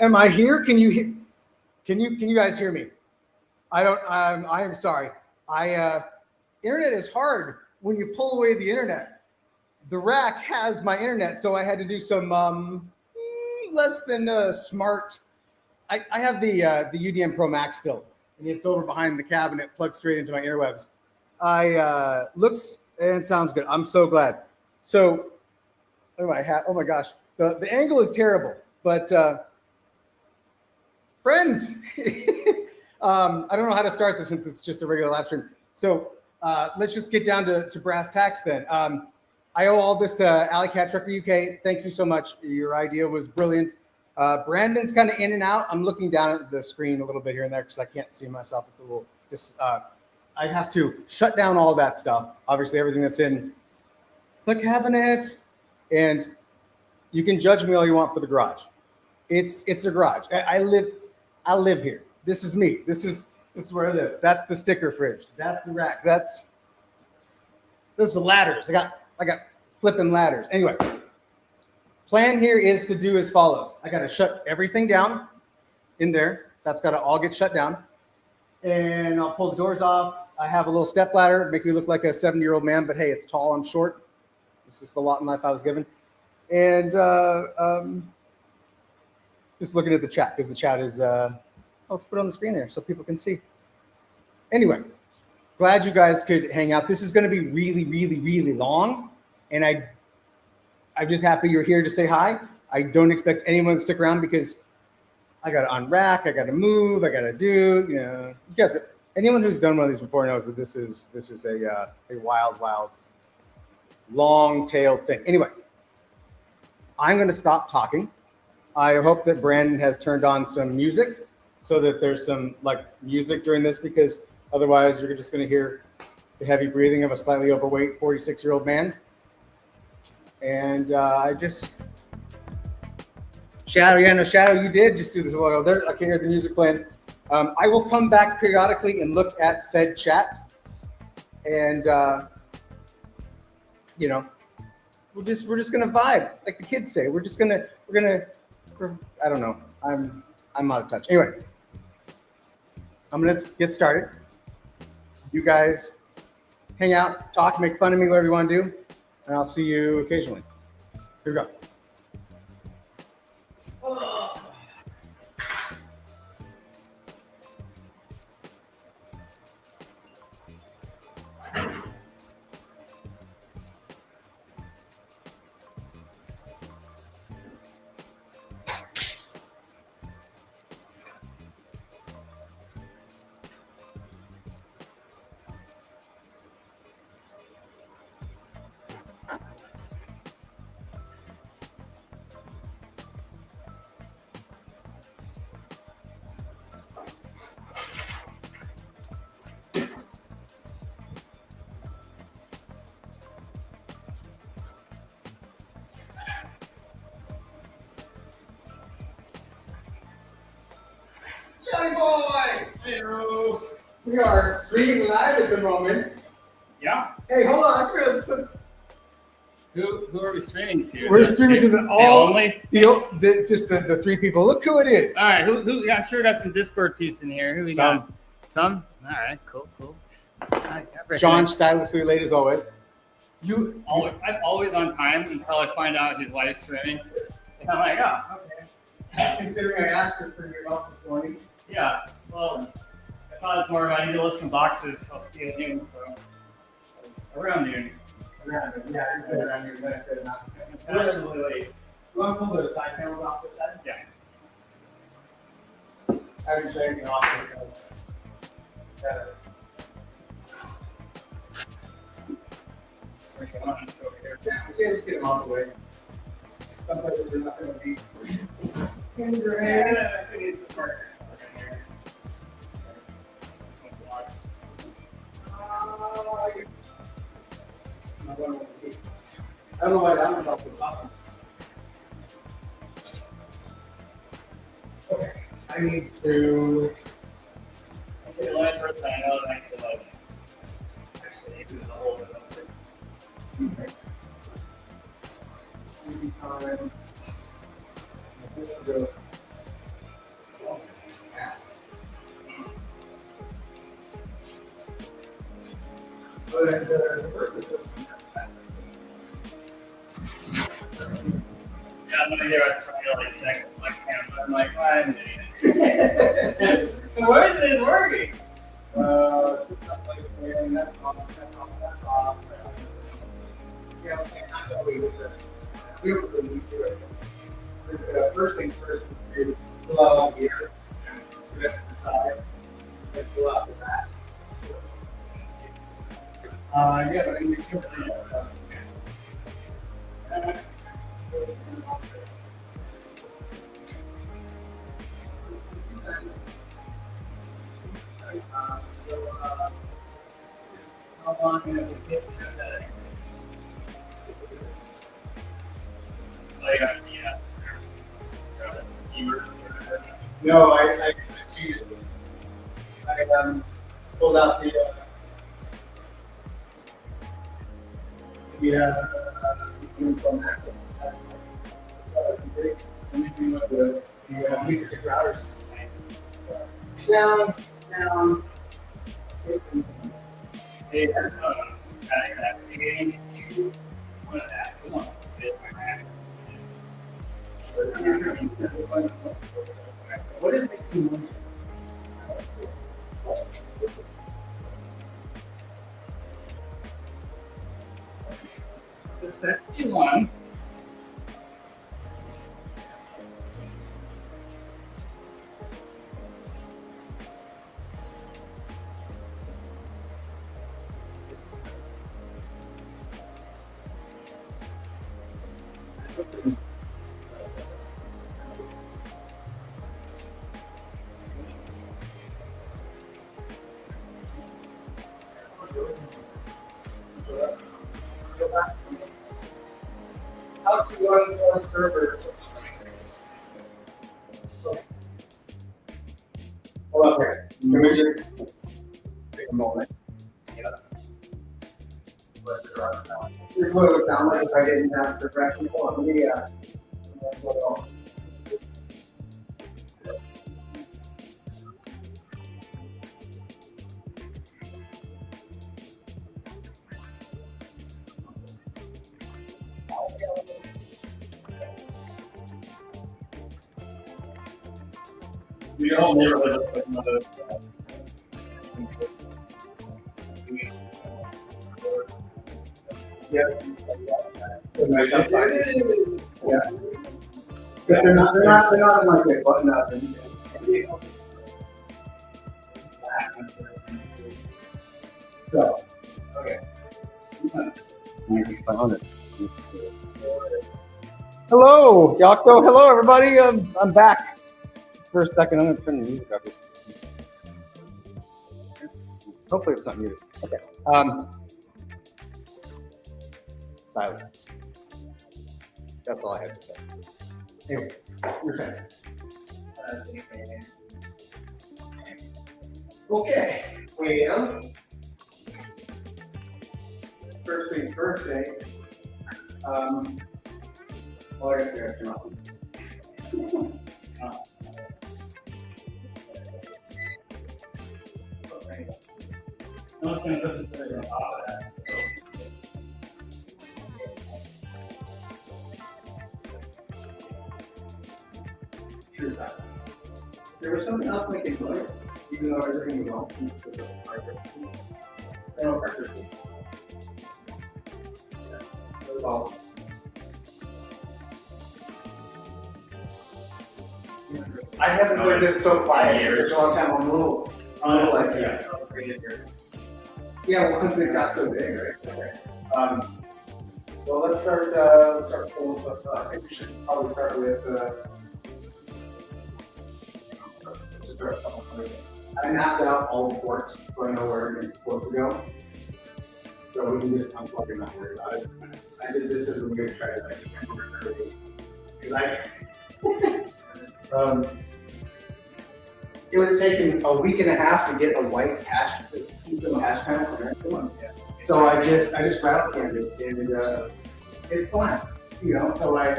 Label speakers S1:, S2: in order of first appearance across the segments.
S1: Am I here? Can you hear? Can you guys hear me? I don't. I am sorry. Internet is hard when you pull away the internet. The rack has my internet, so I had to do some less than smart. I have the UDM Pro Max still, and it's over behind the cabinet, plugged straight into my interwebs. Looks and sounds good. I'm so glad. So, oh my hat. Oh my gosh, the angle is terrible, but friends, I don't know how to start this since it's just a regular live stream. So let's just get down to brass tacks then. I owe all this to Alley Cat Trucker UK. Thank you so much. Your idea was brilliant. Brandon's kind of in and out. I'm looking down at the screen a little bit here and there because I can't see myself. It's a little just. I have to shut down all that stuff. Obviously, everything that's in the cabinet, and you can judge me all you want for the garage. It's a garage. I live here. This is me. This is where I live. That's the sticker fridge. That's the rack. Those are the ladders. I got flipping ladders. Anyway, plan here is to do as follows. I got to shut everything down in there. That's got to all get shut down. And I'll pull the doors off. I have a little step ladder, make me look like a 70-year-old man, but hey, it's tall, I'm short. This is the lot in life I was given. And just looking at the chat, because the chat is, let's put it on the screen there so people can see. Anyway, glad you guys could hang out. This is going to be really, really, really long. And I'm just happy you're here to say hi. I don't expect anyone to stick around because I got to unrack, I got to move, I got to do, you guys, anyone who's done one of these before knows that this is a wild, long-tailed thing. Anyway, I'm going to stop talking. I hope that Brandon has turned on some music so that there's some music during this, because otherwise you're just going to hear the heavy breathing of a slightly overweight 46-year-old man. And Shadow, you did just do this a while ago. There, I can hear the music playing. I will come back periodically and look at said chat, and we're just gonna vibe, like the kids say. We're I don't know. I'm out of touch. Anyway, I'm gonna get started. You guys hang out, talk, make fun of me, whatever you want to do, and I'll see you occasionally. Here we go. Johnny boy! Hello. We are streaming live at the moment.
S2: Yeah.
S1: Hey, hold on, Chris.
S2: Who are we streaming to?
S1: We're streaming to the three people. Look who it is.
S2: All right. Who? Yeah, I'm sure we got some Discord peeps in here. Who we got? Some. All right. Cool.
S1: John, stylistically late as always.
S2: I'm always on time until I find out he's live streaming. And I'm like, oh, okay.
S1: Considering I asked her for your help this morning.
S2: Yeah. Well, I thought it was more of I need to list some boxes. I'll see you at noon. So it was around noon.
S1: Yeah, you said around noon. Then I said not.
S2: Fashionably late.
S1: You want to pull the side panels off this side?
S2: Yeah.
S1: I haven't showed anything off. Just get them off the way. Sometimes they're not going to be.
S2: Yeah, I need some partner.
S1: I don't know why that was off the top. Okay, I need to.
S2: Okay, the line first, I know that actually do the whole bit of it.
S1: Okay. Time. Let's go.
S2: was trying to like check my Sam, but I'm like, well, I'm an idiot. Why is this working?
S1: It's not like that's off, that's off, that's off. Yeah, okay, that's how we don't really need to it. First things first is to pull out all gear and sit at the side, then pull out the back. Yeah, but in the typically, how long have we been that?
S2: Like,
S1: No, I cheated. I pulled out the uniform access. Anything with the leadership routers. Down.
S2: Hey, that big, one of that, come on, sit my back.
S1: What is making noise?
S2: The sexy one.
S1: How to run one server to 26. Hold on a second. Can we just take a moment? This is what it would sound like if I didn't have server action. Hold on, let me
S2: We all neighborhood looks like one of those.
S1: Yeah.
S2: Nice outside.
S1: Yeah. But they're not like a button up and so, okay. Hello, Yako. Hello, everybody. I'm back. For a second, I'm gonna turn the music up. Hopefully it's not muted. Okay. Silence. That's all I have to say. Anyway, you're saying. Okay. Well, first things first, well, I guess I got to turn off.
S2: No one's gonna put this on top of that.
S1: True silence. There was something else making noise, even though everything was off. No pressure. That was all. I haven't heard this so quiet in such a long time. I'm a little like, yeah, well, since it got so big, right? Okay. Well, let's start pulling stuff up. I think we should probably start with, just start a couple hundred. I mapped out all the ports, so I know where each port would go. So we can just unplug and not worry about it. I did this as a way to try to like because it would have taken a week and a half to get a white hash panel from everyone. So I just rattle canned it and it's fine, you know. So I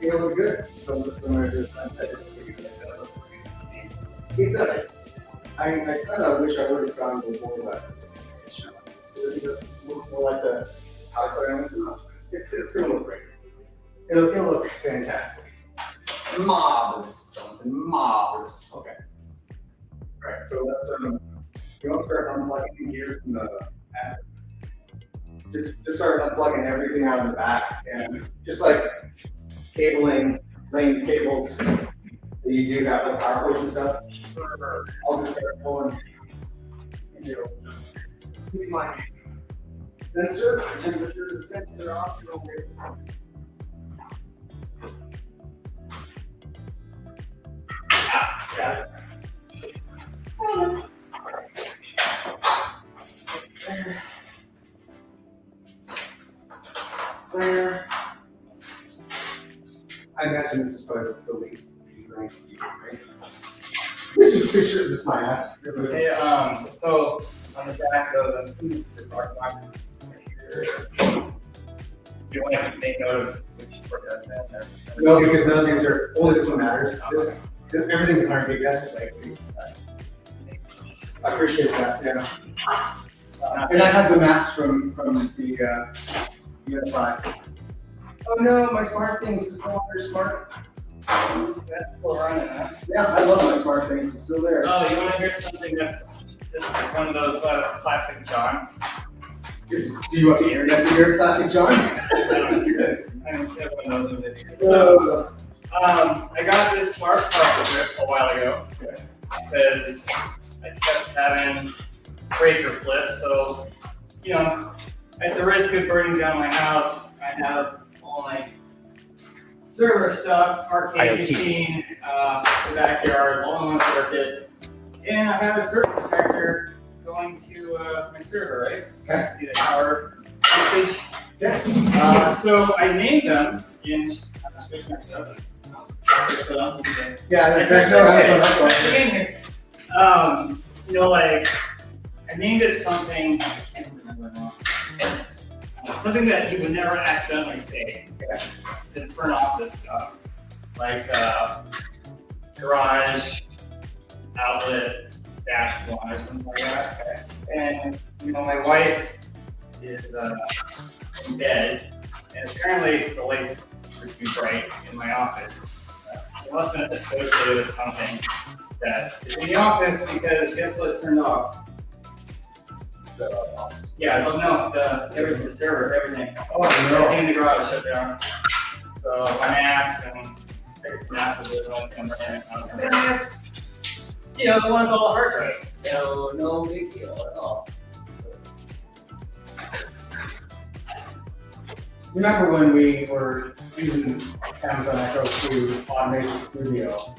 S1: feel look good. So I just it does. I kind of wish I would have gone before that. It's more like the how I put it on. It's gonna look great. It'll look fantastic. Marvelous, Jonathan. Marvelous. Okay. All right. So let's you want to start unplugging gears from the back. Just start unplugging everything out of the back, and just like cabling, laying cables that you do have with power cords and stuff. I'll just start pulling. Keep my sensor, temperature, the sensor off. Got it. There. I imagine this is probably the least right? Let's just picture this my ass.
S2: Hey, so on the back of the piece of our box here, do you want to make note of which port that's in?
S1: No, because none of these are, only this one matters. Everything's 100 gig, that's just like, see. I appreciate that, yeah. And I have the maps from the UNI-5. Oh no, my smart thing's no longer smart.
S2: That's still running, huh?
S1: Yeah, I love my smart thing, it's still there.
S2: Oh, you want to hear something that's just like one of those classic John?
S1: Do you want the internet to hear classic John?
S2: I don't see one of those videos. So, I got this smart car flip a while ago because I kept having breaker flip. So, you know, at the risk of burning down my house, I have all my server stuff, arcade machine, the backyard, all in one circuit, and I have a circuit protector going to my server, right?
S1: Okay.
S2: See the power usage.
S1: Yeah.
S2: So I named them in.
S1: Yeah, there's no
S2: you know, like I named it something. I can't remember now. Something that you would never accidentally say to turn off this stuff, like garage outlet dash one or something like that. And you know, my wife is in bed, and apparently the lights are too bright in my office. So it must have been associated with something that is in the office, because guess what it turned off? Yeah, I don't know, everything, the server, everything.
S1: Oh no.
S2: Everything in the garage shut down. So my ass and fixed massively when I'm running out of
S1: Yes.
S2: You know, the one with all the hard drives. So no big deal at all.
S1: Remember when we were using Amazon Echo to automate the studio,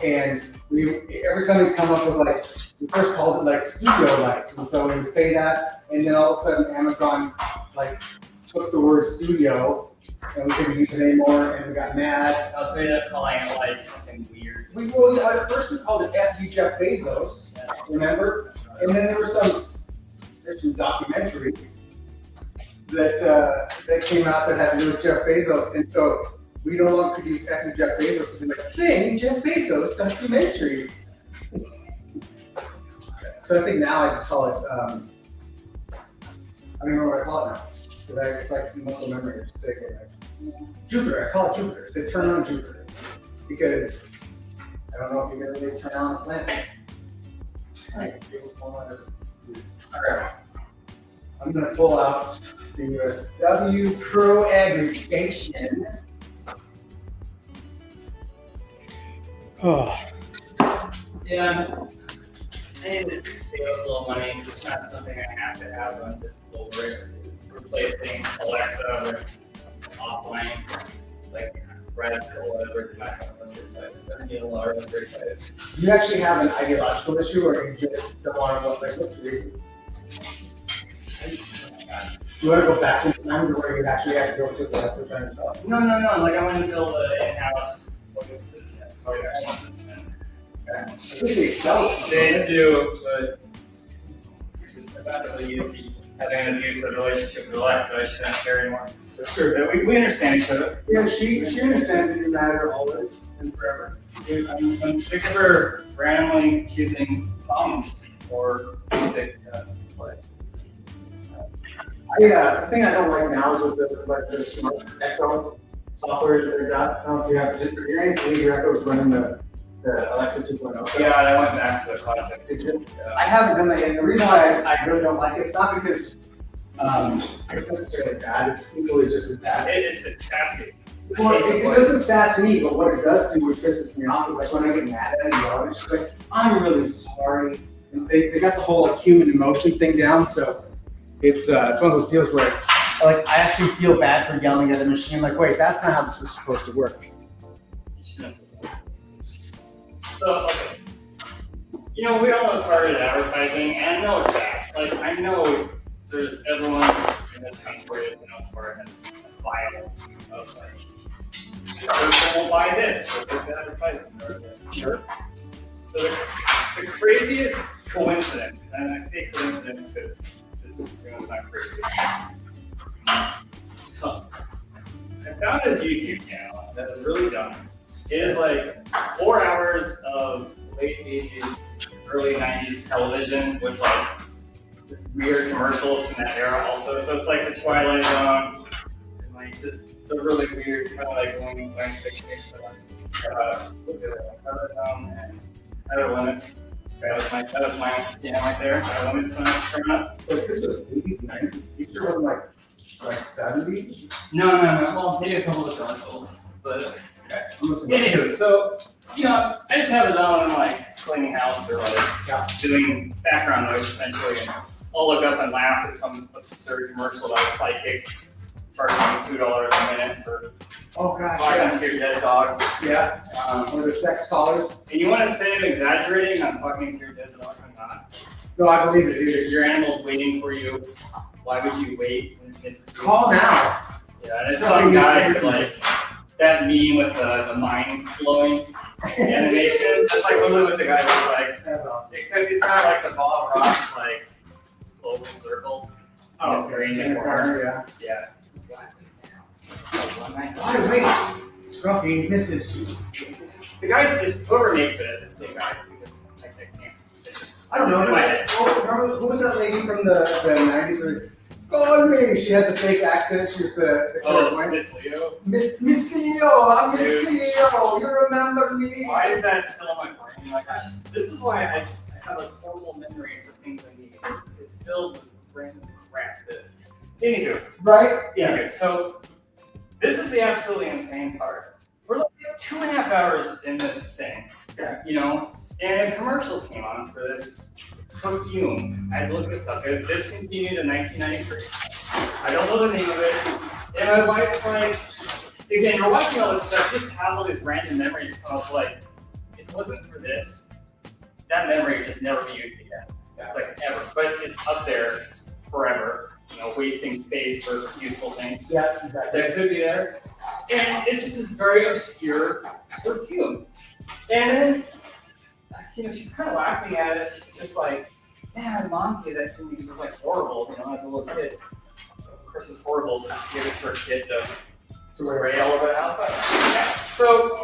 S1: and every time we come up with like, we first called it like studio lights, and so we would say that, and then all of a sudden Amazon like took the word studio, and we couldn't use it anymore, and we got mad.
S2: I'll say that calling it like something weird.
S1: Well, at first we called it FU Jeff Bezos, remember? And then there's some documentary that came out that had to do with Jeff Bezos, and so we no longer could use FU Jeff Bezos to be like, thing Jeff Bezos documentary. So I think now I just call it, I don't remember what I call it now. It's like muscle memory, just say it like Jupiter. I call it Jupiter. Say turn on Jupiter, because I don't know if you're gonna really turn on a planet. All right, I'm gonna pull out the USW Pro aggregation.
S3: Oh,
S2: Yeah, I need to save a little money. It's not something I have to have on this full rig. It's replacing Alexa with offline, like radical whatever. Get a lot of advice.
S1: Do you actually have an ideological issue, or you just don't want to go, like, what's the reason? You want to go back in time to where you actually have to go to the Alexa trying to stuff?
S2: No. Like I want to build an in-house voice assistant, or a home assistant.
S1: I think they sell it.
S2: They do, but it's just eventually easy having an abusive relationship with Alexa. I shouldn't care anymore.
S1: That's true.
S2: But we understand each other.
S1: Yeah, she understands that you matter always and forever.
S2: I'm sick of her randomly choosing songs or music to play.
S1: The thing I don't like now is with the smart Echo. software that they got. I don't know if you have, your Echo's running the Alexa 2.0.
S2: Yeah, and I went back to the classic.
S1: I haven't done that yet. And the reason why I really don't like it's not because it's necessarily bad. It's equally just as bad.
S2: It's sassy.
S1: Well, it doesn't sass me, but what it does do, which pisses me off, is like when I get mad at it and yell at it, she's like, I'm really sorry. And they got the whole like human emotion thing down, so it's one of those deals where I actually feel bad for yelling at the machine. Like, wait, that's not how this is supposed to work.
S2: So, okay. You know, we all know targeted advertising, and I know it's bad. Like, I know there's everyone in this country, you know, sort of has a file of like, this person will buy this or this advertisement or that.
S1: Sure.
S2: So the craziest coincidence, and I say coincidence because this is not crazy. So I found this YouTube channel that is really dumb. It is like 4 hours of late 80s, early 90s television with like weird commercials from that era also. So it's like the Twilight Zone and like just the really weird kind of like going science fiction stuff. And Outer Limits. That was my jam right there. Outer Limits when I was growing up.
S1: But this was 80s, 90s. It sure wasn't like 70s.
S2: No. Well, maybe a couple of commercials, but anywho, so you know, I just have it on like cleaning house or like doing background noise essentially, and I'll look up and laugh at some absurd commercial about a psychic charging $2 a minute for talking to your dead dog.
S1: Yeah. Or the sex callers.
S2: And you want to say I'm exaggerating? I'm talking to your dead dog. I'm not.
S1: No, I believe it, dude.
S2: Your animal's waiting for you. Why would you wait? When it misses you?
S1: Call now.
S2: Yeah, and it's some guy with like that meme with the mind blowing animation. That's like literally what the guy was like.
S1: That's awesome.
S2: Except he's not like the Bob Ross like slow circle.
S1: Oh,
S2: screen in the corner. Yeah.
S1: Why wait? Scruffy misses you.
S2: The guys just whoever makes it, it's the guys because I can't.
S1: I don't know. Who was that lady from the 90s? Or, call me. She had the fake accent. She was the
S2: Miss Leo.
S1: Miss Cleo. I'm Miss Cleo. You remember me?
S2: Why is that still in my brain? Like, this is why I have a horrible memory for things I need. It's filled with random crap. Anywho.
S1: Right?
S2: Yeah. Anywho, so this is the absolutely insane part. We're like 2.5 hours in this thing.
S1: Yeah.
S2: You know, and a commercial came on for this perfume. I had to look this up. It was discontinued in 1993. I don't know the name of it. And my wife's like, again, you're watching all this stuff, just have all these random memories come up like, if it wasn't for this, that memory would just never be used again.
S1: Yeah.
S2: Like ever. But it's up there forever, you know, wasting space for useful things.
S1: Yeah, exactly.
S2: That could be there. And it's just this very obscure perfume. And then, you know, she's kind of laughing at it. She's just like, man, my mom gave that to me. It was like horrible, you know, as a little kid. Of course, it's horrible, so she gave it to her kid to spray all over the house. So,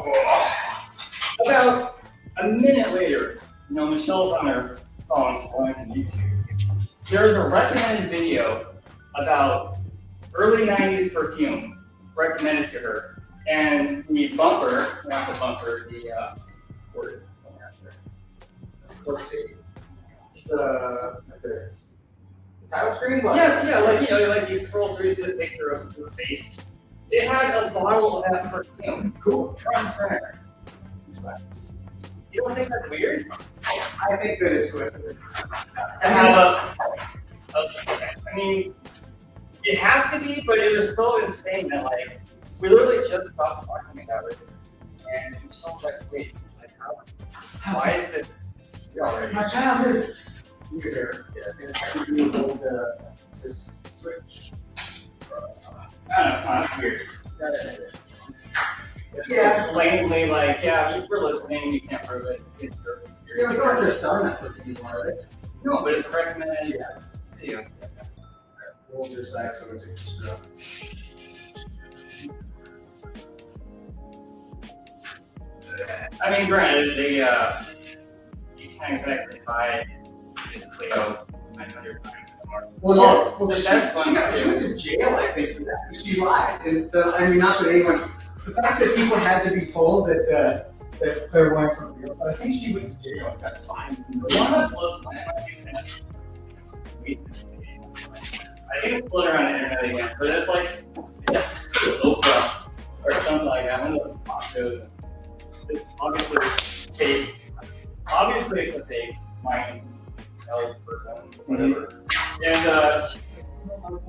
S2: about a minute later, you know, Michelle's on her phone scrolling on YouTube. There's a recommended video about early 90s perfume recommended to her. And the bumper, not the bumper, the
S1: The title screen? What?
S2: yeah, like you know, like you scroll through, see the picture of your face. It had a bottle of that perfume.
S1: Cool.
S2: Front and center. You don't think that's weird?
S1: I think that it's coincidence.
S2: To have I mean, it has to be, but it was so insane that like we literally just stopped talking about it, and Michelle's like, wait, like how? Why is this?
S1: My childhood. You can hear it. You hold this switch.
S2: I don't know, that's weird. It's
S1: Yeah.
S2: so plainly like, yeah, you were listening, you can't prove it. It's
S1: Yeah, it's not like they're selling that for anymore, are they?
S2: No, but it's a recommended video.
S1: Hold your side so we take the screw.
S2: I mean, granted, you can't exactly buy this Clio 900 times anymore.
S1: Well,
S2: the best one
S1: she went to jail, I think, for that. She lied. And I mean, not that anyone The fact that people had to be told that that clairvoyant from real, but I think she went to jail and got fined.
S2: The one that blows my mind, I think it's floating around the internet again, but it's like Oprah or something like that. One of those talk shows. It's obviously fake. Obviously, it's a fake mind health person, whatever. And she's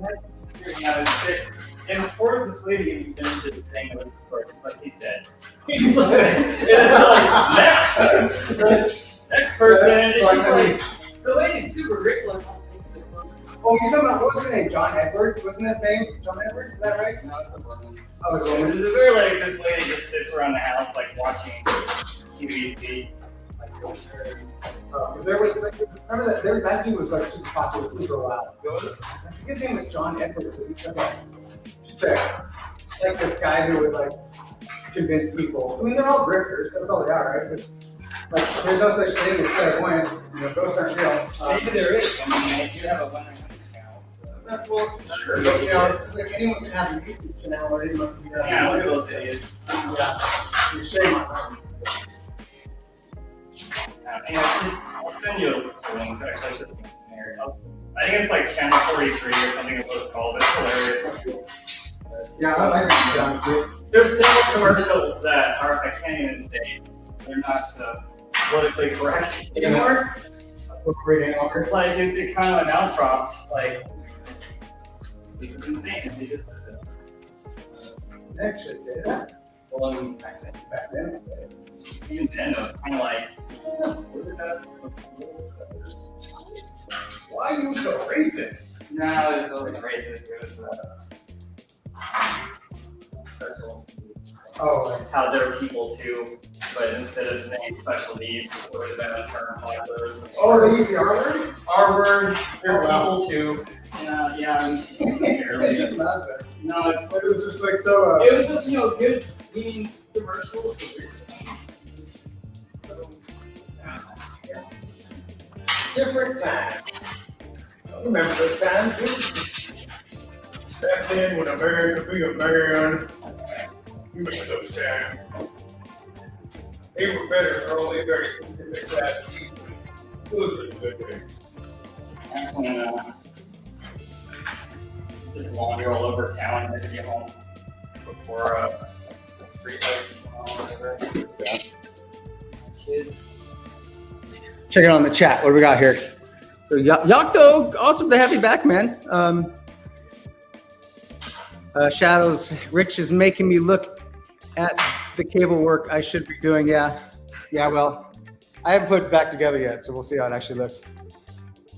S2: like, and before this lady even finishes saying it was the story, she's like, he's dead. He's like, and it's like, next person. And she's like, the lady's super grateful.
S1: Oh, you're talking about, what was her name? John Edwards? Wasn't his name John Edwards? Is that right?
S2: No, it's a woman.
S1: Oh, it's a woman.
S2: It's a very like this lady just sits around the house like watching QVC. Like,
S1: There was like, remember that that dude was like super popular for a while. I think his name was John Edwards. Just like this guy who would like convince people. I mean, they're all grifters. That's all they are, right? But like, there's no such thing as clairvoyance. You know, ghosts aren't real.
S2: Maybe there is. I mean, I do have a 100 account.
S1: That's well, sure. But, you know, it's like anyone can have a YouTube channel or anyone can be.
S2: Yeah, look at those idiots.
S1: Yeah, you're shame on them.
S2: And I'll send you a link. Actually, just I think it's like Channel 43 or something is what it's called. It's hilarious.
S1: Yeah, I like that.
S2: There's several commercials that are, I can't even say, they're not politically correct anymore. Like, it kind of now dropped, like, this is insane. They just said that.
S1: Actually, say that.
S2: Well, actually, back then, even then, it was kind of like,
S1: why are you so racist?
S2: no, it wasn't racist. It was,
S1: Oh, like,
S2: how there are people too, but instead of saying special needs, it would have been a term like those.
S1: oh, they use the R word?
S2: R word, there are
S1: Oh, wow.
S2: people too. Yeah,
S1: They just love it.
S2: no, it's
S1: It was just like so.
S2: it was a good meaning commercials.
S1: Different time. Remember those times? Back then, when America be a man, remember those times. They were better for only very specific class people. Those were the good days.
S2: That's when just wander all over town and then get home before the street lights come on, whatever. Kid.
S1: Check it out in the chat. What do we got here? So Yakto, awesome to have you back, man. Shadows, Rich is making me look at the cable work I should be doing. Yeah, well, I haven't put it back together yet, so we'll see how it actually looks.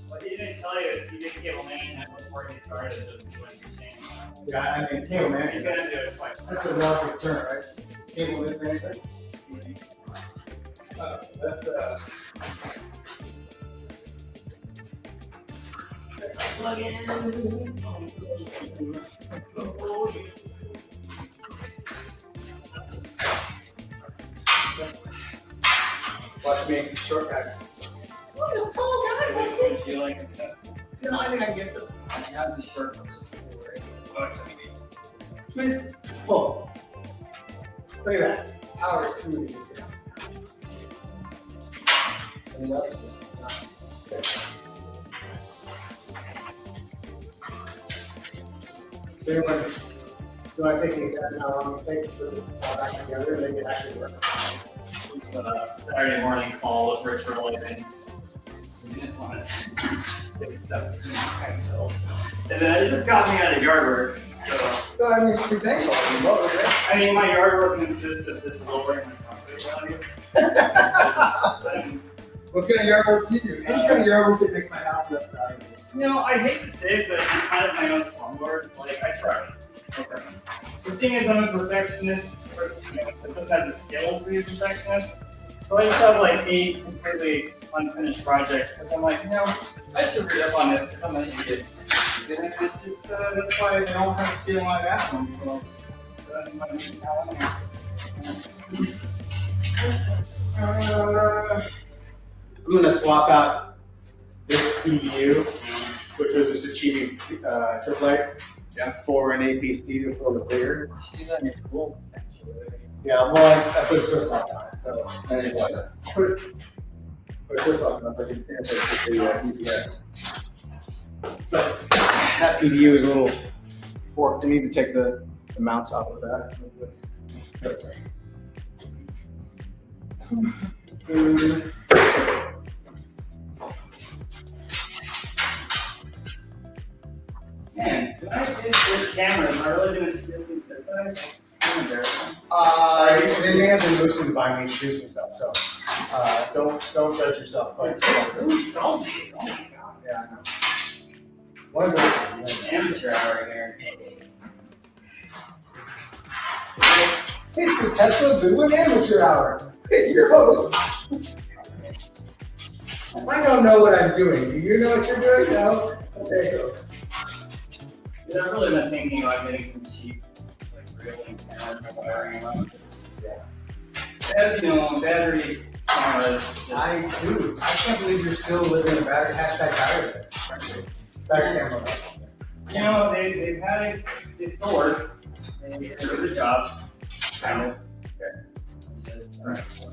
S2: What he didn't tell you is he did cable man before he started just when he changed.
S1: Yeah, I mean, cable man.
S2: He's gonna do it twice.
S1: That's a relative term, right? Cable isn't anything? That's
S2: Plug in.
S1: watch me, shortcut. What a tall guy!
S2: What do you like and stuff?
S1: No, I think I can get this.
S2: I have the shirt first.
S1: Please, pull. Look at that. Power is 2 of these. And the others is not. So you want to take the exam how long it takes to put it all back together and make it actually work?
S2: Saturday morning call with Rich realizing he didn't want to accept cells. And then it just got me out of yard work.
S1: So I mean, you should be thankful.
S2: I mean, my yard work consists of just lowering my concrete value.
S1: What kind of yard work do you do? Any kind of yard work that makes my house less valuable.
S2: You know, I hate to say it, but I'm kind of my own slumlord. Like, I try. Okay. The thing is, I'm a perfectionist. That doesn't have the skills to be a perfectionist. So I just have like 8 completely unfinished projects because I'm like, I should read up on this because I'm an idiot. And it just, that's why I don't have to see it in my bathroom. So,
S1: I'm going to swap out this EVU, which was just achieving AAA, for an APC to fill the clear.
S2: She's on your cool.
S1: Yeah, well, I put a twist lock on it, so.
S3: And then what?
S1: Put a twist lock on it so I can interface with the UPS. But that PDU is a little forked. I need to take the mounts off of that. That's right.
S2: Man, when I did with cameras, am I really doing stupid guys? I'm embarrassed.
S1: They may have been boosted by me to do some stuff, so don't judge yourself. Quite so much.
S2: Who installed these? Oh my god.
S1: Yeah, I know. One of those.
S2: Amateur hour here.
S1: It's the Tesla Goodwin Amateur Hour. Your host. I don't know what I'm doing. Do you know what you're doing? No? Okay, go.
S2: Dude, I've really been thinking about getting some cheap, like, reeling cameras and wiring them up.
S1: Yeah.
S2: As you know, battery cameras just...
S1: I can't believe you're still living in a battery set. Frankly. Battery camera.
S2: You know, they've had it, they still work. They do the job, kind of.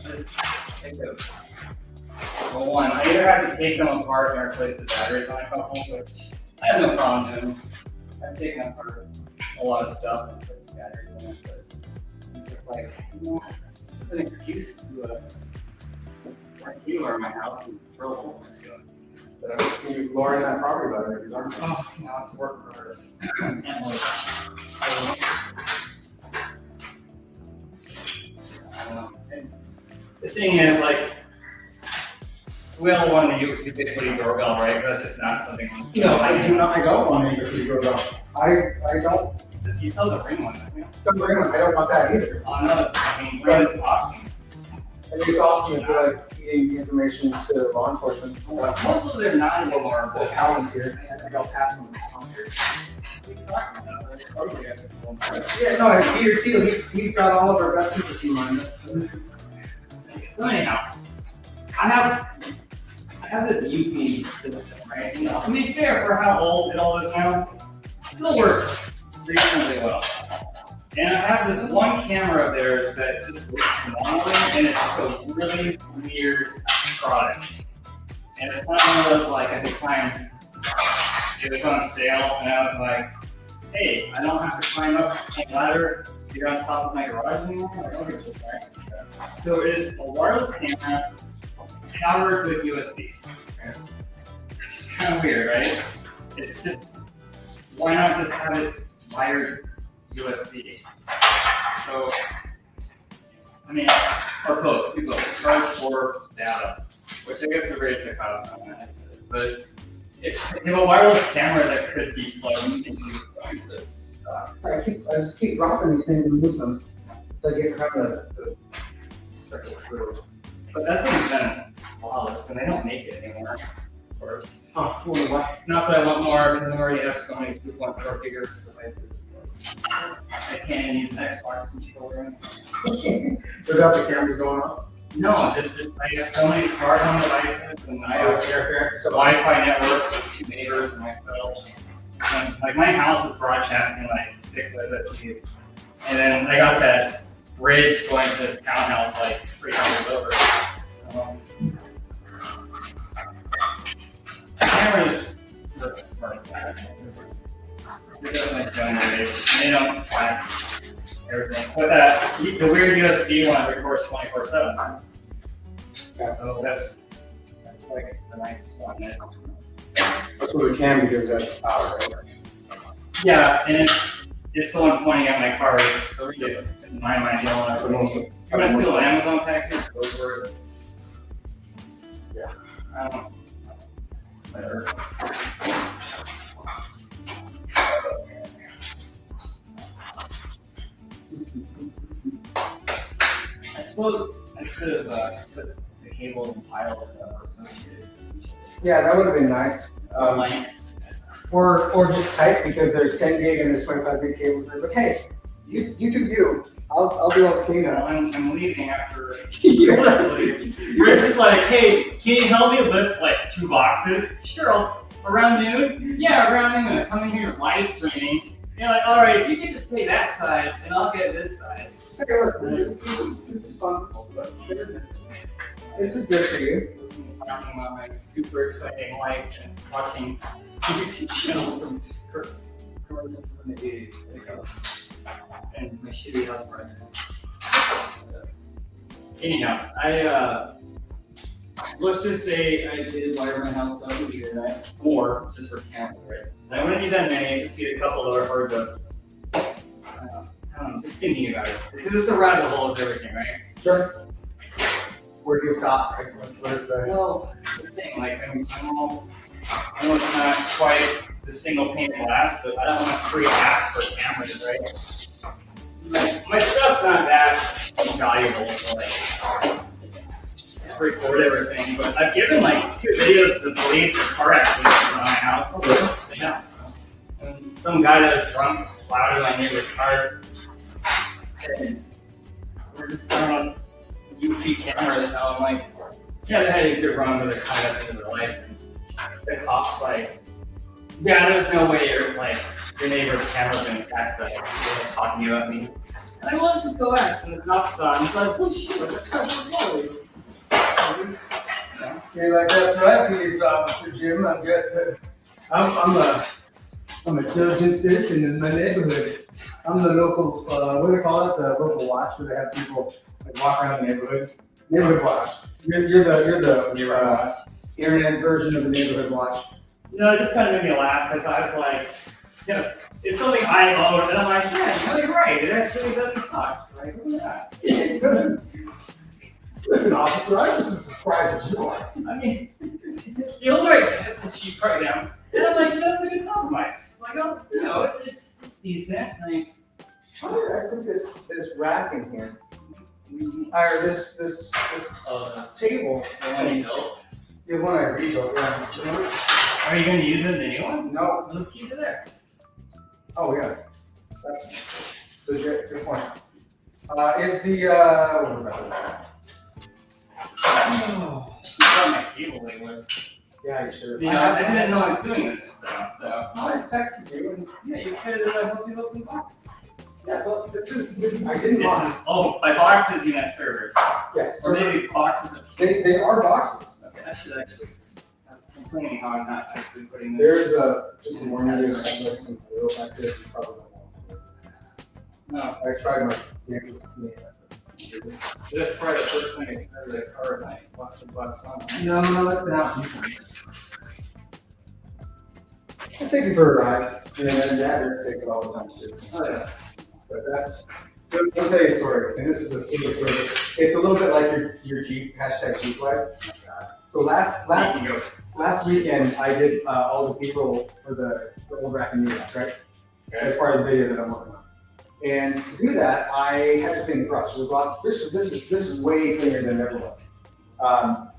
S2: Just take them. Well, one, I either have to take them apart and replace the batteries on a couple, which I have no problem doing. I've taken apart a lot of stuff and put the batteries in it, but I'm just like, you know, this is an excuse to rent kilo in my house and drill holes in the ceiling.
S1: Can you lower that property value if you don't?
S2: Oh, now it's work for artists. And like, I don't know. And the thing is, like, we all want to ubiquity doorbell, right? But that's just not something.
S1: No, I do not. I don't want to use your doorbell. I don't.
S2: You still have the ring one, don't you?
S1: Don't bring one. I don't want that either.
S2: Oh no, I mean, ring is awesome.
S1: I think it's awesome if you're like feeding information to law enforcement.
S2: Most of them not anymore,
S1: The
S2: but
S1: Calvin's here. I think I'll pass him on here.
S2: what are you talking about? That's totally ethical.
S1: Yeah, no, and Peter Thiel, he's got all of our best interests in mind.
S2: So anyhow, I have this UP system, right? You know, to be fair, for how old it all is now, still works reasonably well. And I have this one camera of theirs that just works phenomenally, and it's just a really weird product. And it's kind of one of those, like, at the time, it was on sale, and I was like, hey, I don't have to climb up a ladder to get on top of my garage anymore. So it is a wireless camera powered with USB. It's kind of weird, right? It's just, why not just have it wired USB? So, I mean, or both, do both, charge or data, which I guess it raises the cost on that. But it's you have a wireless camera that could be plugged into
S1: I just keep dropping these things and lose them. So I get having a special through.
S2: But that thing's been flawless, and they don't make it anymore, of course.
S1: Oh, you wonder why?
S2: Not that I want more, because I already have so many 2.4 gigahertz devices. I can't even use an Xbox controller.
S1: Without the cameras going off?
S2: No, just I have so many smart home devices, and I have Wi-Fi networks with 2 neighbors and myself. And, like, my house is broadcasting like 6 SSDs, and then I got that bridge going to the townhouse like 3 hours over. Cameras work smart. They're definitely generated. They don't track everything. But the weird USB one records 24/7. So that's like the nicest one.
S1: That's what it can because that's power, right?
S2: Yeah, and it's the one pointing at my card. So really, it's in my mind, the only
S1: For most of
S2: you want to steal an Amazon package? Go for it.
S1: Yeah.
S2: I don't know. Whatever. I suppose I could have put the cable and piles that were associated.
S1: Yeah, that would have been nice.
S2: Length.
S1: Or just type because there's 10 gig and there's 25 gig cables there. But hey, you do you. I'll do all the
S2: You
S1: cleanup.
S2: know, I'm leaving after.
S1: Yeah.
S2: You're just like, hey, can you help me lift like 2 boxes? Sure. Around noon? Yeah, around noon. I'm coming here live streaming. You're like, all right, if you could just pay that side, and I'll get this side.
S1: Hey, look, this is fun. This is good for you.
S2: Talking about my super exciting life and watching YouTube channels from commercials from the 80s. And my shitty house project. Anyhow, let's just say I did wire my house up a year, right? More, just for cameras, right? And I wouldn't need that many, I just need a couple that are hard to, I don't know, just thinking about it. Because it's a rabbit hole of everything, right?
S1: Sure. Where do you stop? Right? What is the?
S2: Well, it's the thing, like, I know it's not quite the single pane of glass, but I don't want to create apps for cameras, right? My stuff's not that valuable to, like, record everything, but I've given, like, 2 videos to the police for car accidents around my house. Yeah. And some guy that was drunk just plowed in my neighbor's car. And we're just throwing on UV cameras, so I'm like, yeah, they had a good run, but they're kind of into their life. And the cops like, yeah, there's no way your neighbor's camera's gonna catch that. They're talking about me. And I well, let's just go ask. And the cops saw, and it's like, well, shit, that's kind of quality.
S1: You're like, that's right, police officer Jim. I'm a diligent citizen in my neighborhood. I'm the local, what do they call it? The local watch, where they have people like walk around the neighborhood. Neighborhood watch. You're the internet version of the neighborhood watch.
S2: No, it just kind of made me laugh because I was like, yes, it's something I own, and I'm like, yeah, you're right. It actually doesn't suck. Right? Look at that.
S1: It doesn't. Listen, officer, I'm just as surprised as you are.
S2: I mean, you look like the cheap right now. And I'm like, that's a good compromise. Like, oh, you know, it's decent. Like,
S1: How did I put this rack in here? Or this table.
S2: the one you built.
S1: The one I rebuilt, yeah.
S2: Are you going to use it in the new one?
S1: No.
S2: Let's keep it there.
S1: Oh yeah. That's legit. Good point. Is the what about this?
S2: Oh, you got my cable later.
S1: Yeah, you should.
S2: You know, I didn't know I was doing this stuff, so.
S1: I texted you and
S2: Yeah, you said that I hope you love some boxes.
S1: yeah, well, this I didn't box.
S2: By boxes you meant servers.
S1: Yes.
S2: Or maybe boxes of
S1: They are boxes.
S2: Okay, I should actually. I was complaining how I'm not actually putting this.
S1: There's just a warning. There's like some oil back there. You probably don't want.
S2: No,
S1: I tried my neighbors to me.
S2: that's probably the first thing it says at car at night. Lots of black sun.
S1: No, that's not. I'll take you for a ride. And then Dad takes it all the time too.
S2: Oh yeah.
S1: But let me tell you a story, and this is a silly story. It's a little bit like your Jeep, hashtag Jeep life. So last weekend, I did all the people for the old rack and new rack, right? As part of the video that I'm working on. And to do that, I had to clean the brush. This is way cleaner than it ever was.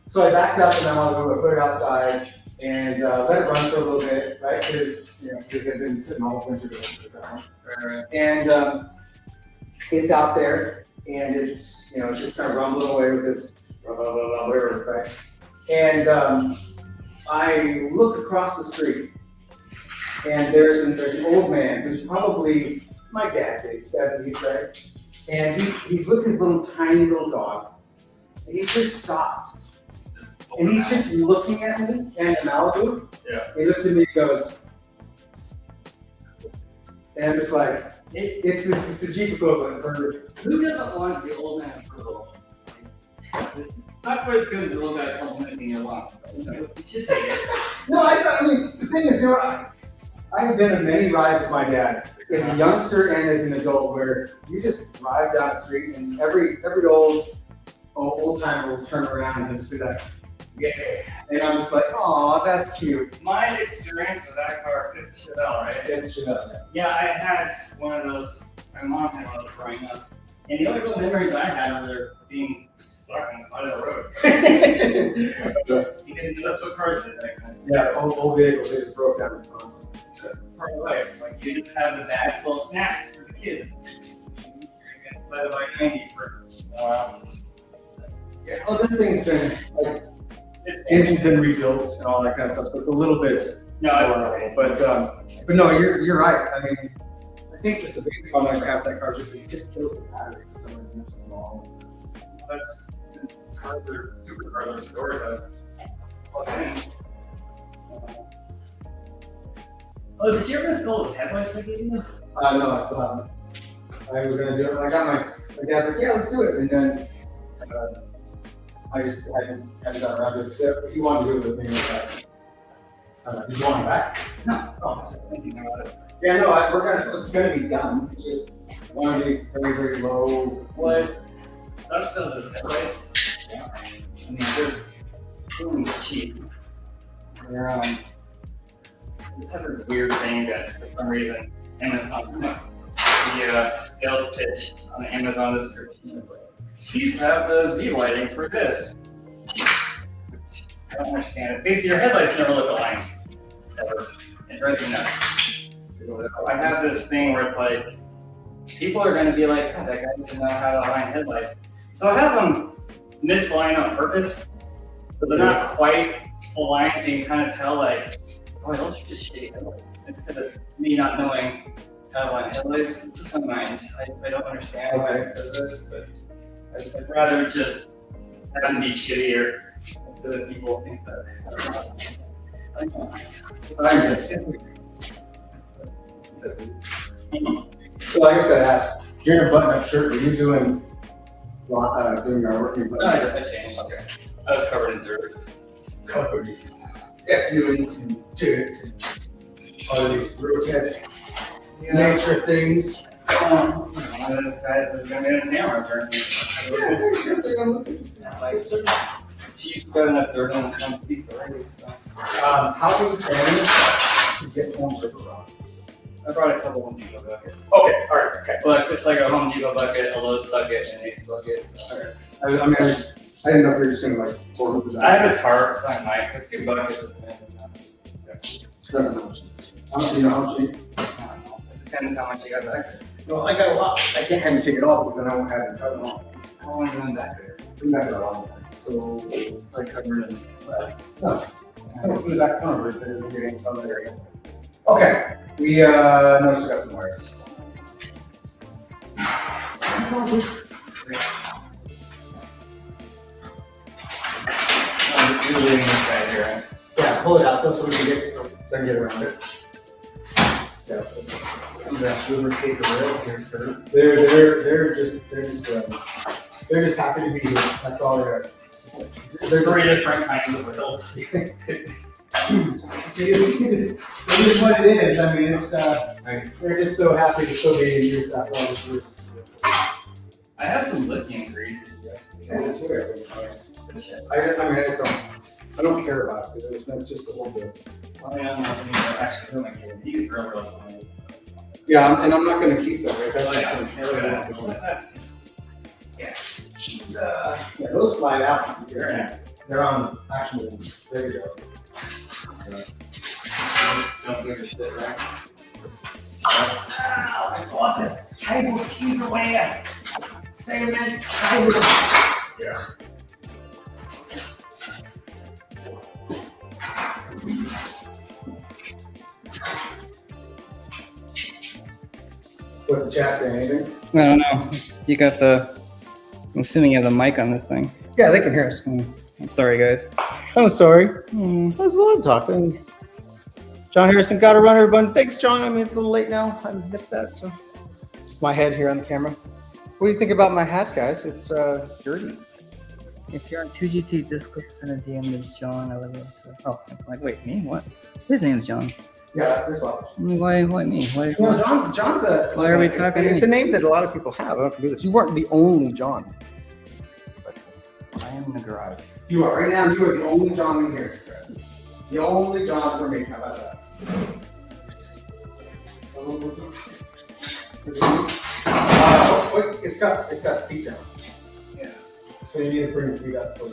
S1: So I backed up and I wanted to put it outside and let it run for a little bit, right? Because it had been sitting all winter to that one. And it's out there, and it's it's just kind of rumbling away with its whatever, right? And I look across the street, and there's an old man who's probably my dad's age, 70s, right? And he's with his tiny little dog, and he's just stopped, and he's just looking at me and Malibu.
S2: Yeah.
S1: He looks at me and goes, and I'm just like. It's the Jeep equivalent for.
S2: Who doesn't want the old man approval? It's not quite as good as the little guy complimenting your lawn. You should take it.
S1: No, I mean, the thing is, I have been on many rides with my dad as a youngster and as an adult where you just drive down the street and every old timer will turn around and just be like, yeah. And I'm just like, oh, that's cute.
S2: My experience with that car, it's a Chevelle, right?
S1: It's Chevelle.
S2: Yeah, I had one of those. My mom had one of those growing up. And the only real memories I had were being stuck on the side of the road. Because that's what cars did back then.
S1: Yeah, old vehicles, they just broke down constantly.
S2: That's part of life. It's like you just have the bag full of snacks for the kids. You're inside of I-90 for a while.
S1: Yeah. Well, this thing's been like. Engine's been rebuilt and all that kind of stuff, so it's a little bit
S2: no,
S1: more, but no, you're right. I mean, I think that the biggest problem I have with that car is just it just kills the battery.
S2: That's cars that are supercars are stored of. Oh, did you ever install those headlights I gave you?
S1: No, I still haven't. I was gonna do it. I got my dad's like, yeah, let's do it, and then I hadn't got around to it. Except he wanted to do it with me. You want it back?
S2: No. Oh, I was thinking about it.
S1: Yeah, no, it's gonna be done. It's just one of these very, very low.
S2: What sucks about those headlights? I mean, they're really cheap. They're it's like this weird thing that for some reason Amazon, the sales pitch on the Amazon description is like, please have the Z lighting for this. Which I don't understand. It's basically your headlights never look aligned. Ever. It drives me nuts. So I have this thing where it's like, people are going to be like, God, that guy doesn't know how to align headlights. So I have them misalign on purpose. So they're not quite aligned, so you can kind of tell like, oh, those are just shitty headlights. Instead of me not knowing how to align headlights, it's just my mind. I don't understand why it does this, but I'd rather just have them be shittier instead of people think that. I don't know.
S1: So I just gotta ask, you're in a button-up shirt. Are you doing our working
S2: No, I changed. Okay. I was covered in dirt.
S1: covered effluents and dirt and all of these grotesque nature things?
S2: I decided it was going to be a camera turn. Chief's got enough dirt on the front seats already. So.
S1: How do you manage to get Home Depot around?
S2: I brought a couple Home Depot buckets.
S1: Okay, all right, okay.
S2: Well, it's like a Home Depot bucket, a Lowe's bucket, and an Ace bucket. So.
S1: All right. I didn't know if you were just gonna like pour it.
S2: I have a tarp, so I might, because 2 buckets is enough.
S1: How much do you know how much you?
S2: It depends how much you got back there.
S1: Well, I got a lot. I can't have you take it all because then I won't have it covered all.
S2: How long you been back there?
S1: I'm back there a long time.
S2: So, I covered in
S1: No, it's in the back corner, but there's getting some area. Okay, we no, still got some wires.
S2: You're leaving this guy here, right?
S1: Yeah, pull it out though so we can get around it. Yeah.
S2: Yeah, lubricate the rails here, sir.
S1: They're just happy to be here. That's all they're. They're
S2: 3
S1: just,
S2: different kinds of rails.
S1: it is what it is. I mean, it's
S2: Nice.
S1: they're just so happy to still be in use after all this years.
S2: I have some lithium grease.
S1: And it's here. I don't care about it because it's just the whole deal.
S2: I mean, I'm not gonna actually do my kid. He gets real rails on it.
S1: Yeah, and I'm not going to keep them. Right? That's
S2: That's
S1: yeah, those slide out.
S2: very nice.
S1: They're on actual radio.
S2: Don't give a shit, right?
S1: I bought this cable keep away. Same man cable. Yeah. What's the chat saying? Anything?
S2: I don't know. You got the. I'm assuming you have the mic on this thing.
S1: Yeah, they can hear us.
S2: I'm sorry, guys.
S1: Oh, sorry. There's a lot of talking. John Harrison got a runner, everyone. Thanks, John. I mean, it's a little late now. I missed that, so just my head here on the camera. What do you think about my hat, guys? It's dirty.
S2: If you're on 2GT Discord, send a DM to John. I oh, I'm like, wait, me? What? His name's John.
S1: Yeah, there's lots.
S2: I mean, why me? Why?
S1: No, John's a.
S2: Why are we talking?
S1: It's a name that a lot of people have. I don't have to do this. You weren't the only John.
S2: I am in the garage.
S1: You are right now. You are the only John in here. The only John for me. How about that? Wait, it's got feet down.
S2: Yeah.
S1: So you need to bring the feet up. A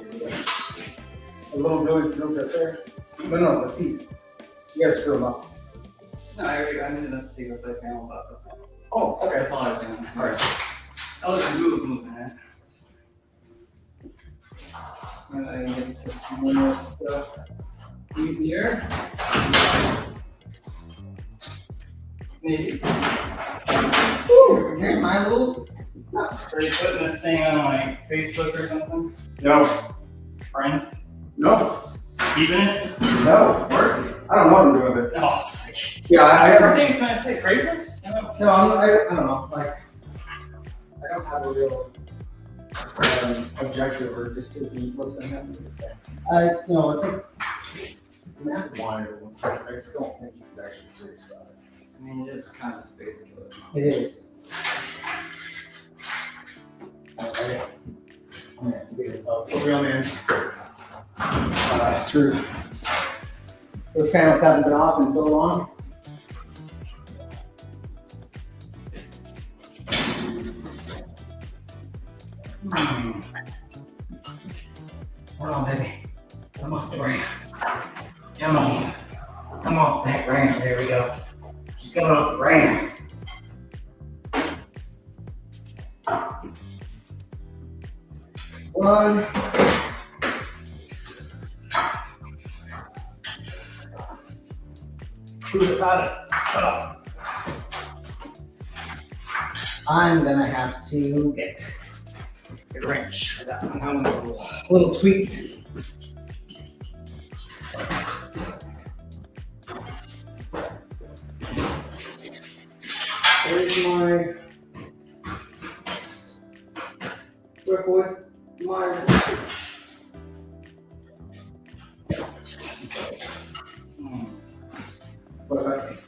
S1: little really right there. No, the feet. You gotta screw them up.
S2: No, I ended up taking the side panels off. That's all.
S1: Oh, okay.
S2: That's all I was doing. All right. I was moving that. So I can get to some more stuff easier. Maybe.
S1: Ooh, here's my little.
S2: Are you putting this thing on like Facebook or something?
S1: No,
S2: Friend?
S1: no,
S2: Keeping it?
S1: no.
S2: Working?
S1: I don't know what I'm doing with it.
S2: No.
S1: Yeah, I haven't.
S2: Everything's gonna say Craigslist?
S1: No, I don't know. Like, I don't have a real objective or just to be what's going to happen. It's like Matt wanted it one time. I just don't think he's actually serious about it.
S2: I mean, it is kind of space killer.
S1: It is. Okay. I'm gonna have to get it up. So real man. Screw. Those panels haven't been off in so long.
S2: Hold on, baby. Come off the ramp. Come on. Come off that ramp. There we go. Just going off the ramp.
S1: One.
S2: Who's about it? Oh.
S1: I'm gonna have to get a wrench for that one. That one's a little tweaked. Where's my where's my what's that?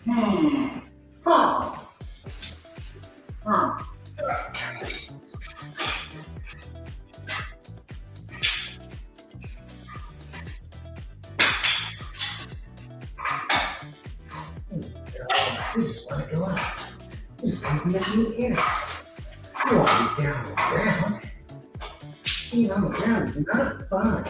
S1: Huh. Huh. We just want to go up. We just want to be up in the air. We want to be down on the ground. Being on the ground is not fun.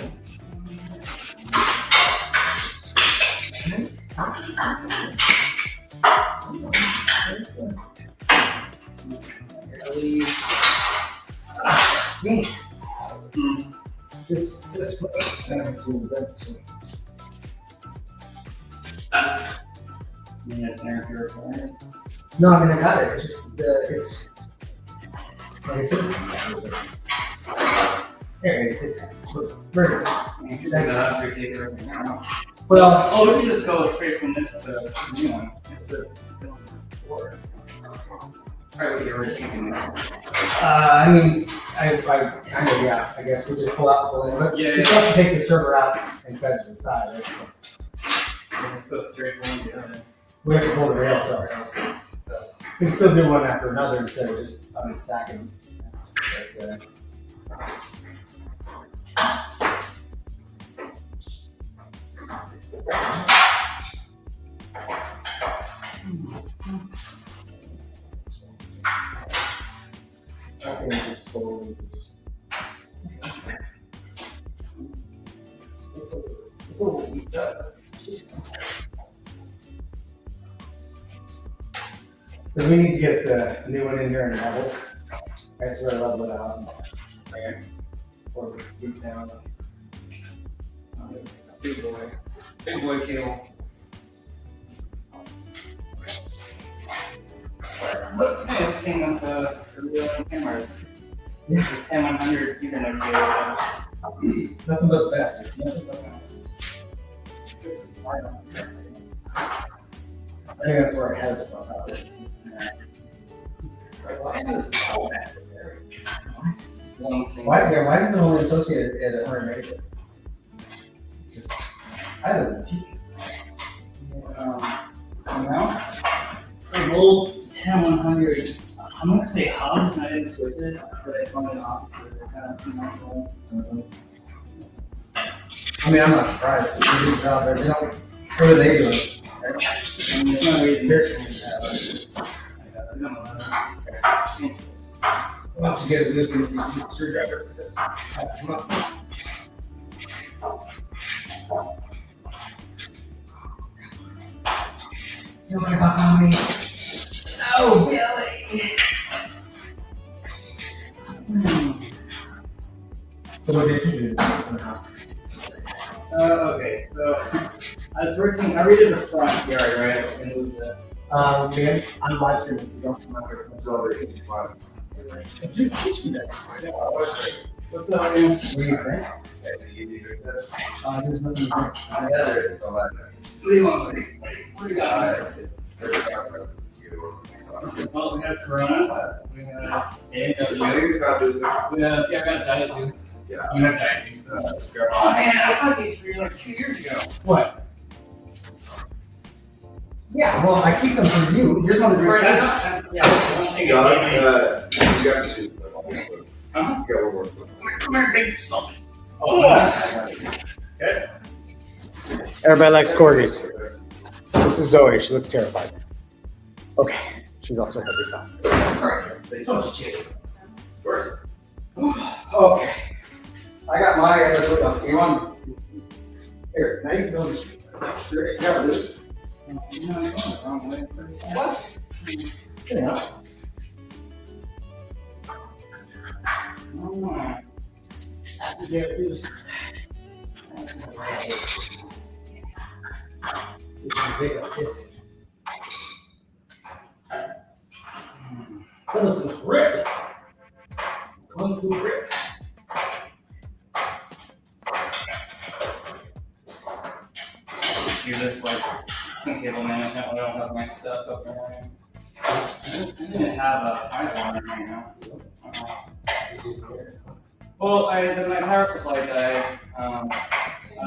S1: Damn. This no, I mean I got it. It's just it's very well.
S2: Oh, we can just go straight from this to the new one. It's the forward. Alright, we already thinking that.
S1: I mean, I kind of, yeah, I guess we just pull out the balloon, but
S2: Yeah,
S1: we still have to take the server out and set it to the side, right?
S2: We'll just go straight from one to the other.
S1: We have to pull the rails up. So we can still do one after another instead of just stacking. But, I think it's just totally just. It's a little weak up. Because we need to get the new one in here and level. That's where I level it out. Okay. Or deep down.
S2: Big boy. Big boy cable. But nice thing with the real cameras.
S1: Yeah.
S2: The 10100 Ethernet cable.
S1: Nothing but the best. Nothing but the best. I think that's where I had it from. Why does it only associate at 100 megabit? It's just, I live in the future.
S2: Mouse? The old 10100, I'm going to say hubs, not in switches, but I found it opposite. They're kind of,
S1: I mean, I'm not surprised. They do a job there. They don't, what are they doing?
S2: I mean, it's not really
S1: Once you get this, you use a screwdriver to come up. Nobody behind me. Oh, Billy. So what did you do in the house?
S2: Okay, so I was working, I redid the front yard, right? And moved the
S1: Man, I'm live streaming. You don't come out here.
S3: So they seem fun.
S1: Did you teach me that?
S2: What's up, man?
S1: What do you think? There's nothing here.
S3: Yeah, there is a lot.
S2: What do you want, buddy? What do you got? Well, we have Corona. We have AW.
S3: I think it's about to.
S2: We have, yeah, I got Diet too.
S3: Yeah.
S2: We have Diet too. Oh man, I got these for you like 2 years ago.
S1: What? Yeah, well, I keep them for you. You're going to do
S2: Right,
S1: stuff.
S2: that's not, yeah, I don't think
S3: John,
S2: it's easy.
S3: you got to see.
S2: Huh?
S3: You got to work with.
S2: Come here, big sausage. Oh, okay.
S1: Everybody likes corgis. This is Zoe. She looks terrified. Okay. She's also heavy, so.
S2: First.
S1: Okay. I got my other foot off. You want? Here, now you can go to the street. Yeah, Liz. What? Yeah. Get loose. Some of some grip. Kung Fu grip.
S2: Do this like some cable management when I don't have my stuff up and running. I didn't have a pipeline right now. Well, my power supply died on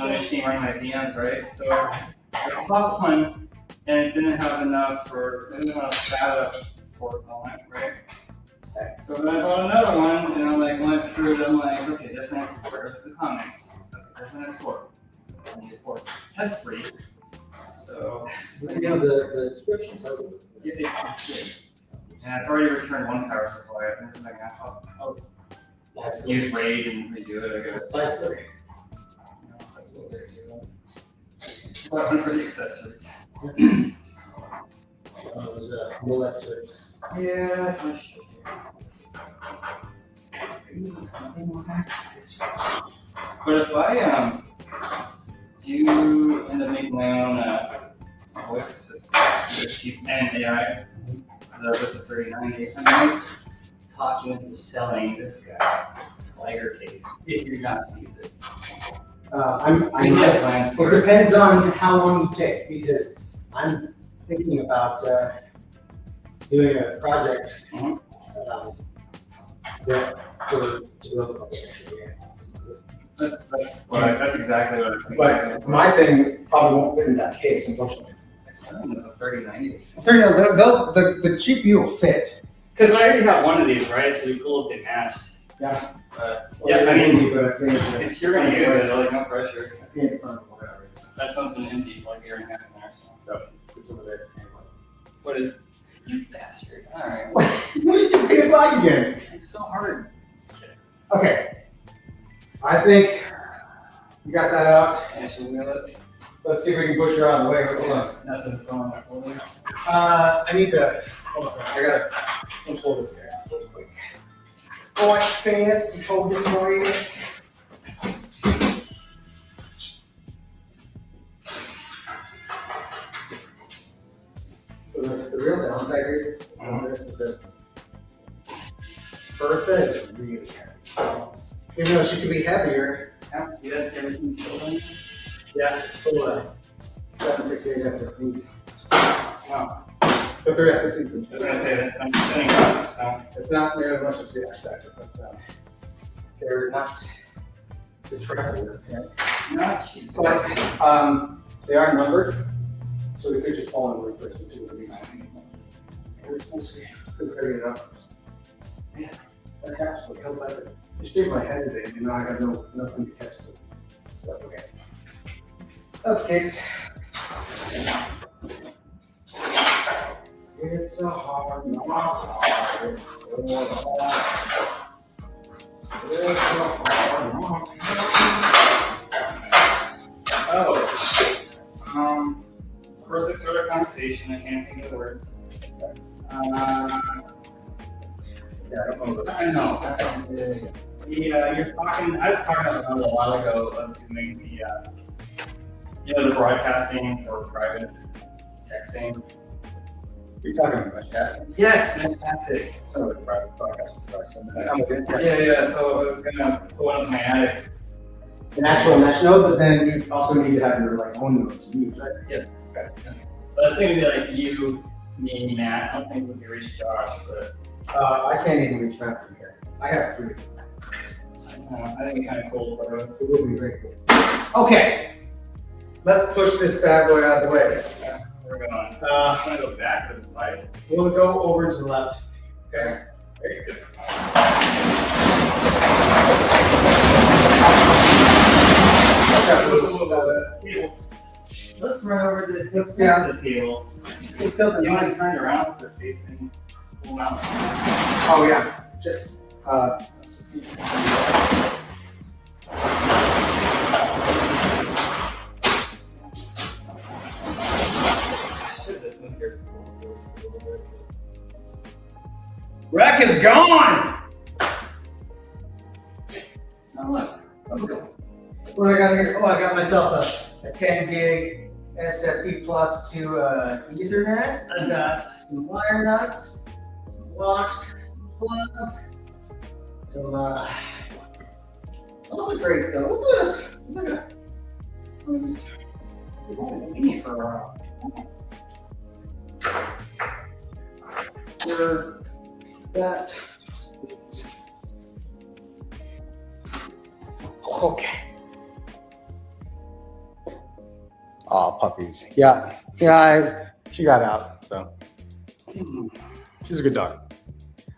S2: a machine running my VMs, right? So I bought one and it didn't have enough SATA ports on it, right? So then I bought another one and I like went through it. I'm like, okay, different support. What's the comments? Okay, different support. I need a port. Has 3. So
S4: You know, the description tells us.
S2: and I've already returned one power supply. I think it's like I'll
S4: That's
S2: use RAID and redo it, I guess.
S4: Size 30.
S2: But one for the accessory.
S4: It was a Rolex service.
S2: Yeah, that's my shit. But if I do end up making my own voice assistant, they're cheap and AI, with the 3980, I might talk you into selling this guy, Sliger case, if you're not to use it.
S1: I
S2: We have plans
S1: It
S2: for it.
S1: depends on how long you take, because I'm thinking about doing a project.
S2: Mhm.
S1: Yeah, to go.
S2: That's exactly what I was thinking.
S1: But my thing probably won't fit in that case, unfortunately.
S2: The 3090.
S1: The GPU will fit.
S2: Because I already have one of these, right? So it'd be cool if they matched.
S1: Yeah.
S2: Yeah, I mean,
S1: but I can't.
S2: if you're gonna use it, like no pressure.
S1: I can't find whatever it is.
S2: That some's been empty for like a year and a half in there. So
S1: It's over there.
S2: what is? You bastard! All right.
S1: What are you being like again?
S2: It's so hard. Just kidding.
S1: Okay. I think you got that out.
S2: I should wheel it.
S1: Let's see if we can push her out of the way. Hold on.
S2: Nothing's going on for me.
S1: I need to. Hold on. I gotta pull this guy out real quick. Point fast and focus right. So the real downside here on this is this. Bertha is really heavy. Even though she could be heavier.
S2: Yeah, you got everything filled in?
S1: Yeah, it's full of 768 SSDs.
S2: Wow.
S1: But the SSDs
S2: I was gonna say that I'm spinning costs, so.
S1: it's not nearly as much as we expected, but they're not to travel with. Okay?
S2: Not cheap.
S1: But they are numbered, so we could just fall in replacement two of these. We'll see. Could figure it out.
S2: Yeah.
S1: That actually held like it. It stayed my head today, and now I have nothing to catch it. But okay. That's it. It's a hard knock. It's a hard knock.
S2: Oh. First I started a conversation, I can't think of the words.
S1: Yeah, I don't know.
S2: I know. You're talking. I was talking about a while ago of doing the broadcasting for private texting.
S1: You're talking about fantastic.
S2: Yes, fantastic.
S1: It's not like a private podcast with us. I'm with it.
S2: Yeah, so I was gonna put one in my attic.
S1: An actual mesh node, but then you also need to have your like own nodes to use, right?
S2: But I was thinking like you, me, Matt. I don't think we can reach Josh, but
S1: I can't even reach Matt from here. I have 3.
S2: I think it's kind of cool. But
S1: It will be very cool. Okay, let's push this bad boy out of the way.
S2: we're going. I'm gonna go back to this side.
S1: We'll go over to the left. Okay.
S2: Very good. Let's run over to
S1: Let's
S2: the table.
S1: Let's build the
S2: You want to turn it around so they're facing the mountain?
S1: Oh yeah. Shit. Let's just see. Wreck is gone.
S2: Oh, look.
S1: Okay. What do I got here? Oh, I got myself a 10 gig SFP plus to Ethernet. I got some wire nuts, some blocks, some plugs, some lots of great stuff. Look at this. Look at this.
S2: I've seen you for a while.
S1: There's that. Okay. Oh, puppies. Yeah. She got out, so she's a good dog.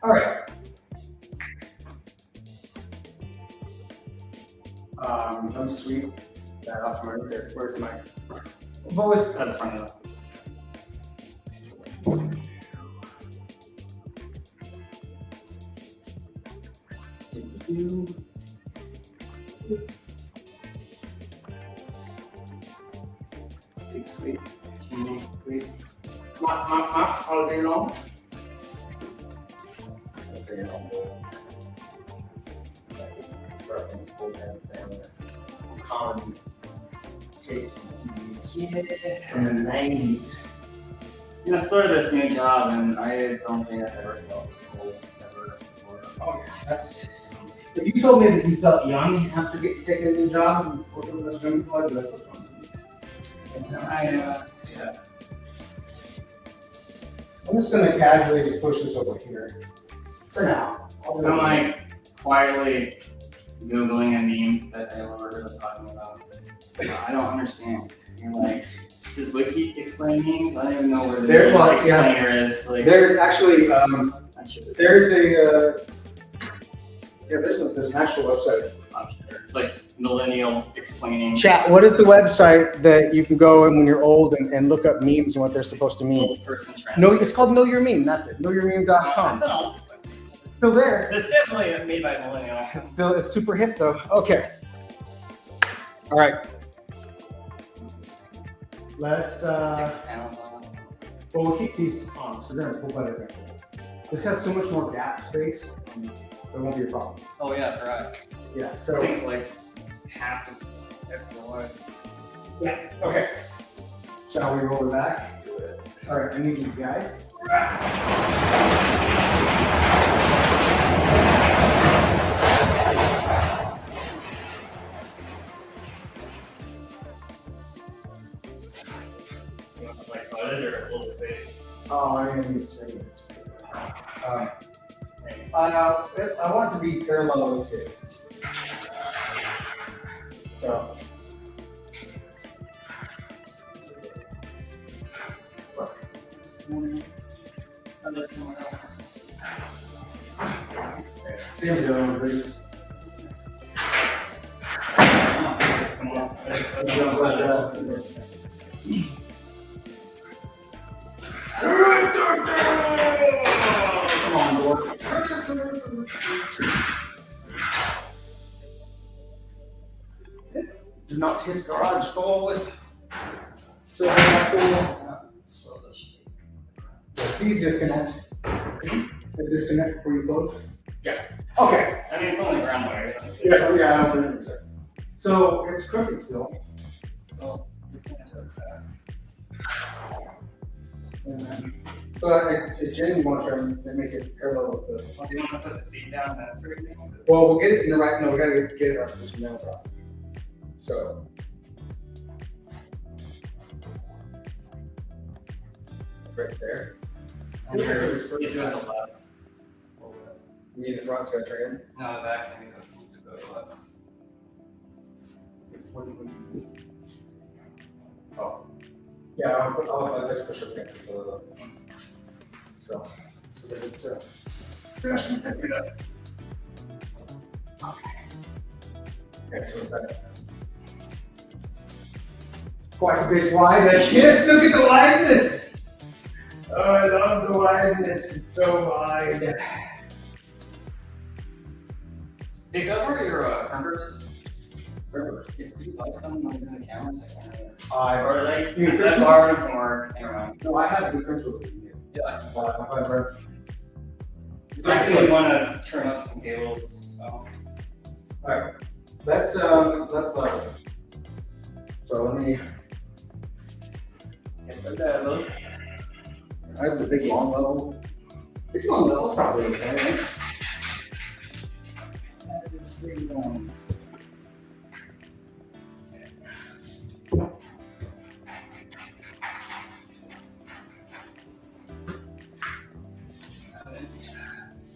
S2: All right.
S1: Let me sweep that off my there. Where's my
S2: I've always at the front of it.
S1: sweep? Sweep. All day long. That's a reference programs and common tapes and CDs from the 90s.
S2: You know, I started this new job and I don't think I've ever felt this whole ever before.
S1: Oh yeah, that's. If you told me that you felt young after taking a new job and working with those young people, I'd be like, what's wrong with you?
S2: Yeah.
S1: I'm just gonna casually just push this over here. For now.
S2: I'm like quietly Googling a meme that I overheard us talking about. I don't understand. You're like, does Wiki explain memes? I don't even know where the
S1: There-
S2: meme
S1: well, yeah.
S2: explainer is. Like,
S1: There's actually,
S2: I should have
S1: there's a, there's an actual website.
S2: It's like millennial explaining.
S1: Chat, what is the website that you can go in when you're old and look up memes and what they're supposed to mean?
S2: Old person trend.
S1: No, it's called Know Your Meme, that's it,
S2: It's
S1: knowyourmeme.com.
S2: an old.
S1: It's still there.
S2: It's definitely made by millennial.
S1: It's super hip though. Okay. All right. Let's,
S2: Amazon.
S1: well, we'll keep these on, so we're gonna pull better. This has so much more gap space, so it won't be a problem.
S2: Oh yeah, right.
S1: Yeah,
S2: This
S1: so,
S2: thing's like half of extra wide.
S1: yeah, okay. Shall we roll it back? All right, I need you to guide.
S2: You want to like butted or a little space?
S1: Oh, I didn't need straight. I want it to be parallel with this. So. Same as the other one, please. Come on, board. Do not hit garage door with. So, please disconnect. So disconnect before you close.
S2: Yeah.
S1: Okay.
S2: I mean, it's only ground wire.
S1: Yes, yeah, I don't think so. So it's crooked still.
S2: Well, you can't do that.
S1: But Jen wants to make it parallel with the.
S2: You don't want to put the feet down, that's pretty thing.
S1: Well, we'll get it in the right. No, we gotta get it our position now, bro. So. Right there.
S2: And you're doing the left.
S1: You mean the front's gonna turn in?
S2: No, the back thing needs to go to the left.
S1: Oh. Yeah, I'll just push it again. So that it's okay, so that. Quite a bit wide. Yes, look at the wideness. Oh, I love the wideness. It's so wide.
S2: Hey, go over your crimpers. Did you buy some like in the cameras? Or like, that's borrowed from work. Never mind.
S1: No, I have a good control with you.
S2: Yeah.
S1: However,
S2: So I actually want to turn up some cables. So.
S1: alright, that's level. So let me.
S2: Put that low.
S1: I have the big long level. Big long level's probably okay, right?
S2: It's pretty long.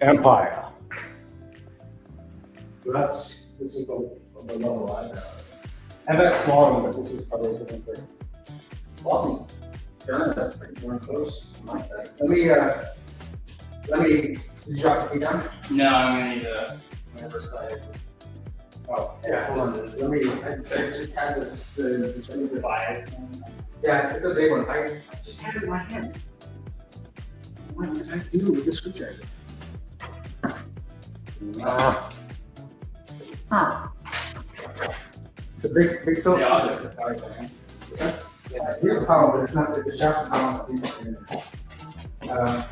S1: Empire. So this is the level I have. I have that smaller one, but this is probably a different thing. Lovely. Sure, that's pretty darn close. I like that. Let me, did you drop the feet down?
S2: No, I'm gonna need whatever size.
S1: Oh, yeah, hold on. I just had this, this one is a
S2: 5.
S1: yeah, it's a big one. I just had it in my hand. What did I do with the screwdriver? It's a big Phillips.
S2: Yeah, I'll just power button.
S1: Here's the power, but it's not the shaft is not on the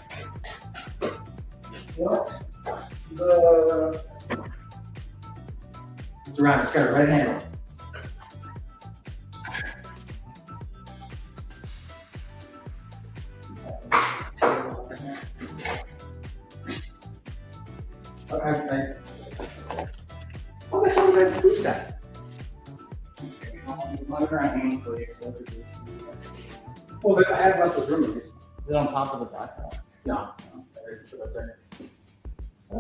S1: what? It's around, it's got a red handle. What the hell did I do that? Well, but I have left those roomies.
S2: Is it on top of the background?
S1: No.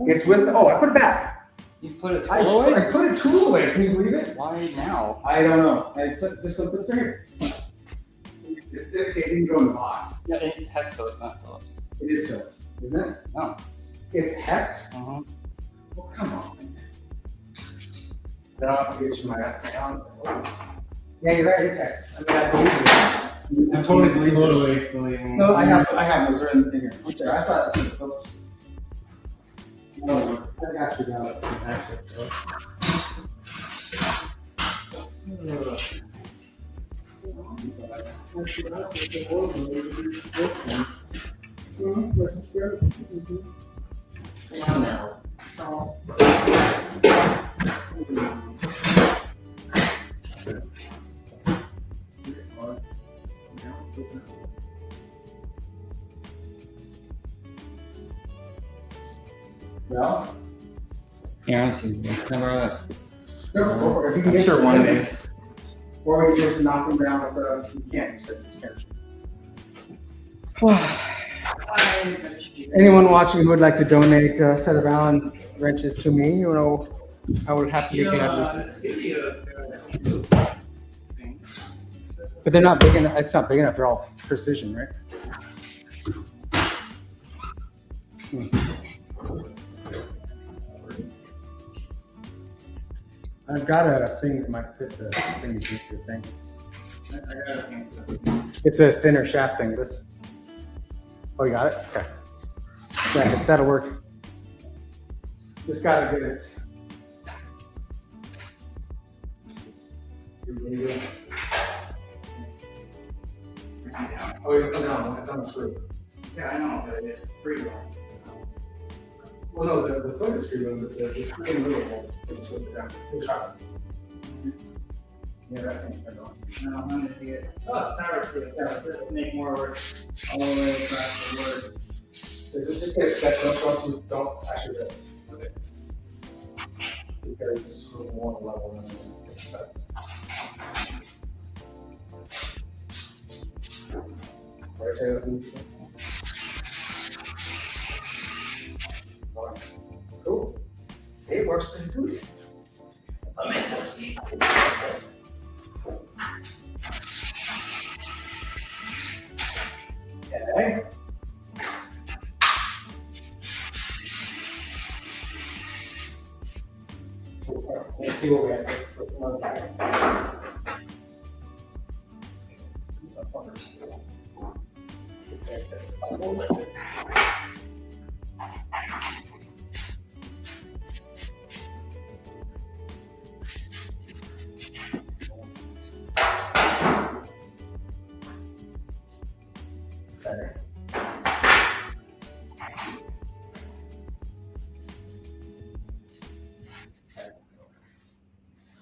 S1: It's with, oh, I put it back.
S2: You put it
S1: I put a tool away. Can you believe it?
S2: Why now?
S1: I don't know. It's just something here. It didn't go in the box.
S2: Yeah, it's Hex though, it's not Phillips.
S1: It is Phillips, isn't it?
S2: No.
S1: It's Hex?
S2: Uh-huh.
S1: Well, come on. Then I'll have to get you my balance. Yeah, you're right, it's Hex. I mean, I believe you. I totally believe you.
S2: believe me.
S1: No, I have those. They're in here. I'm sorry, I thought it was Phillips. No, I got you now. Well,
S2: Yeah, let's never this.
S1: if you can
S2: I'm
S1: get
S2: sure one of these.
S1: Or we can just knock them down with you can't, you said you can't. Anyone watching who would like to donate a set of Allen wrenches to me, you know, I would happily get out.
S2: The studio's good.
S1: But they're not big enough. It's not big enough. They're all precision, right? I've got a thing that might fit the thing.
S2: I got a thing.
S1: It's a thinner shaft thing. This. Oh, you got it? Okay. Yeah, that'll work. Just gotta get it. Oh, no, it's on the screw.
S2: Yeah, I know, but it's pretty long.
S1: Well, no, the foot is screwed in, but the screw in the middle will put it down. Push out. Yeah, that thing's turned on.
S2: No, I'm gonna do it. Oh, it's power too. Yeah, let's just make more work all the way across the board.
S1: So just get it set, don't actually do it. Okay. Because we want to level and then get it set. Right there. Nice. Cool. It works pretty good.
S2: Let me see.
S1: Okay. Let's see what we have for one guy. Some fuckers. Better.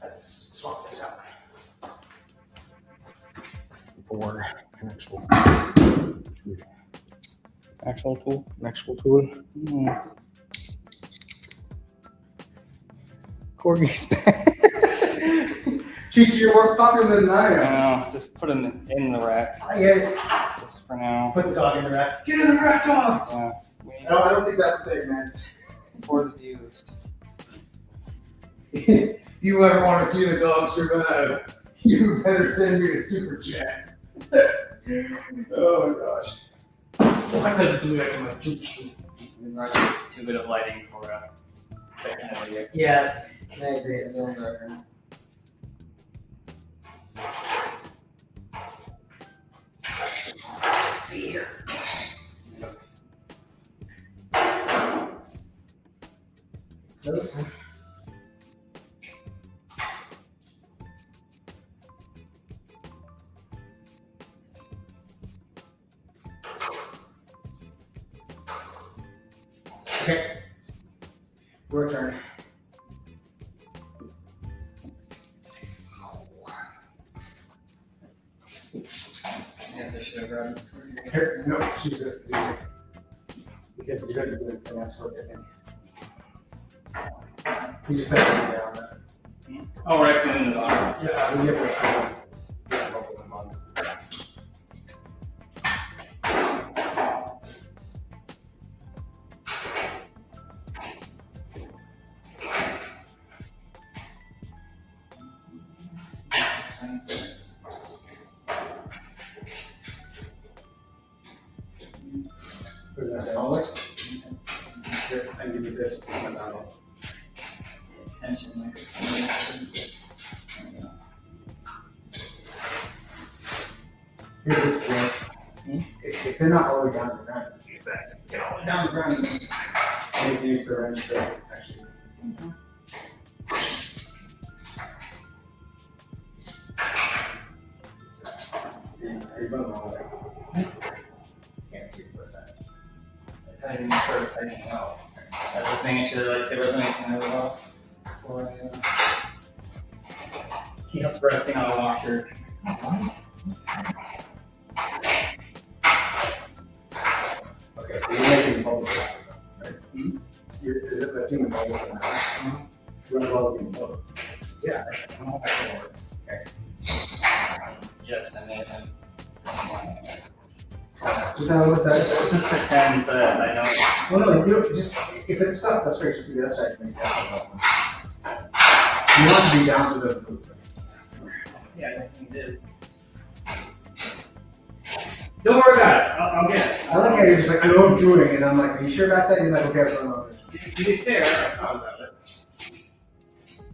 S1: Let's swap this out for an actual tool. Corgi's back. Cheech, you're more popular than I
S2: I
S1: am.
S2: know, just put him in the rack,
S1: Hi guys.
S2: just for now.
S1: Put the dog in the rack. Get in the rack, dog.
S2: Yeah, we need
S1: I don't think that's the thing, man.
S2: for the views.
S1: If you ever want to see the dog survive, you better send me a super chat. Oh gosh. I couldn't do that to my choo-choo.
S2: We're running too bit of lighting for that kind of video.
S4: Yes, I agree.
S2: It's on the record.
S1: Let's see here. Close. Okay. Your turn.
S2: I guess I should have grabbed this card.
S1: Here, no, choose this is easier. Because you're going to do it finesse work, I think. You just have to do down.
S2: Oh, right, it's in the bottom.
S1: Yeah, we have to open them on. Is that all it? Here, I give you this.
S2: Attention, like this.
S1: Here's this one. If they're not all the way down to the ground, use that. Get all the way down to the ground. And you can use the wrench to actually. Are you going the wrong way? Can't see it for a second.
S2: I didn't start tightening out. I was just making sure like there wasn't anything really off before I keep resting on the washer.
S1: Okay, so you're making bubbles right?
S2: Hmm?
S1: Is it lifting the bubbles from that? You're involving both. Yeah. Okay.
S2: Yes, I made him.
S1: Just now with that.
S2: Just pretend that I don't.
S1: Well, no, you don't, just if it's stuck, that's great. Just do the other side. Make that up. You want it to be down so it doesn't move.
S2: Yeah, I think it is. Don't worry about it. I'll get it.
S1: I like how you're just like, I know what I'm doing, and I'm like, are you sure about that? And you're like, okay, I'm on it.
S2: To be fair, I thought about it.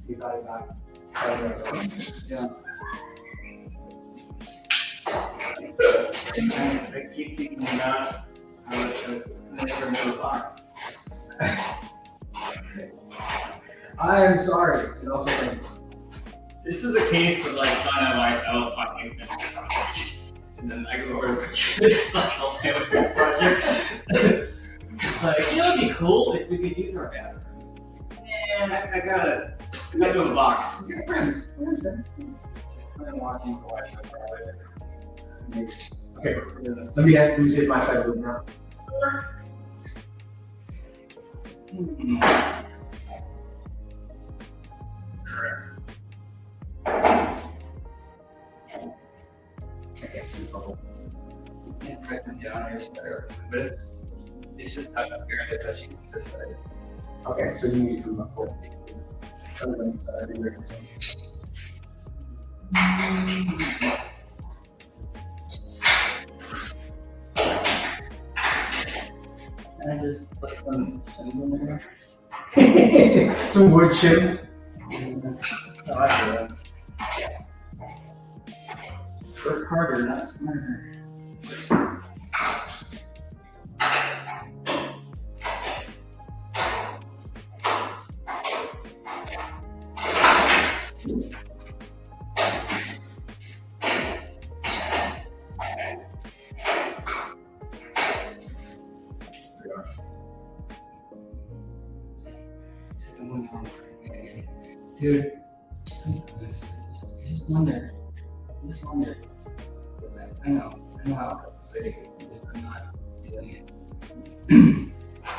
S1: You thought about it.
S2: Yeah. I keep thinking about how this is going to remove the box.
S1: I am sorry. And also, thank you.
S2: This is a case of like trying to like, oh fuck, I finish the project. And then I go over to this like, I'll play with this project. It's like, you know, it'd be cool if we could use our bathroom. Yeah, I gotta do a box.
S1: Your friends. I understand.
S2: I've been watching Kawhi show probably.
S1: Okay, let me see if my side moving now.
S2: Can't write them down or start, but it's just barely touching this side.
S1: Okay, so you need to come up with.
S2: And I just put some things in there.
S1: Some wood chips.
S2: That's how I do it. Work harder, not smarter. Dude, sometimes I just wonder. I know how it's fitting. I'm not doing it.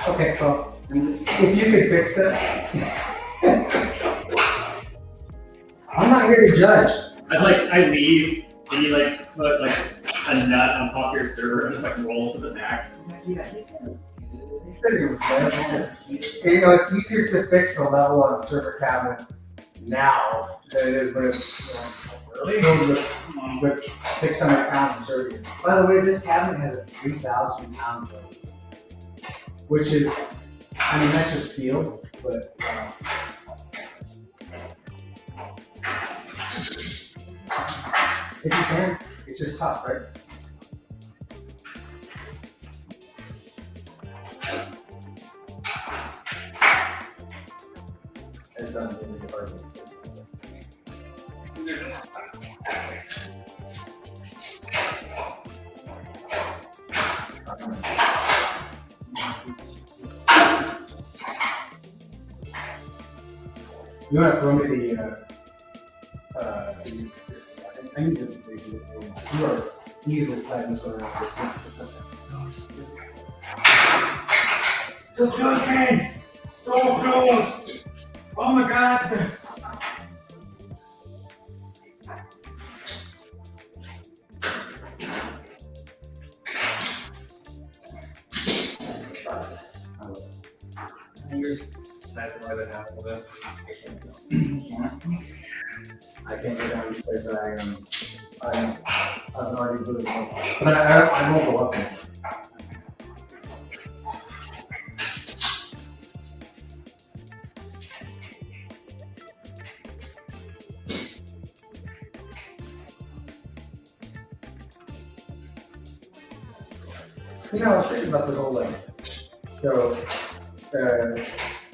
S1: Okay, well,
S2: I'm just,
S1: if you could fix that. I'm not here to judge.
S2: I leave and you like put like a nut on top of your server and just like rolls to the back. Yeah, this is
S1: He said it was level. You know, it's easier to fix a level on a server cabinet now than it is when it's filled with 600 pounds of server. By the way, this cabinet has a 3,000 pound weight, which is, I mean, that's just steel, but if you can, it's just tough, right? It's not really hard. You want to throw me I need to raise it. You are easily sliding this one around. Still close, man! So close! Oh my god!
S2: Yours side more than half of it.
S1: I can't go down because I've already moved on. But I won't go up there. You know, I was thinking about the whole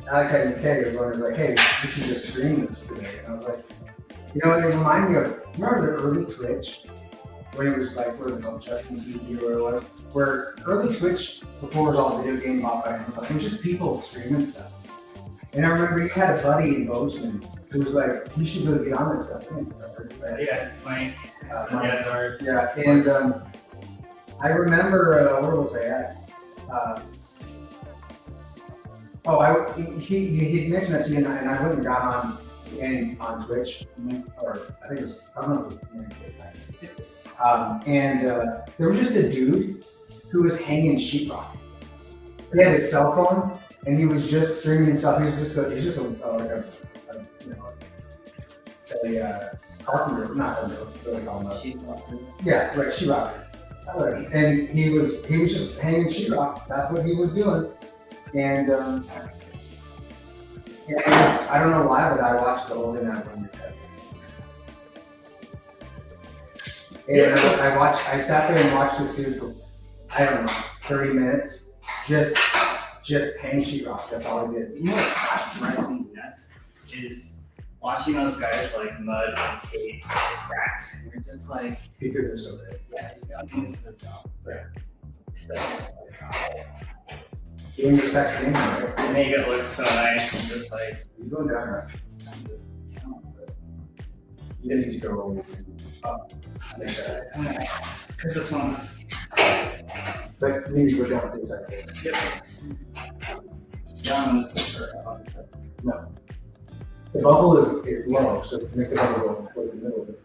S1: Alec UK was wondering, like, hey, we should just stream this today. And I was like, you know, it reminded me of, remember the early Twitch? When it was like, what was it called, Justin TV or whatever it was? Where early Twitch, before it was all video game bought by Amazon, it was just people streaming stuff. And I remember you had a buddy in Bozeman who was like, you should really get on this stuff.
S2: Yeah, Mike.
S1: Yeah, and I remember, where was I at? He mentioned that to you, and I went and got on Twitch, or I think it was, I don't know if it was and there was just a dude who was hanging sheetrock. He had his cell phone, and he was just streaming himself. He's just a carpenter, not carpenter, what do they call him? Yeah, right, sheetrocker. And he was just hanging sheetrock. That's what he was doing. And I don't know why, but I watched the whole thing on one and I sat there and watched this dude for, I don't know, 30 minutes, just hang sheetrock. That's all he did.
S2: You know what drives me nuts is watching those guys like mud and tape and cracks. You're just like,
S1: Because they're so big.
S2: yeah, I think this is a job.
S1: Yeah.
S2: So just like,
S1: Game respects game, right?
S2: they make it look so nice and just like,
S1: You going down, right? You need to go
S2: Because this one.
S4: But maybe go down to that.
S2: Yep. Down this is for.
S4: No. The bubble is low, so to make the bubble go towards the middle of it.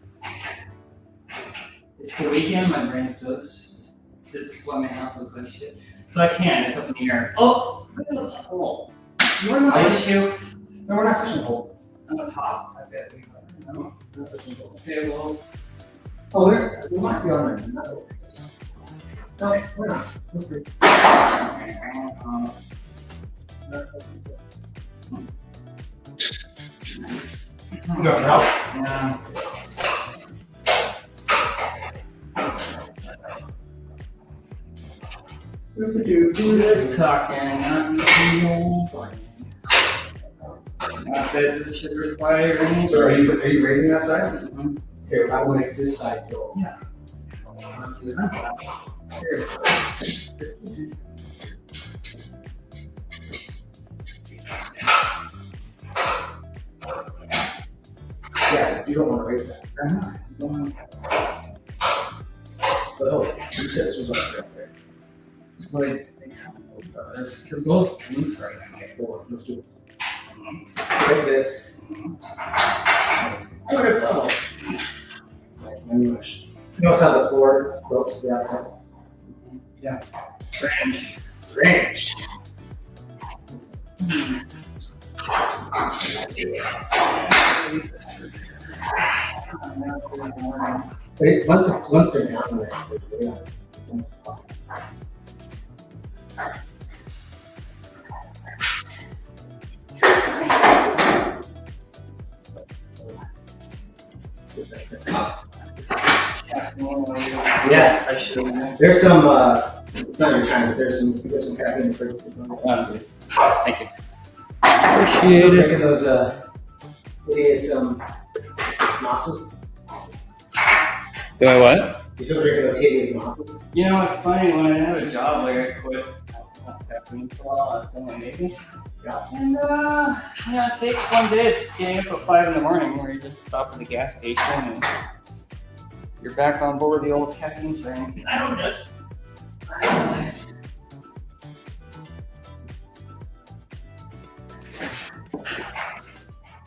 S2: It's the weekend, my brain still is. This is what my house looks like shit. So I can't, it's up in the air. Oh, look at the pole. You want to know the issue?
S4: No, we're not pushing the hole.
S2: On the top, I bet we are. No.
S4: We're not pushing the hole.
S2: Okay, well.
S4: Oh, we might be on there. No, we're not. We're free.
S2: You got help? Yeah. Do this talking, not making no brain. Not that this should require any.
S4: So are you raising that side?
S2: Mhm.
S4: Okay, I will make this side go.
S2: Yeah. Seriously. This is.
S4: Yeah, you don't want to raise that. But oh, you said this was up there.
S2: But they kind of both are. They're both loose right now.
S4: Okay, cool. Let's do this. Take this.
S2: Look at level.
S4: Notice how the floor slopes to the outside?
S2: Yeah. Range.
S4: But once they're down there, yeah. Yeah.
S2: I should have.
S4: There's some, it's not your time, but there's some caffeine in the fridge.
S2: Thank you.
S4: Still drinking those, hideous, mosses?
S2: Do I what?
S4: You still drinking those hideous mosses?
S2: You know, it's funny when I have a job, like I quit caffeine for a while, I was still amazing.
S4: Yeah.
S2: And, you know, it takes one day getting up at 5 in the morning where you just stop at the gas station and you're back on board the old caffeine train. I don't judge.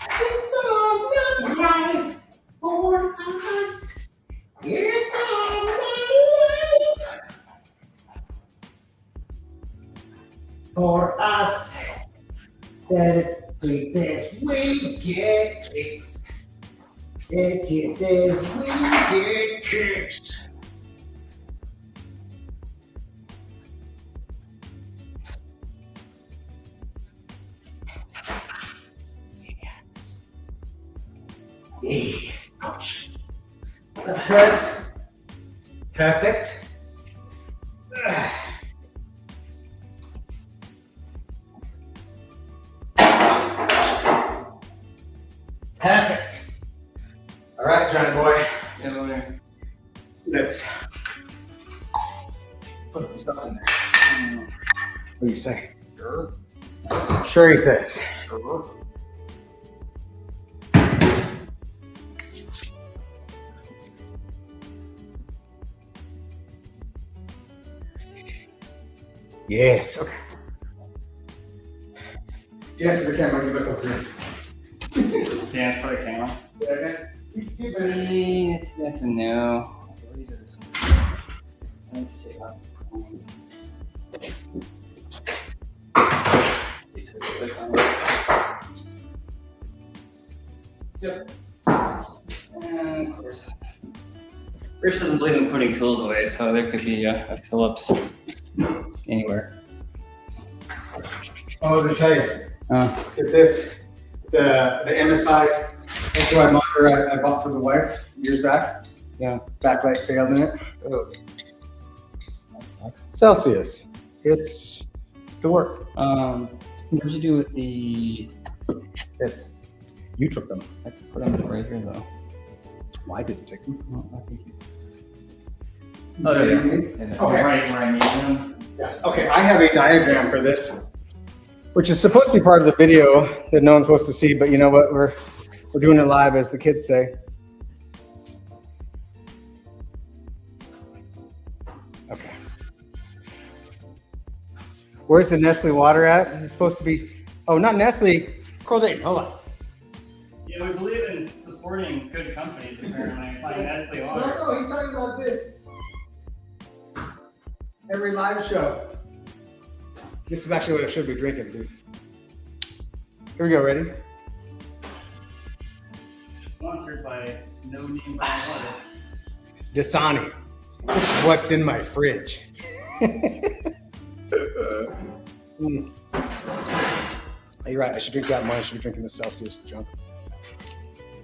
S4: It's all my life for us. It's all my life for us. That princess we get fixed. That kisses we get kissed. Yes, ouch. Does that hurt? Perfect. Perfect. All right, Johnny boy. Let's put some stuff in there. What do you say?
S2: Sure.
S4: Sure, he says.
S2: Sure.
S4: Yes. Okay. Yes, we can. Give us a drink.
S2: Dance for the camera. That's a no. Let's see. Yep. And of course, Rich doesn't believe in putting tools away, so there could be a Phillips anywhere.
S1: I was gonna tell you,
S2: Oh.
S1: get this, the MSI SOI monitor I bought for the wife years back.
S2: Yeah.
S1: Backlight failed in it.
S2: Oh. That sucks.
S1: Celsius. It's to work.
S2: What'd you do with the bits?
S1: You took them.
S2: I could put them right here though.
S1: Well, I didn't take them.
S2: Oh, I think you. Oh, there you go.
S1: Okay.
S2: Right where I need them.
S1: Yes. Okay, I have a diagram for this, which is supposed to be part of the video that no one's supposed to see, but you know what? We're doing it live, as the kids say. Where's the Nestle water at? It's supposed to be. Oh, not Nestle. Coral Dayton. Hold on.
S2: Yeah, we believe in supporting good companies, apparently. Like Nestle
S1: No,
S2: Water.
S1: no, he's talking about this. Every live show. This is actually what I should be drinking, dude. Here we go. Ready?
S2: Sponsored by No Name Brand Water.
S1: Dasani. What's in my fridge? Mm. You're right. I should drink that more. I should be drinking the Celsius junk.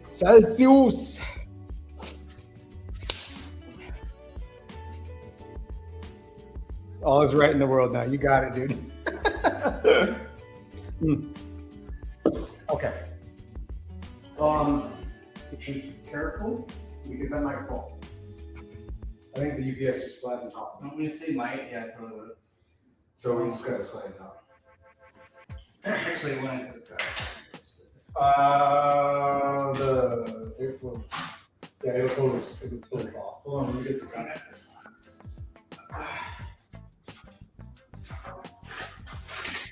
S1: Celsius. All is right in the world now. You got it, dude. Mm. Okay. Be careful because that might fall. I think the UPS just slides on top.
S2: When you say might, yeah, totally would.
S1: So we just gotta slide it out.
S2: Actually, when it just
S1: The airflow. Yeah, airflow is it would fall. Hold on, let me get this out.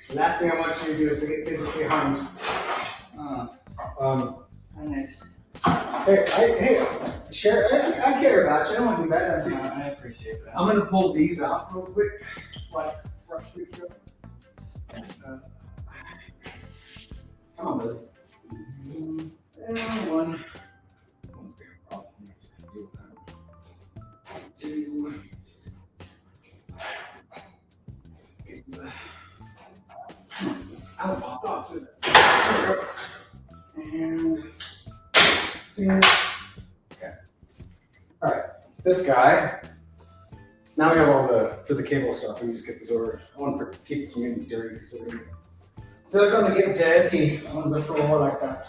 S1: The last thing I want you to do is to get physically harmed.
S2: Nice.
S1: Hey, share. I care about you. I don't want to do bad.
S2: I appreciate that.
S1: I'm gonna pull these off real quick. Like, right quick. Come on, buddy. And one. Two. I'll pop off with it. And okay. All right. This guy. Now we have all the cable stuff. We just get this over. I want to keep this from getting dirty. So they're going to get dirty on the floor like that.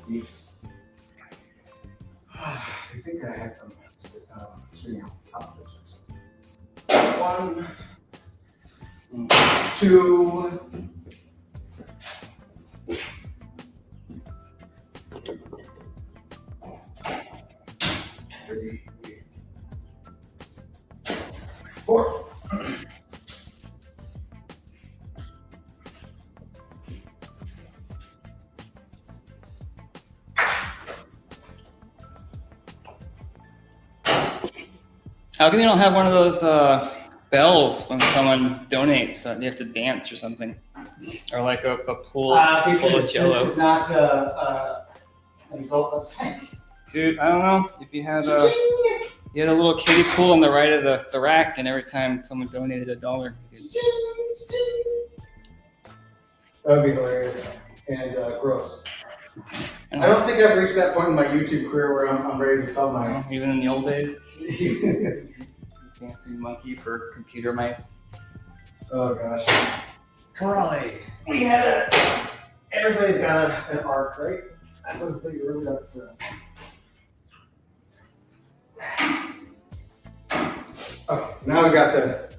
S1: These. I think I have them string on top of this one. 1, 2. Three, 4.
S2: How come you don't have one of those bells when someone donates? You have to dance or something, or like a pool full of
S1: Because
S2: Jello.
S1: this is not an adult website.
S2: Dude, I don't know if you had a little kiddie pool on the right of the rack, and every time someone donated $1, you
S1: That would be hilarious and gross. I don't think I've reached that point in my YouTube career where I'm ready to sell my.
S2: even in the old days, fancy monkey for computer mice.
S1: Oh gosh.
S2: Corrali.
S1: We had everybody's got an arc, right? That was the early arc for us. Okay, now we got the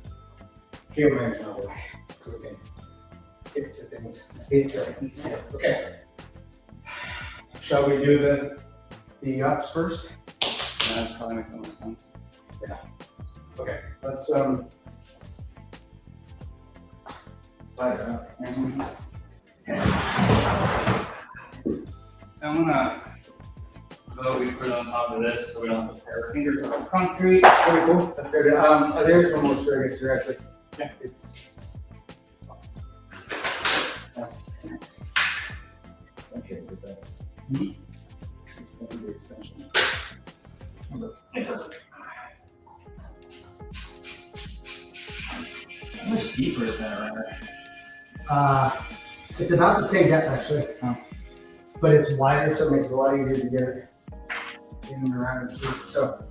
S1: camera management out of the way, so we can get to things. Easier. Okay. Shall we do the ups first?
S2: That probably makes the most sense.
S1: Yeah. Okay. Let's slide it out.
S2: I'm gonna vote we put it on top of this so we don't have to pair our fingers on concrete.
S1: Pretty cool. That's good. There's one more story, I guess, directly.
S2: Yeah.
S1: It's. That's okay with that. Extend the extension. It doesn't.
S2: How much deeper is that, right?
S1: It's about the same depth actually.
S2: Oh.
S1: But it's wider, so it makes it a lot easier to get it in and around the tube. So.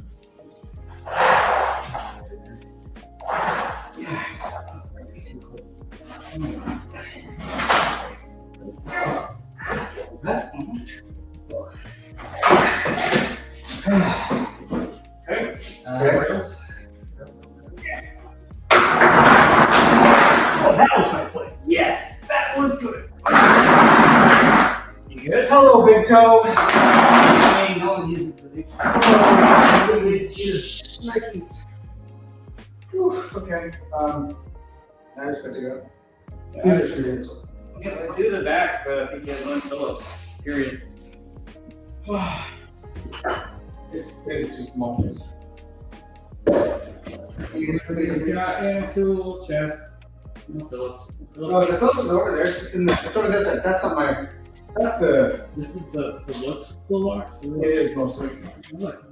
S2: Okay.
S1: Rails.
S2: Oh, that was my foot. Yes, that was good. You good?
S1: Hello, Big Toe.
S2: Hey, no one uses the big
S1: Nikes. Whew, okay. Now you're good to go.
S2: Yeah.
S1: These are screwed in, so.
S2: Yeah, I do the back, but I think he has Lynn Phillips. Period.
S1: It's just moments.
S2: You got yeah, tool, chest, no Phillips.
S1: Oh, the Phillips is over there. It's just in the. It's over this side. That's not my. That's the.
S2: This is the Phillips toolbox.
S1: It is mostly.
S2: Look,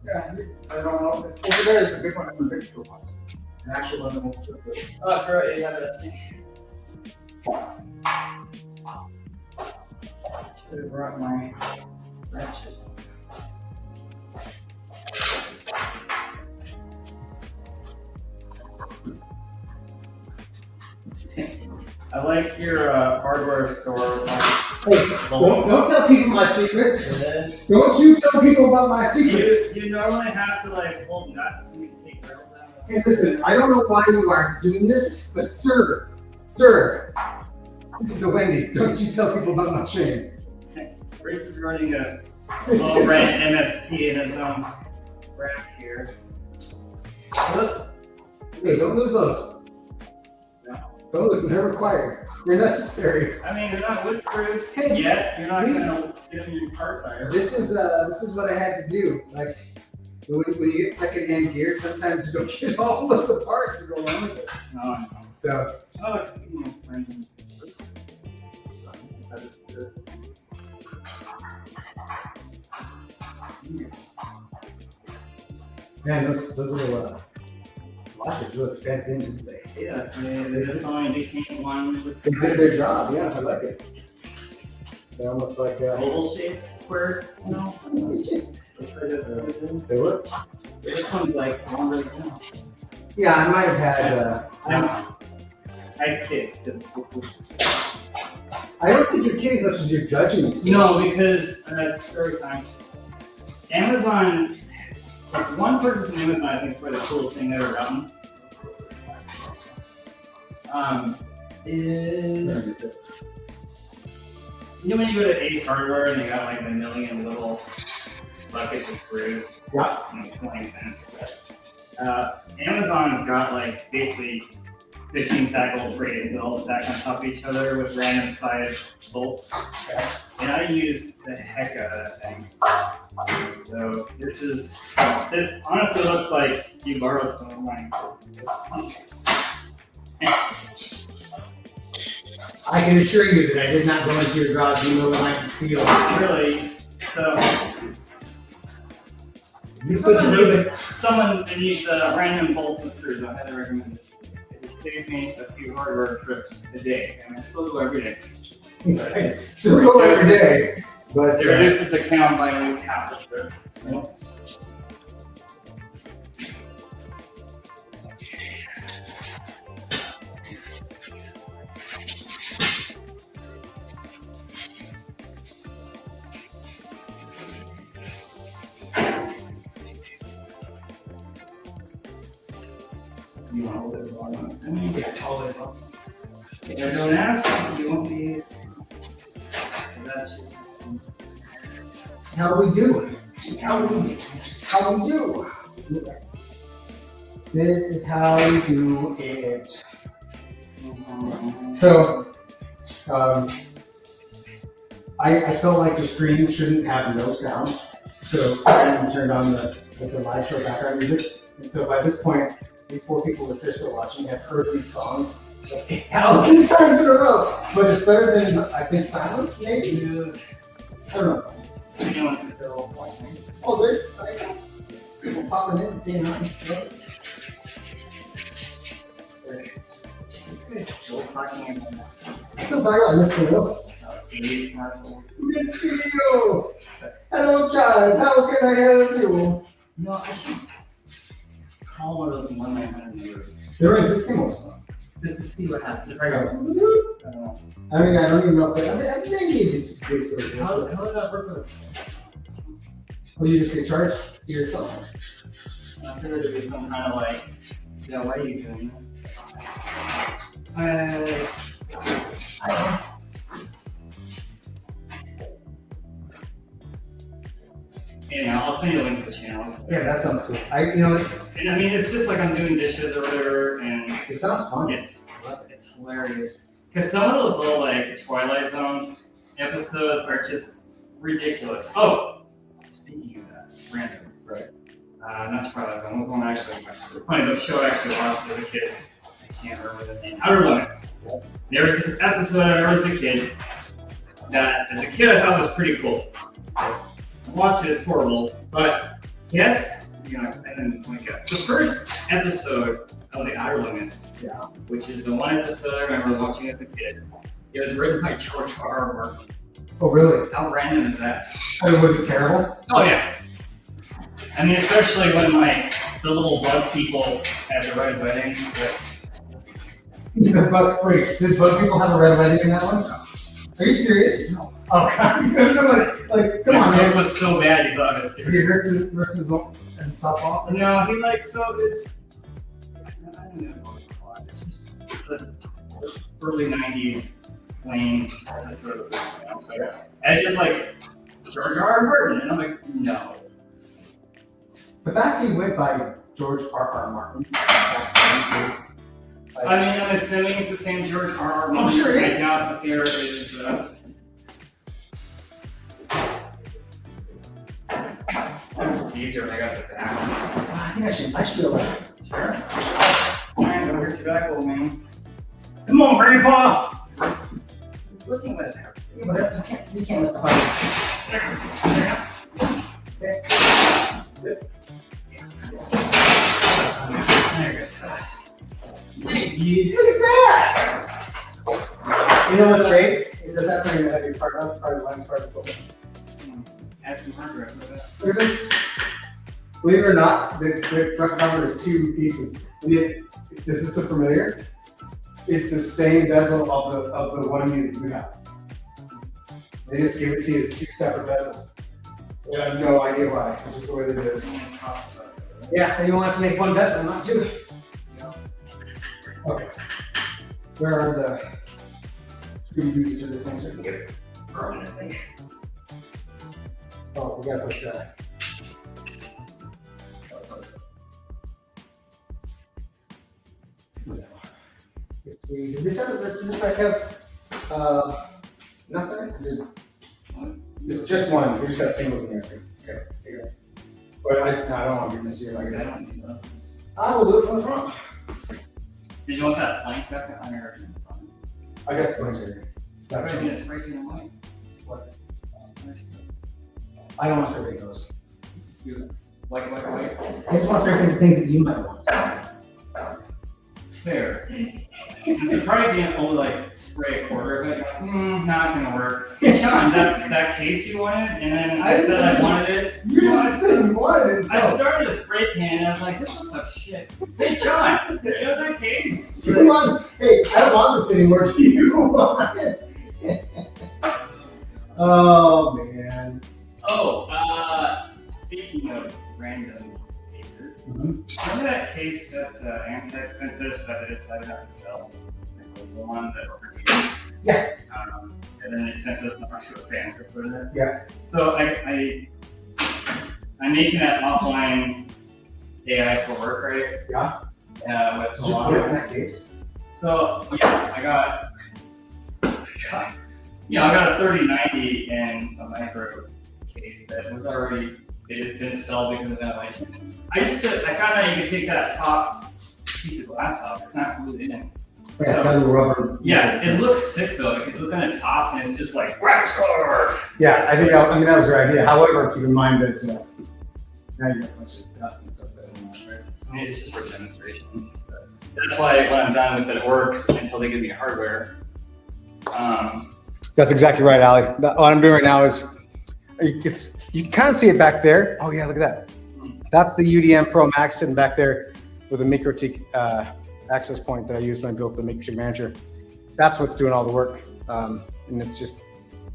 S1: Yeah, I don't know. Over there is a big one in the big toolbox. An actual one that won't fit the.
S2: oh, I forgot you have that thing. Should have brought my ratchet. I like your hardware store.
S1: Hey, don't tell people my secrets.
S2: This.
S1: Don't you tell people about my secrets.
S2: You normally have to like hold nuts and you take rails out.
S1: Hey, listen, I don't know why you are doing this, but sir, this is a Wendy's. Don't you tell people about my shame.
S2: Grace is running a
S1: This
S2: low
S1: is-
S2: rent MSP in his own rack here. Look.
S1: Hey, don't lose those.
S2: No.
S1: Don't lose them. They're required. They're necessary.
S2: I mean, they're not wood screws
S1: Hey,
S2: yet. You're not
S1: please.
S2: gonna get them in your car tire.
S1: This is what I had to do. Like when you get secondhand gear, sometimes you don't get all of the parts that go along with it.
S2: No, no.
S1: So
S2: Oh, it's random.
S1: man, those little washers really bent in, didn't they?
S2: Yeah, they definitely became one with
S1: They did their job. Yeah, I like it. They're almost like
S2: oval shaped squares. You know? Looks like that's what it is.
S1: they were.
S2: This one's like longer than that.
S1: Yeah, I might have had.
S2: I kid.
S1: I don't think you're kidding as much as you're judging me.
S2: No, because story time. Amazon. There's one purchase on Amazon I think is probably the coolest thing I've ever done. Is you know when you go to Ace Hardware and they got like a million little buckets of screws?
S1: Yeah.
S2: Like 20 cents. Amazon has got like basically 15 tackle trays that all stack on top of each other with random sized bolts. And I use the heck out of that thing. So this honestly looks like you borrowed some of mine.
S1: I can assure you that I did not go into your garage and know what I can steal.
S2: Really, so
S1: You put
S2: someone that needs random bolts and screws, I highly recommend it. It just saved me a few hardware trips a day, and I still do every day.
S1: still go every day, but
S2: It reduces the count by at least half a trip. So it's- You want a little bit more? I mean, yeah, all of it. If I don't ask, you want these. That's just.
S1: how we do. How we do. This is how we do it. So, I felt like the stream shouldn't have no sound, so I turned on the live show background music. And so by this point, these 4 people that are still watching have heard these songs like 1,000 times in a row. But it's better than I think silence, maybe. I don't know.
S2: You know, it's still pointing.
S1: Oh, there's like, people popping in and saying hi.
S2: It's still talking about
S1: Still talking about Miss Cleo.
S2: 80s commercials.
S1: Miss Cleo! Hello, child. How can I help you?
S2: No, I should call one of those 1-900 numbers
S1: There is this one.
S2: just to see what happens.
S1: I
S2: I
S1: don't even know if I think it's basically.
S2: How did that work with us?
S1: Well, you just get charged to yourself.
S2: I figured there'd be some kind of like, yeah, why are you doing this? Yeah, I'll send you a link to the channel.
S1: Yeah, that sounds cool. It's
S2: And I mean, it's just like I'm doing dishes or whatever, and
S1: it sounds fun.
S2: it's hilarious. Because some of those little like Twilight Zone episodes are just ridiculous. Oh, speaking of that, random.
S1: Right.
S2: Not Twilight Zone. What was the one I actually watched? It's funny, the show I actually watched as a kid. I can't remember the name. Outer Limits. There was this episode I remember as a kid that, as a kid, I thought was pretty cool. I watched it, it's horrible, but guess, I didn't want to guess. The first episode of The Outer Limits, which is the one episode I remember watching as a kid, it was written by George R. R. Martin.
S1: Oh, really?
S2: How random is that?
S1: Oh, was it terrible?
S2: Oh yeah. I mean, especially when like the little bug people had the red wedding.
S1: Wait, did bug people have a red wedding in that one? Are you serious?
S2: No.
S1: Oh God, you said like, come on,
S2: The
S1: man.
S2: joke was so bad he thought it was
S1: He
S2: serious.
S1: hurt his and softball.
S2: No, he like so it's. I don't know what to call it. It's a early '90s lame episode of it. And it's just like George R. R. Martin, and I'm like, no.
S1: The fact he went by George R. R. Martin.
S2: I mean, I'm assuming it's the same George R. R. Martin.
S1: sure it
S2: I
S1: is.
S2: doubt that there is. It's easier when I got the back.
S1: I think I should go back.
S2: Sure. Alright, don't hurt your back, old man. Come on, Grandpa!
S1: Listen to that. You can't let the fire.
S2: Hey, dude.
S1: Look at that! You know what's great? Is that's not even the heaviest part. That's probably the lightest part of the whole.
S2: Add some hard drive with that.
S1: Look at this. Believe it or not, the front cover is 2 pieces. And if this is so familiar, it's the same bezel of the one unit we have. They just gave it to you as 2 separate bezels. I have no idea why. It's just the way they did it. Yeah, and you won't have to make 1 bezel, not 2. Okay. Where are the scooby doobies for this thing so we can get it permanently? Oh, we gotta push that. Did this back have nothing? It's just one. We just got singles in there. So. Okay, there you go. But I don't want to do this here.
S2: I don't need those.
S1: I will do it from the front.
S2: Did you want that plank back on your front?
S1: I got the points right here. That's
S2: Right,
S1: it.
S2: it's right in the way.
S1: What?
S2: There's the-
S1: I don't want to spray paint those.
S2: just do it. Like, wait.
S1: I just want to spray paint the things that you might want.
S2: Fair. I'm surprised you didn't only like spray a quarter of it. Like, not gonna work. John, that case you wanted, and then I said I wanted it.
S1: You didn't say you wanted it.
S2: I started to spray paint, and I was like, this looks like shit. Hey, John, you know that case?
S1: You want, hey, I don't want this anymore. Do you want it? Oh man.
S2: Oh, speaking of random cases, remember that case that's anti-census that they decided not to sell? Like the one that overseas?
S1: Yeah.
S2: And then they sent us the actual fans to put in it.
S1: Yeah.
S2: So I'm making that offline AI for work, right?
S1: Yeah.
S2: With
S1: Did you put it in that case?
S2: So yeah, I got a 3090 in a micro case that was already, it didn't sell because of ventilation. I found out you could take that top piece of glass off. It's not glued in.
S1: Yeah, it's got a little rubber.
S2: Yeah, it looks sick though because look at the top and it's just like Rockstar.
S1: Yeah, I think that was your idea. However, keep in mind that now you got a bunch of dust and stuff. Right?
S2: I mean, it's just for demonstration. That's why when I'm done with it, it works until they give me hardware.
S1: That's exactly right, Ali. What I'm doing right now is, you can kind of see it back there. Oh yeah, look at that. That's the UDM Pro Max sitting back there with a MikroTik access point that I used when I built the MikroTik Manager. That's what's doing all the work, and it's just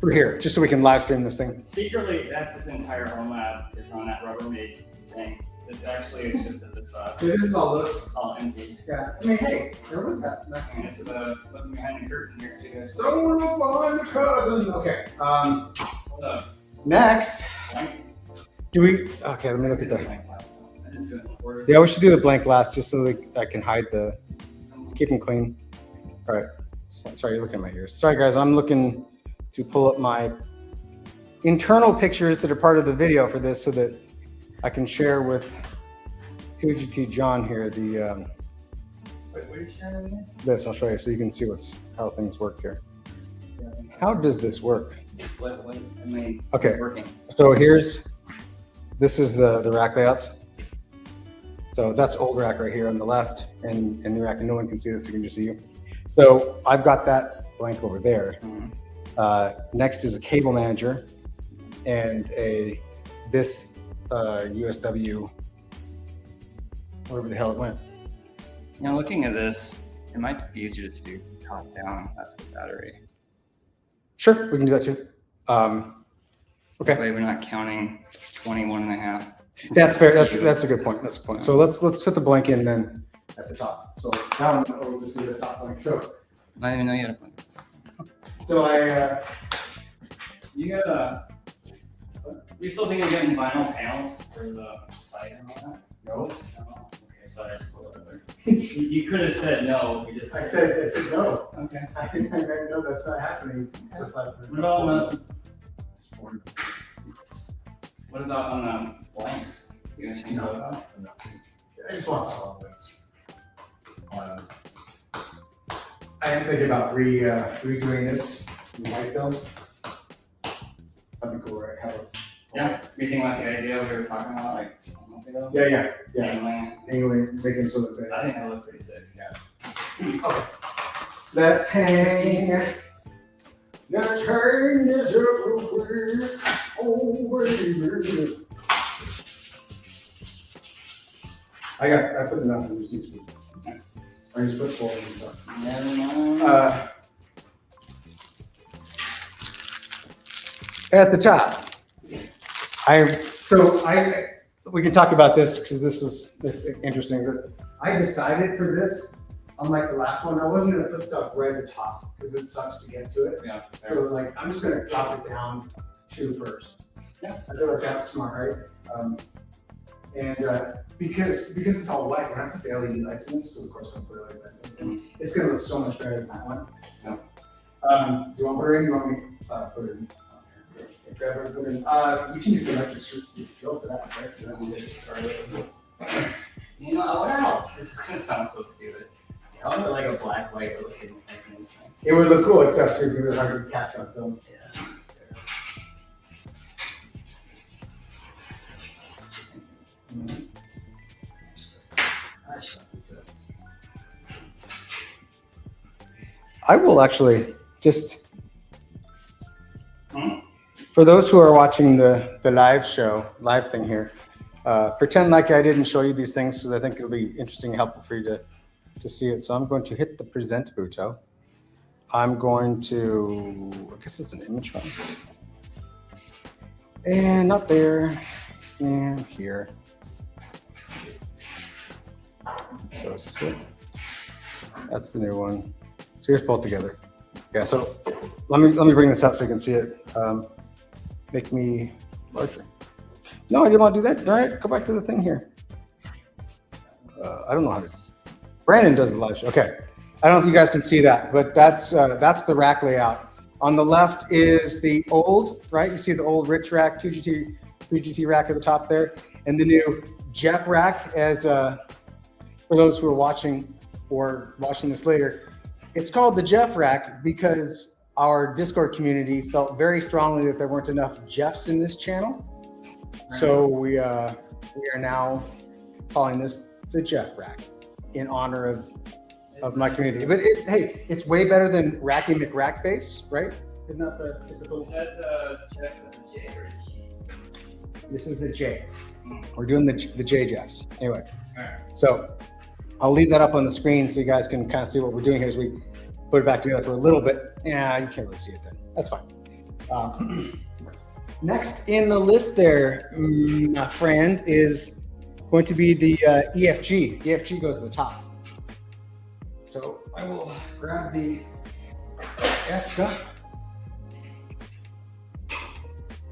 S1: for here, just so we can live stream this thing.
S2: Secretly, that's this entire home lab is on that Rubbermaid thing. It's just at this
S1: This is all this.
S2: it's all empty.
S1: Yeah, I mean, hey, there was that.
S2: And it's looking behind the curtain here too, guys.
S1: Someone behind the cousin. Okay.
S2: Hold up.
S1: Next,
S2: Blank.
S1: Do we? Okay, let me look at that.
S2: I just do it in order.
S1: Yeah, we should do the blank last just so that I can hide keep them clean. All right. Sorry, you're looking at my ears. Sorry, guys. I'm looking to pull up my internal pictures that are part of the video for this so that I can share with 2GT John here the
S2: Wait, what are you sharing again?
S1: this. I'll show you so you can see how things work here. How does this work?
S2: What am I
S1: Okay.
S2: working?
S1: So this is the rack layouts. So that's old rack right here on the left and new rack, and no one can see this, you can just see you. So I've got that blank over there. Next is a cable manager and this USW, wherever the hell it went.
S2: Now looking at this, it might be easier to do top down after the battery.
S1: Sure, we can do that too. Okay,
S2: Wait, we're not counting 21.5.
S1: that's fair. That's a good point. That's a point. So let's put the blank in then at the top. So now we'll just do the top blank. So
S2: I didn't even know you had a plan. You got you still think of getting vinyl panels for the site and all that?
S1: no.
S2: No? Okay, sorry, I spoiled it. You could have said no. We just
S1: I said no.
S2: okay.
S1: I know that's not happening.
S2: What about on the what about on the blanks? You gonna change those out?
S1: I just want solid bits. I am thinking about redoing this in white though. That'd be cool, right?
S2: Yeah. You think like the idea we were talking about like a month ago?
S1: Yeah.
S2: Angling it?
S1: Angling, making so that
S2: I think that looked pretty sick. Yeah.
S1: Okay. Let's hang. Let's hang this over. Oh, baby. I put the nuts in the spoon. I just put four in and stuff.
S2: Never mind.
S1: At the top, we can talk about this because this is interesting. I decided for this, unlike the last one, I wasn't gonna put stuff right at the top because it sucks to get to it.
S2: Yeah.
S1: So like, I'm just gonna drop it down 2 first.
S2: Yeah.
S1: I feel like that's smart, right? Because it's all white, when I put the LED lights in this, because of course I'll put LED lights in this, it's gonna look so much better than that one. So, do you want to put it in? Do you want me to put it in? Okay, grab it, put it in. You can use the electric drill for that, right? So that we just start it.
S2: You know, I wonder how this is gonna sound so stupid. I wonder like a black light look isn't making this thing.
S1: It would look cool, except to be hard to capture on film.
S2: Yeah.
S1: I will actually just, for those who are watching the live thing here, pretend like I didn't show you these things because I think it'll be interesting and helpful for you to see it. So I'm going to hit the present Buto. I'm going to, I guess it's an image file. And not there, and here. So is this it? That's the new one. So here's both together. Yeah, so let me bring this up so you can see it. Make me larger. No, I didn't want to do that. All right, go back to the thing here. I don't know how to. Brandon does the live show. Okay, I don't know if you guys can see that, but that's the rack layout. On the left is the old, right? You see the old Rich rack, 2GT rack at the top there, and the new Jeff rack. As for those who are watching or watching this later, it's called the Jeff rack because our Discord community felt very strongly that there weren't enough Jeffs in this channel. So we are now calling this the Jeff rack in honor of my community. But it's way better than Racky McRackface, right? Isn't that the typical?
S2: That's Jeff with a J or a G.
S1: This is the J. We're doing the J Jeffs. Anyway,
S2: Alright.
S1: so I'll leave that up on the screen so you guys can kind of see what we're doing here as we put it back together for a little bit. Yeah, you can't really see it then. That's fine. Next in the list there, my friend, is going to be the EFG. EFG goes to the top. So I will grab the EFG.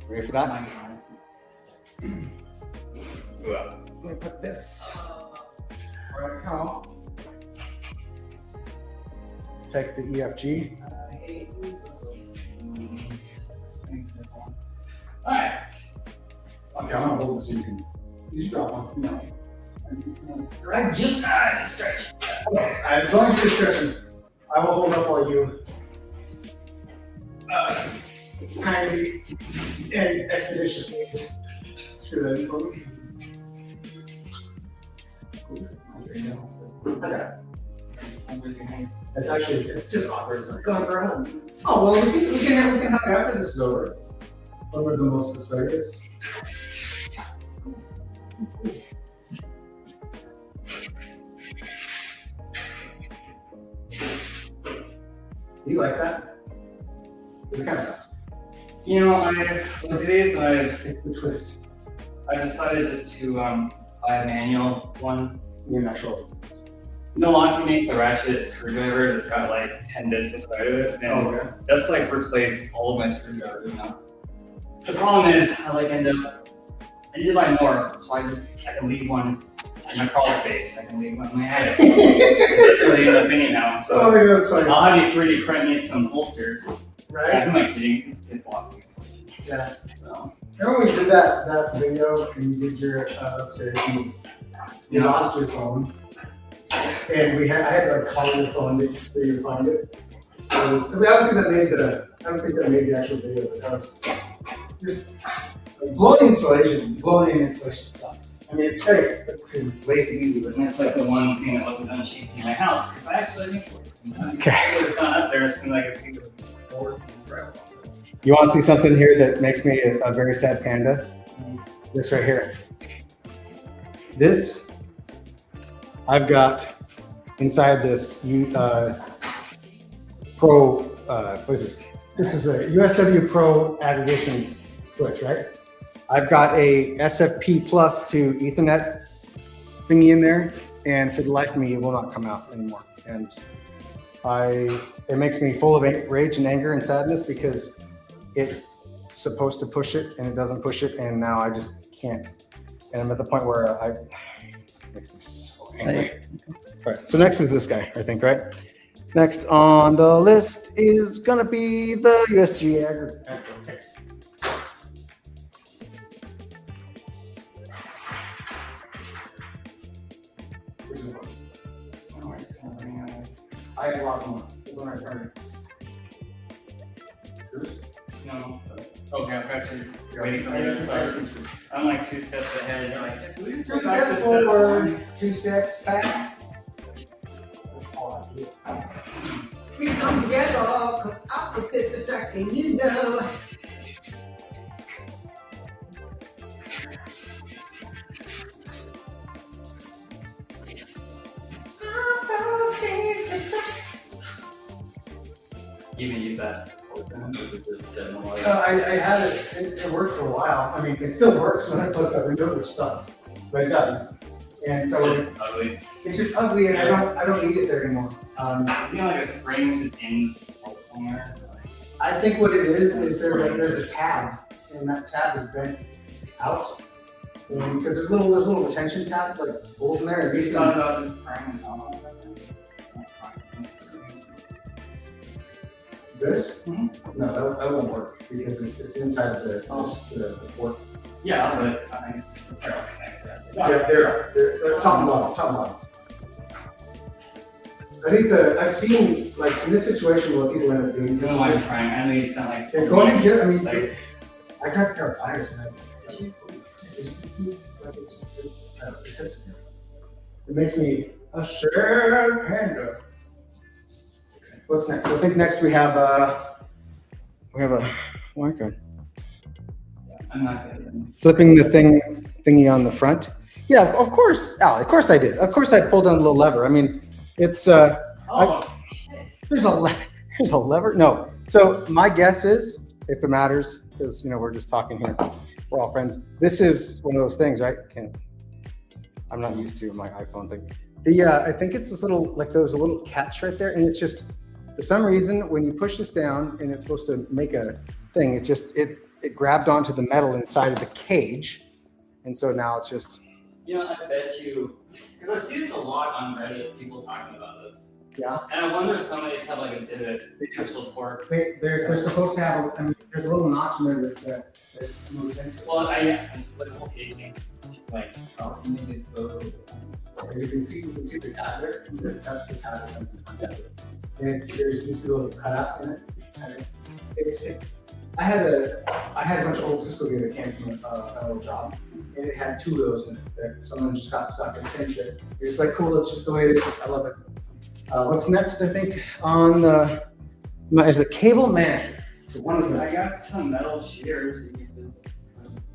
S1: Ready for that? Let me put this right now. Take the EFG.
S2: All right.
S1: Okay, I'm gonna hold it so you can. You drop one. No.
S2: Just stretch.
S1: Okay, as long as you're stretching, I will hold up while you kindly and expeditiously screw that in for me. Okay. It's actually, it's just awkward. So it's going for a hug. Oh, well, we can hug after this is over. Over the most asparagus. Do you like that? It's kind of sucks.
S2: You know, with these,
S1: It's the twist.
S2: I decided just to buy a manual one.
S1: You're not sure.
S2: Milwaukee makes a ratchet screwdriver that's got like 10 bits inside of it, and
S1: Okay.
S2: that's like replaced all of my screwdrivers now. The problem is, I need to buy more, so I can leave one in my crawl space. I can leave one in my attic. That's what I end up thinking now.
S1: Oh
S2: So
S1: my god, that's funny.
S2: I'll have you 3D print me some holsters.
S1: Right?
S2: Who am I kidding? It's lost things.
S1: Yeah.
S2: So,
S1: Remember when we did that video and you did your upstairs and you lost your phone? And I had to like call your phone so you could find it. I don't think that made the actual video, but that was just like, blowing in installation sucks. I mean, it's great because it's lazy easy, but
S2: and it's like the one thing that wasn't done cheap in my house because I actually mixed it.
S1: Okay.
S2: I would have gone up there as soon as I could see the boards and the drywall.
S1: you want to see something here that makes me a very sad panda? This right here. This I've got inside this Pro. What is this? This is a USW Pro aggregation switch, right? I've got a SFP Plus to Ethernet thingy in there, and for the life of me, it will not come out anymore. And it makes me full of rage and anger and sadness because it's supposed to push it and it doesn't push it, and now I just can't. And I'm at the point where it makes me so angry. All right, so next is this guy, I think, right? Next on the list is gonna be the USG aggregator. I have lots more.
S2: No. Okay, I'm actually waiting for the other side. I'm like 2 steps ahead. You're like, "Will you go
S1: 2
S2: back to
S1: steps
S2: step one?"
S1: forward, 2 steps back. That's all I do.
S4: We come together, cause opposites attract, and you know.
S2: You can use that. Is it just general?
S1: I had it worked for a while. I mean, it still works when I close that window, which sucks, but it does. And so
S2: It's ugly.
S1: it's just ugly, and I don't need it there anymore.
S2: You know, like a spring is just in somewhere.
S1: I think what it is there's a tab, and that tab is bent out. And because there's little retention tabs, like holes in there. At
S2: We
S1: least
S2: thought about just prying it on.
S1: this,
S2: Mhm.
S1: no, that won't work because it's inside of the port.
S2: Yeah, but I think they're all connected.
S1: Yeah, they're top and bottom. I think I've seen like in this situation what people end up doing.
S2: I don't know why I'm trying. I know you spent like.
S1: They're going to get. I mean,
S2: Like,
S1: I got a pair of pliers and it makes me a sure panda. What's next? So I think next we have a okay.
S2: I'm not good.
S1: Flipping the thingy on the front. Yeah, of course, Al. Of course I did. Of course I pulled down a little lever. I mean, it's
S2: Oh,
S1: there's a lever. No. So my guess is, if it matters, because we're just talking here, we're all friends. This is one of those things, right? I'm not used to my iPhone thing. I think it's this little, like there's a little catch right there, and it's just for some reason when you push this down and it's supposed to make a thing, it grabbed onto the metal inside of the cage, And so now it's just,
S2: You know, I bet you, because I see this a lot on Reddit, people talking about this.
S1: yeah.
S2: And I wonder if some of these have like a divot, actual port.
S1: They're supposed to have, I mean, there's a little notch in there that moves into.
S2: Well, I just like the whole casing. Like,
S4: Oh, you need this photo. You can see the tab there. That's the tab. And it's there's just a little cutout in it. And it's I had a bunch of old Cisco gear that came from an old job, and it had 2 of those in it that someone just got stuck in the same shit. You're just like, cool, that's just the way it is. I love it. What's next? I think on the is the cable manager. So one of them.
S2: I got some metal shears that you can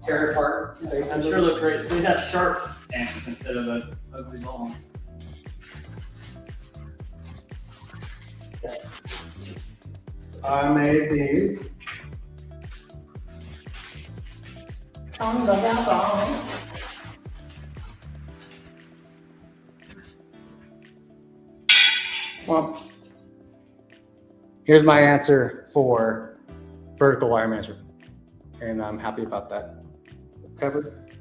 S4: Tear it apart.
S2: I'm sure look great. So you have sharp ends instead of a ugly ball.
S4: I made these.
S1: Well, here's my answer for vertical wire management. And I'm happy about that. Covered.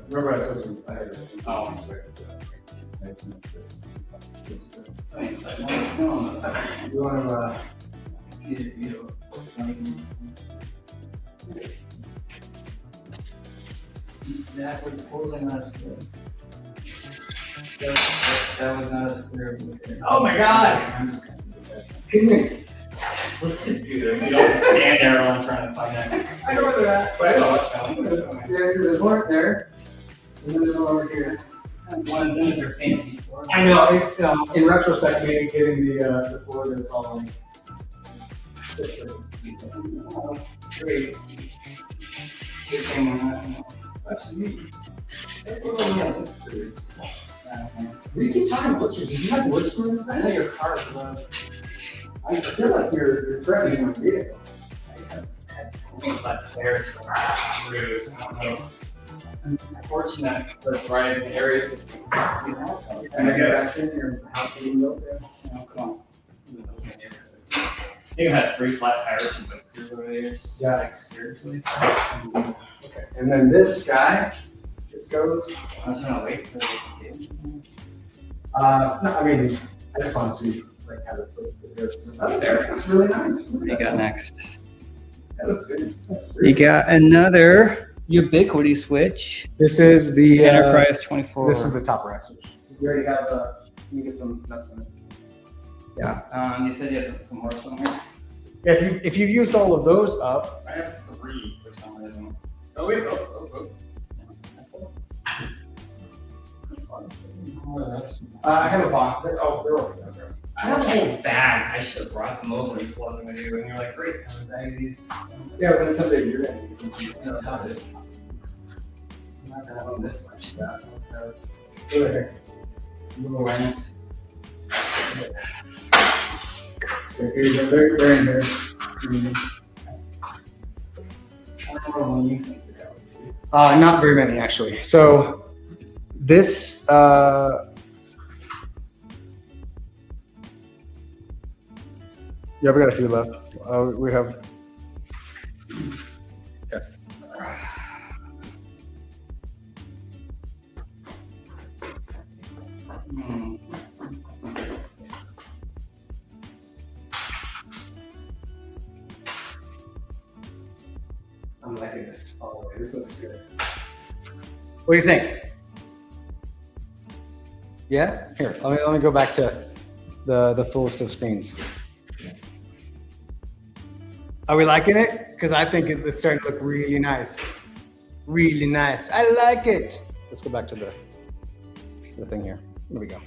S4: Remember I told you I had
S2: Oh. Thanks. I want to know.
S4: You want
S2: That was totally not a square. That was not a square.
S4: Oh my God!
S2: I'm just gonna do this.
S4: to
S2: Let's just do this. You don't stand there while I'm trying to find that.
S4: I know where they're at.
S2: But I know what's going.
S4: Yeah, there's one right there. And then there's one over here.
S2: One's in their fancy floor.
S4: I know, in retrospect, maybe getting the floor that's all like.
S2: Great. Good thing on that.
S4: That's neat. That's a little, yeah, that's pretty. We keep talking about wood screws. Did you have wood screws?
S2: I know your car is low.
S4: I feel like you're threatening my vehicle.
S2: I have had so many flat tires for screws. I don't know. I'm just fortunate for right in the areas that you know.
S4: And I got back in your house even though.
S2: Oh, come on. You had 3 flat tires and those 2 over the years.
S4: Yeah.
S2: Like, seriously?
S4: Okay. And then this guy, this goes.
S2: I was trying to wait for it.
S4: No, I mean, I just want to see like how to put it. Oh, there, that's really nice.
S2: What do you got next?
S4: That looks good. That's
S5: You
S4: great.
S5: got another ubiquity switch,
S1: This is the
S5: Enterprise 24.
S1: This is the top rack switch. We already have let me get some nuts in it.
S5: Yeah.
S2: You said you had some more somewhere?
S1: Yeah, if you've used all of those up,
S2: I have 3 for some reason. Oh, wait. Oh.
S1: I have a box. Oh, they're over there.
S2: I have a whole bag. I should have brought them over and just let them do. And you're like, great, I have a bag of these.
S4: Yeah, but then someday you're gonna need them.
S2: I'm not gonna have this much stuff. So,
S4: Go ahead.
S2: little ranks.
S4: Here you go. They're in there.
S2: I don't know when you think you're going to.
S1: Not very many actually. So this yeah, we got a few left. We have
S2: Hmm.
S4: I'm liking this all the way. This looks good.
S1: What do you think? Yeah? Here, let me go back to the fullest of screens. Are we liking it? Because I think it's starting to look really nice. Really nice. I like it. Let's go back to the thing here. Here we go.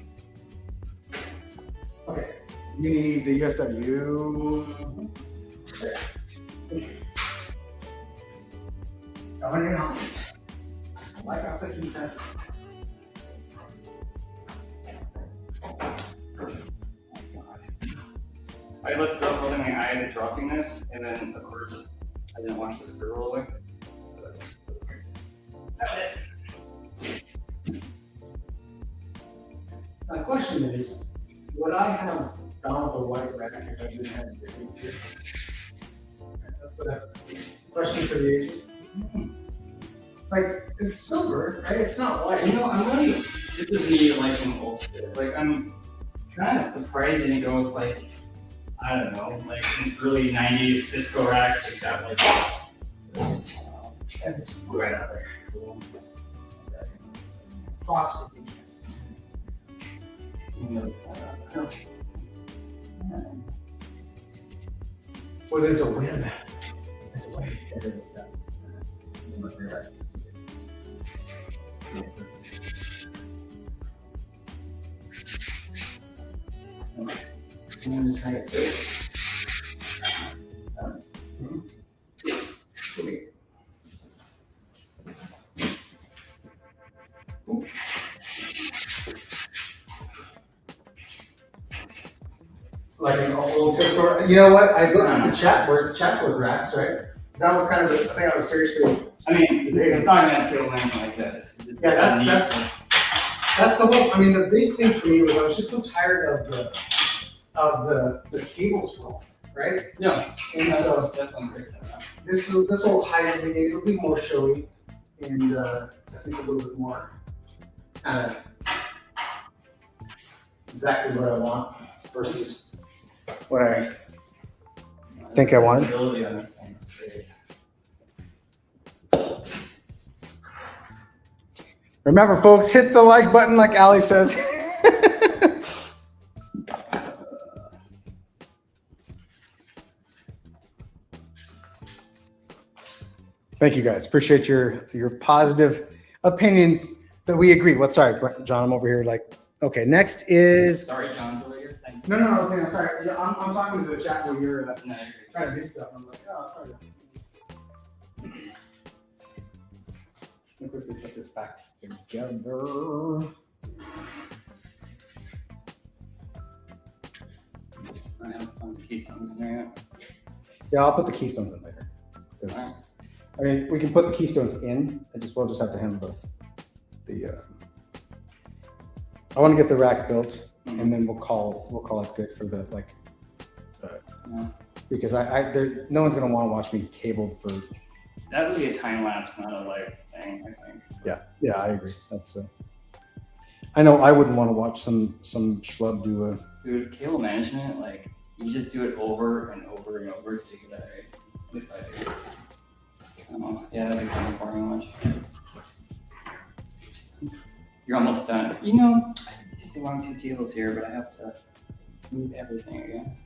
S1: Okay. You need the USW.
S4: Going in on it. I like how thick he's at.
S2: I lifted up, holding my eyes and dropping this, and then of course I didn't watch the screw roll away. Got it.
S4: My question is, would I have found the white rack if I didn't have the big here? a question for the ages. Like, it's silver, right? It's not white.
S5: You know, I'm really. This is me liking old shit. Like, I'm kind of surprised they didn't go with like, I don't know, like an early '90s Cisco rack like that, like.
S4: That's
S5: Right out there. Cool.
S4: props.
S5: You know, it's not
S4: What is a win? It's a win. Like an old Cisco. You know what? I looked at the Chatsworth racks, right? That was kind of the thing I was seriously.
S5: I mean, it's not gonna kill anything like this.
S4: Yeah, that's the whole. I mean, the big thing for me was I was just so tired of the cable scroll, right?
S5: No,
S4: And so
S5: definitely great.
S4: this will hide everything. It'll be more showy, and I think a little bit more kind of exactly what I want versus what I think I wanted.
S5: Stability on this thing's great.
S1: Remember, folks, hit the like button like Ali says. Thank you guys. Appreciate your positive opinions that we agree. What? Sorry, John, I'm over here like, okay, next is,
S5: Sorry, John's over here. Thanks.
S4: No, I'm saying, I'm sorry. I'm talking to the chat where you're
S5: No, you're
S4: trying to do stuff. I'm like, oh, sorry.
S1: let me quickly put this back together.
S5: I have Keystone in there.
S1: Yeah, I'll put the keystones in later. 'Cause, I mean, we can put the keystones in. We'll just have to handle the I want to get the rack built, and then we'll call it good for the
S5: Yeah.
S1: because there no one's gonna want to watch me cabled for.
S5: That would be a time lapse, not a live thing, I think.
S1: Yeah, I agree. That's I know I wouldn't want to watch some schlub do a.
S5: Dude, cable management, like, you just do it over and over and over to get that right. At least I do. I don't know. Yeah, that'd be kind of boring to watch. You're almost done. You know, I used to want 2 cables here, but I have to move everything again.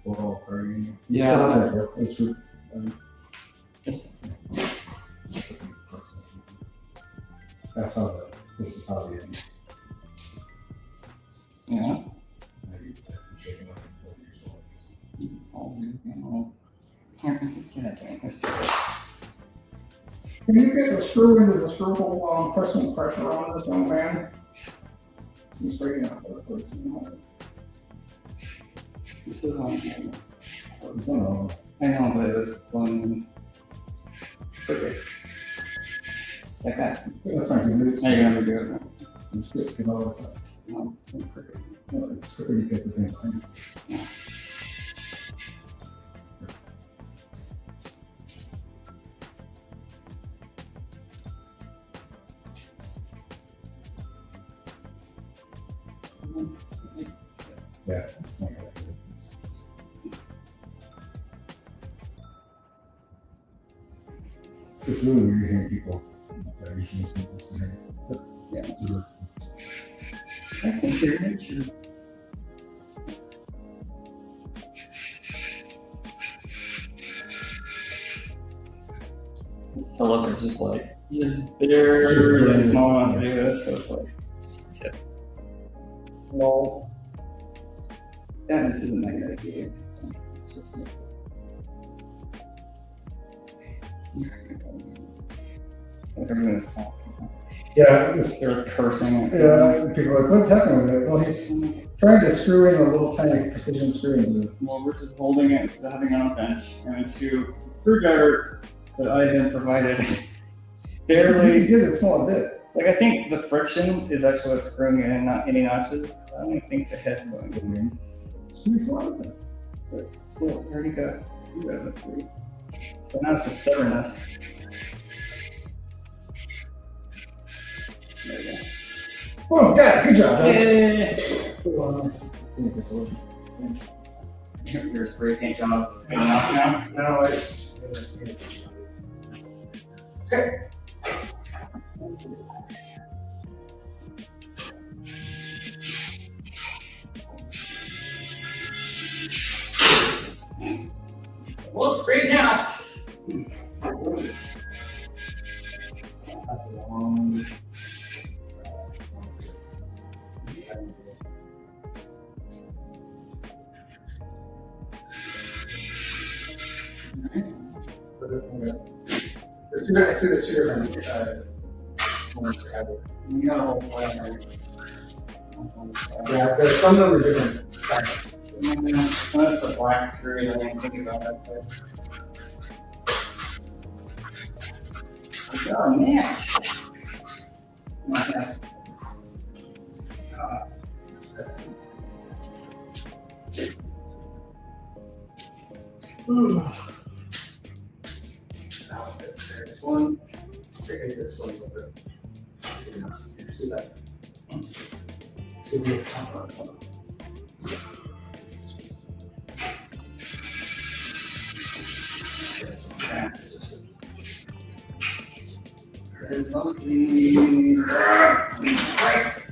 S1: Yeah.
S5: This
S1: That's how this is how the.
S5: Yeah. Oh, here, get that thing. Let's do this.
S4: Can you get the screw into the screw hole while I'm pressing pressure on this one, man? You straighten out those parts.
S5: This is on here.
S1: No.
S5: I know, but it was blowing. Okay. Like that.
S1: That's fine. Because
S5: Now you're gonna do it.
S1: I'm just gonna go with
S5: No, it's not perfect.
S1: it's quicker because the thing. Yes. It's really weird hearing people.
S5: Yeah. I think they're nature. Philip is just like, he just barely small enough to do this, so it's like, just a tip. Lol. Yeah, this isn't that good idea. It's just me. Like everyone is talking.
S1: Yeah,
S5: There was cursing. And
S1: yeah. People are like, what's happening with it? Well, he's trying to screw in a little tiny precision screw into it.
S5: Well, we're just holding it, instead of having it on a bench, and to the screwdriver that I then provided
S1: You
S5: barely,
S1: get a small bit.
S5: like I think the friction is actually what's screwing it in, not any notches. I don't even think the head's going to
S1: It's pretty small bit.
S5: Cool, we already got 2 out of 3. So now it's just stubbornness. There we go.
S1: Oh, yeah, good job, John.
S5: Your spray paint job good enough now?
S1: No, it's. Okay.
S5: Well, it's sprayed now.
S4: There's two different ones for Ever.
S5: You got a whole plan right?
S4: Yeah, there's some of them are different sizes.
S5: That's the black screw. I didn't think about that. Oh, man. Yes.
S4: There's one. I think this one a little bit. See that? See the top one.
S5: Yeah. There's most of these. Christ.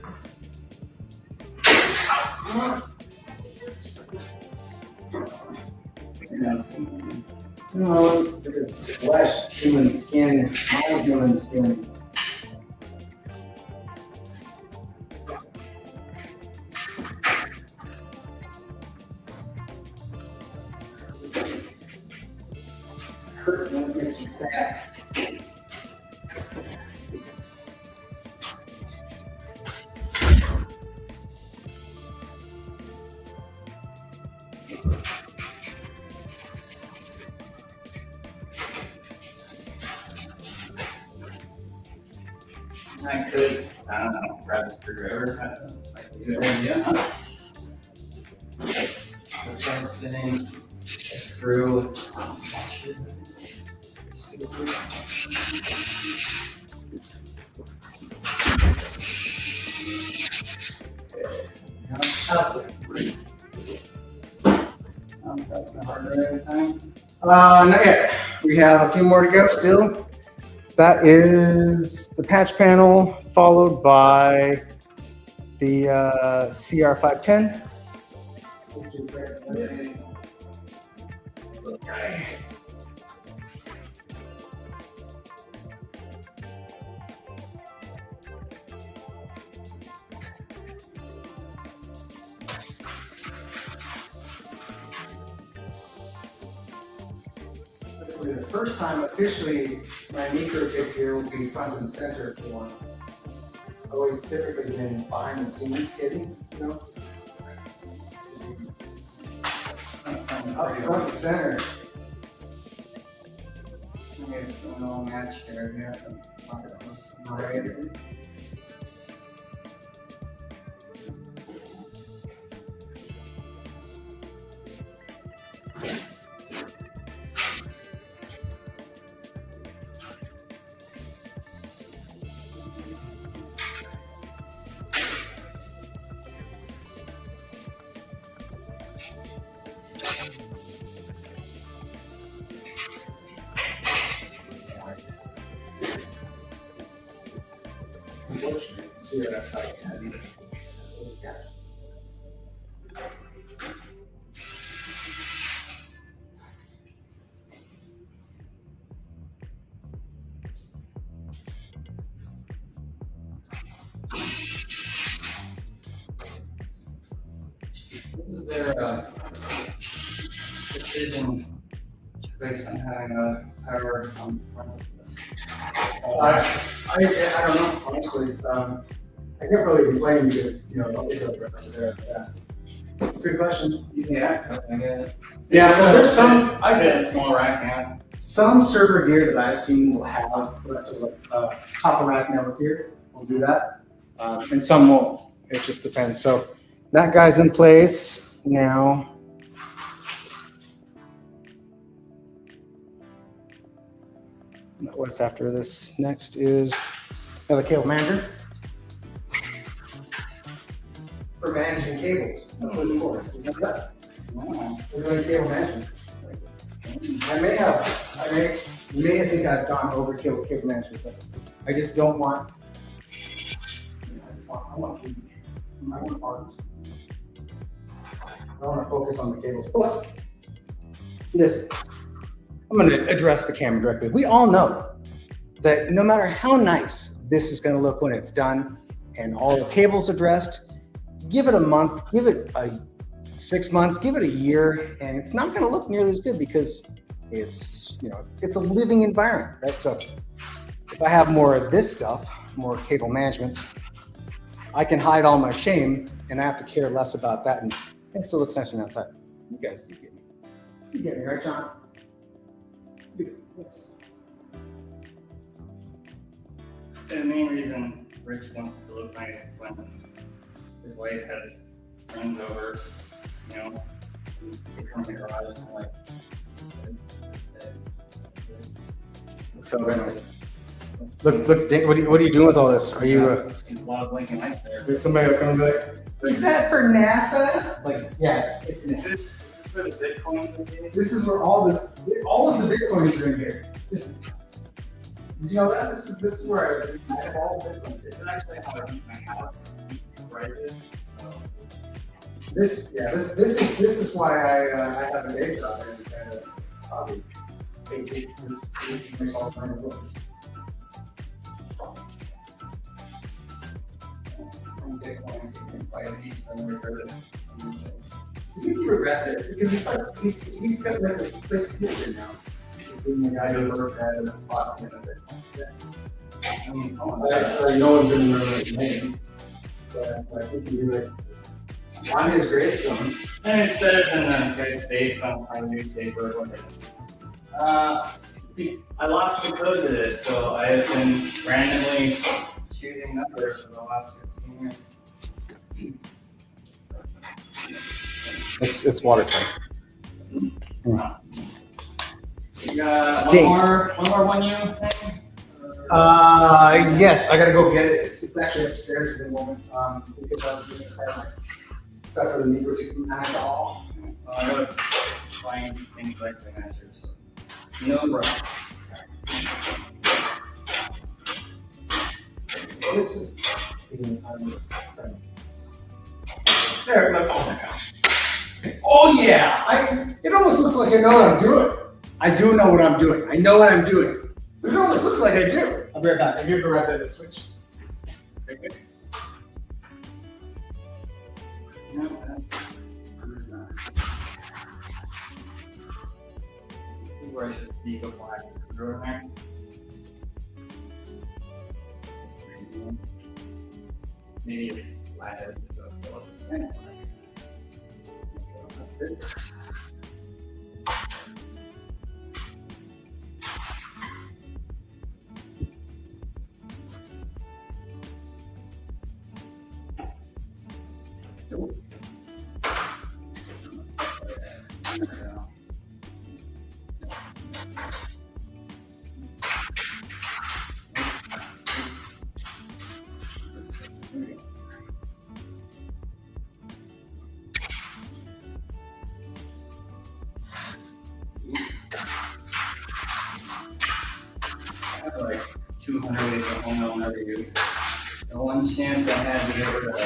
S4: No, because it's flesh, it's human skin, all human skin. Hurt when it makes you sad.
S5: I could, I don't know, grab a screwdriver. Might be a good idea, huh? This guy's sitting a screw with.
S1: Not yet. We have a few more to go still. That is the patch panel, followed by the CR510.
S4: This will be the first time officially my micro tip here will be front and center for once. I've always typically been behind the scenes hitting, you know? Up front and center.
S5: Match here.
S4: Right. Unfortunately, CRS510.
S5: Was there a decision based on having a power on the front of this?
S4: I don't know, honestly. I can't really complain because, you know, it's over there. Yeah. It's a good question.
S5: Easy access, I get it.
S1: Yeah, so there's some,
S5: I fit a small rack now.
S4: Some server gear that I've seen will have sort of top of rack network gear.
S1: we'll do that. And some won't. It just depends. So that guy's in place now. What's after this next is another cable manager. For managing cables. That's what it's for. Remember that?
S5: Wow.
S1: We're doing cable management. You may think I've gone overkill with cable management, but I just don't want, I want parts. I want to focus on the cables. Plus, this, I'm going to address the camera directly. We all know that no matter how nice this is going to look when it's done and all the cables addressed, give it a month, give it 6 months, give it a year, and it's not going to look nearly as good because it's, you know, it's a living environment, right? So if I have more of this stuff, more cable management, I can hide all my shame and I have to care less about that, and it still looks nice from the outside. You guys, you get me. You get me, right, John? Yes.
S2: The main reason Rich wants it to look nice is when his wife has friends over, you know, they come in the garage and like, this.
S1: So looks. What are you doing with all this? Are you?
S2: A lot of blinking lights there.
S1: Is somebody coming back? Is that for NASA? Like, yeah, it's.
S2: Is this where the Bitcoin will be?
S1: This is where all of the Bitcoins are in here. Did you know that? This is where I have all the Bitcoins.
S2: This is actually how I heat my house, heat prices, so.
S1: This is why I have a day job and kind of hobby. This makes all kind of work.
S2: From Bitcoin, so you can buy a piece and record it.
S1: He regrets it because he's got like this history now. He's being the guy who worked at a Boston of it.
S2: I mean, someone
S1: No one's gonna remember his name. But I think he'd be like on his gravestone.
S2: and it's better than the guy's face on our newspaper or whatever. I lost the code to this, so I have been randomly choosing numbers for the last 15 years.
S1: It's watertight.
S2: You got
S1: Steak.
S2: one more one you thing?
S1: Yes, I gotta go get it. It's actually upstairs at the moment. Because I was doing it except for the Negro chicken and all.
S2: I gotta find things like the masters. No bro.
S1: This is there. Look, oh my gosh. Oh yeah. It almost looks like I know what I'm doing. I do know what I'm doing. I know what I'm doing. It almost looks like I do. I'll be right back. I'll give you right there to switch.
S2: Where I just see the black screw in there. Maybe flathead stuff. Like 200 ways at home I'll never use. The one chance I had to get rid of it.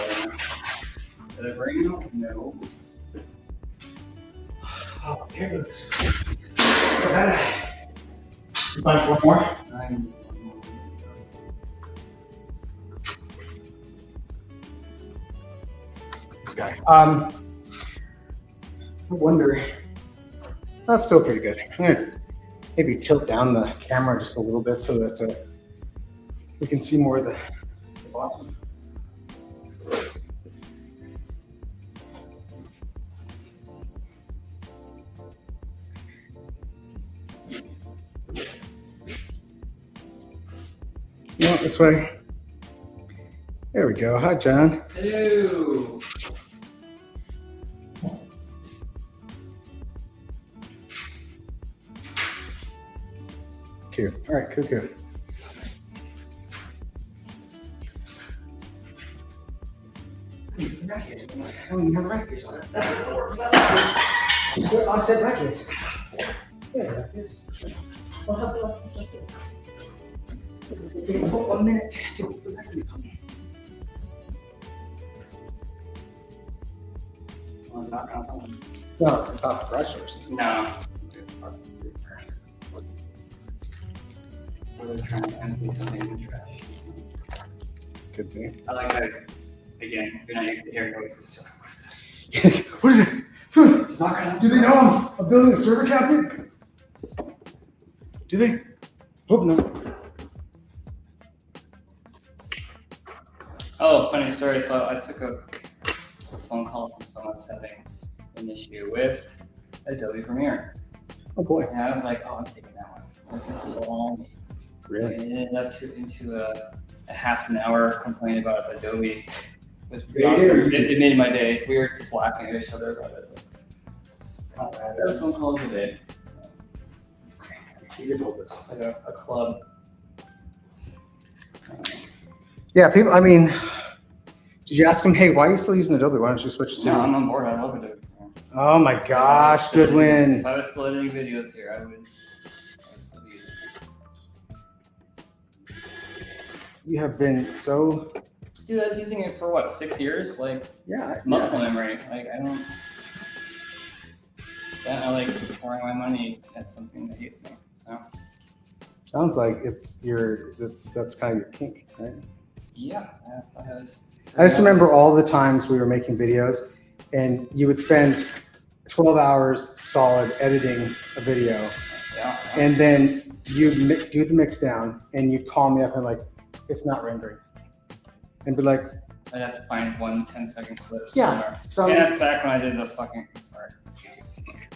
S2: Did I bring it? No.
S1: Oh, here it is. You find one more? This guy. I wonder. That's still pretty good. I'm gonna maybe tilt down the camera just a little bit so that we can see more of the bottom. No, this way. There we go. Hi, John.
S2: Hello.
S1: too. All right, cool.
S4: I don't even have records on it. I said records. Yeah, records. Well, how about take about 1 minute to put the records on.
S5: Well, not on.
S1: No, top garage doors.
S5: No. Or they're trying to empty something in the trash.
S1: Could be.
S5: I like that. Again, you're not used to hearing voices, so what's that?
S1: What is it? Do they know I'm building a server cabinet? Do they? Hope not.
S5: Oh, funny story. So I took a phone call from someone who's having an issue with Adobe Premiere.
S1: Oh boy.
S5: And I was like, oh, I'm taking that one. Like, this is all me.
S1: Really?
S5: And it ended up into a half an hour complaint about Adobe. It was
S4: They
S5: awesome.
S4: did.
S5: It made my day. We were just laughing at each other about it.
S4: Not bad.
S5: First phone call of the day.
S4: You told us.
S5: It's like a club.
S1: Yeah, people, I mean, did you ask them, hey, why are you still using Adobe? Why don't you switch to?
S5: No, I'm on board. I love Adobe.
S1: Oh my gosh, good win.
S5: If I was still editing videos here, I would still be using it.
S1: You have been so,
S5: Dude, I was using it for what, 6 years? Like
S1: yeah.
S5: muscle memory. Like I don't. Yeah, I like pouring my money at something that hates me. So
S1: Sounds like that's kind of your kink, right?
S5: yeah, I thought I was.
S1: I just remember all the times we were making videos and you would spend 12 hours solid editing a video
S5: Yeah.
S1: and then you'd do the mix down and you'd call me up and like, it's not rendering. And be like,
S5: I'd have to find 1 10-second clip
S1: Yeah,
S5: somewhere.
S1: some-
S5: And that's back when I did the fucking. Sorry.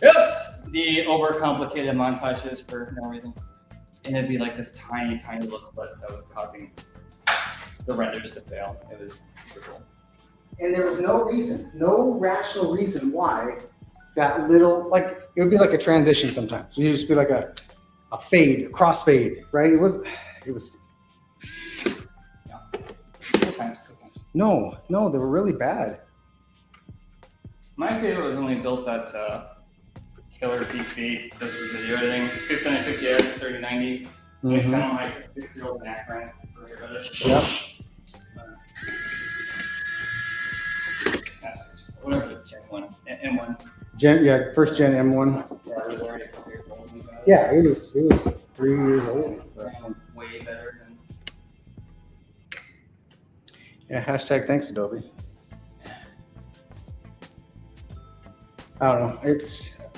S5: Oops. The overcomplicated montages for no reason, and it'd be like this tiny little clip that was causing the renders to fail. It was super cool.
S1: and there was no reason, no rational reason why that little, like, it would be like a transition sometimes. It would just be like a fade, a crossfade, right? It was,
S5: Good times.
S1: no, they were really bad.
S5: My favorite was when we built that killer PC. Does the video editing, 650X, 3090. We found like a 6-year-old Mac RAM for it.
S1: Yep.
S5: That's whatever the Gen 1, M1.
S1: First gen M1.
S5: Yeah, it was already a couple years old. We got it.
S1: Yeah, it was 3 years old.
S5: Ran way better than.
S1: Yeah, hashtag thanks Adobe. I don't know.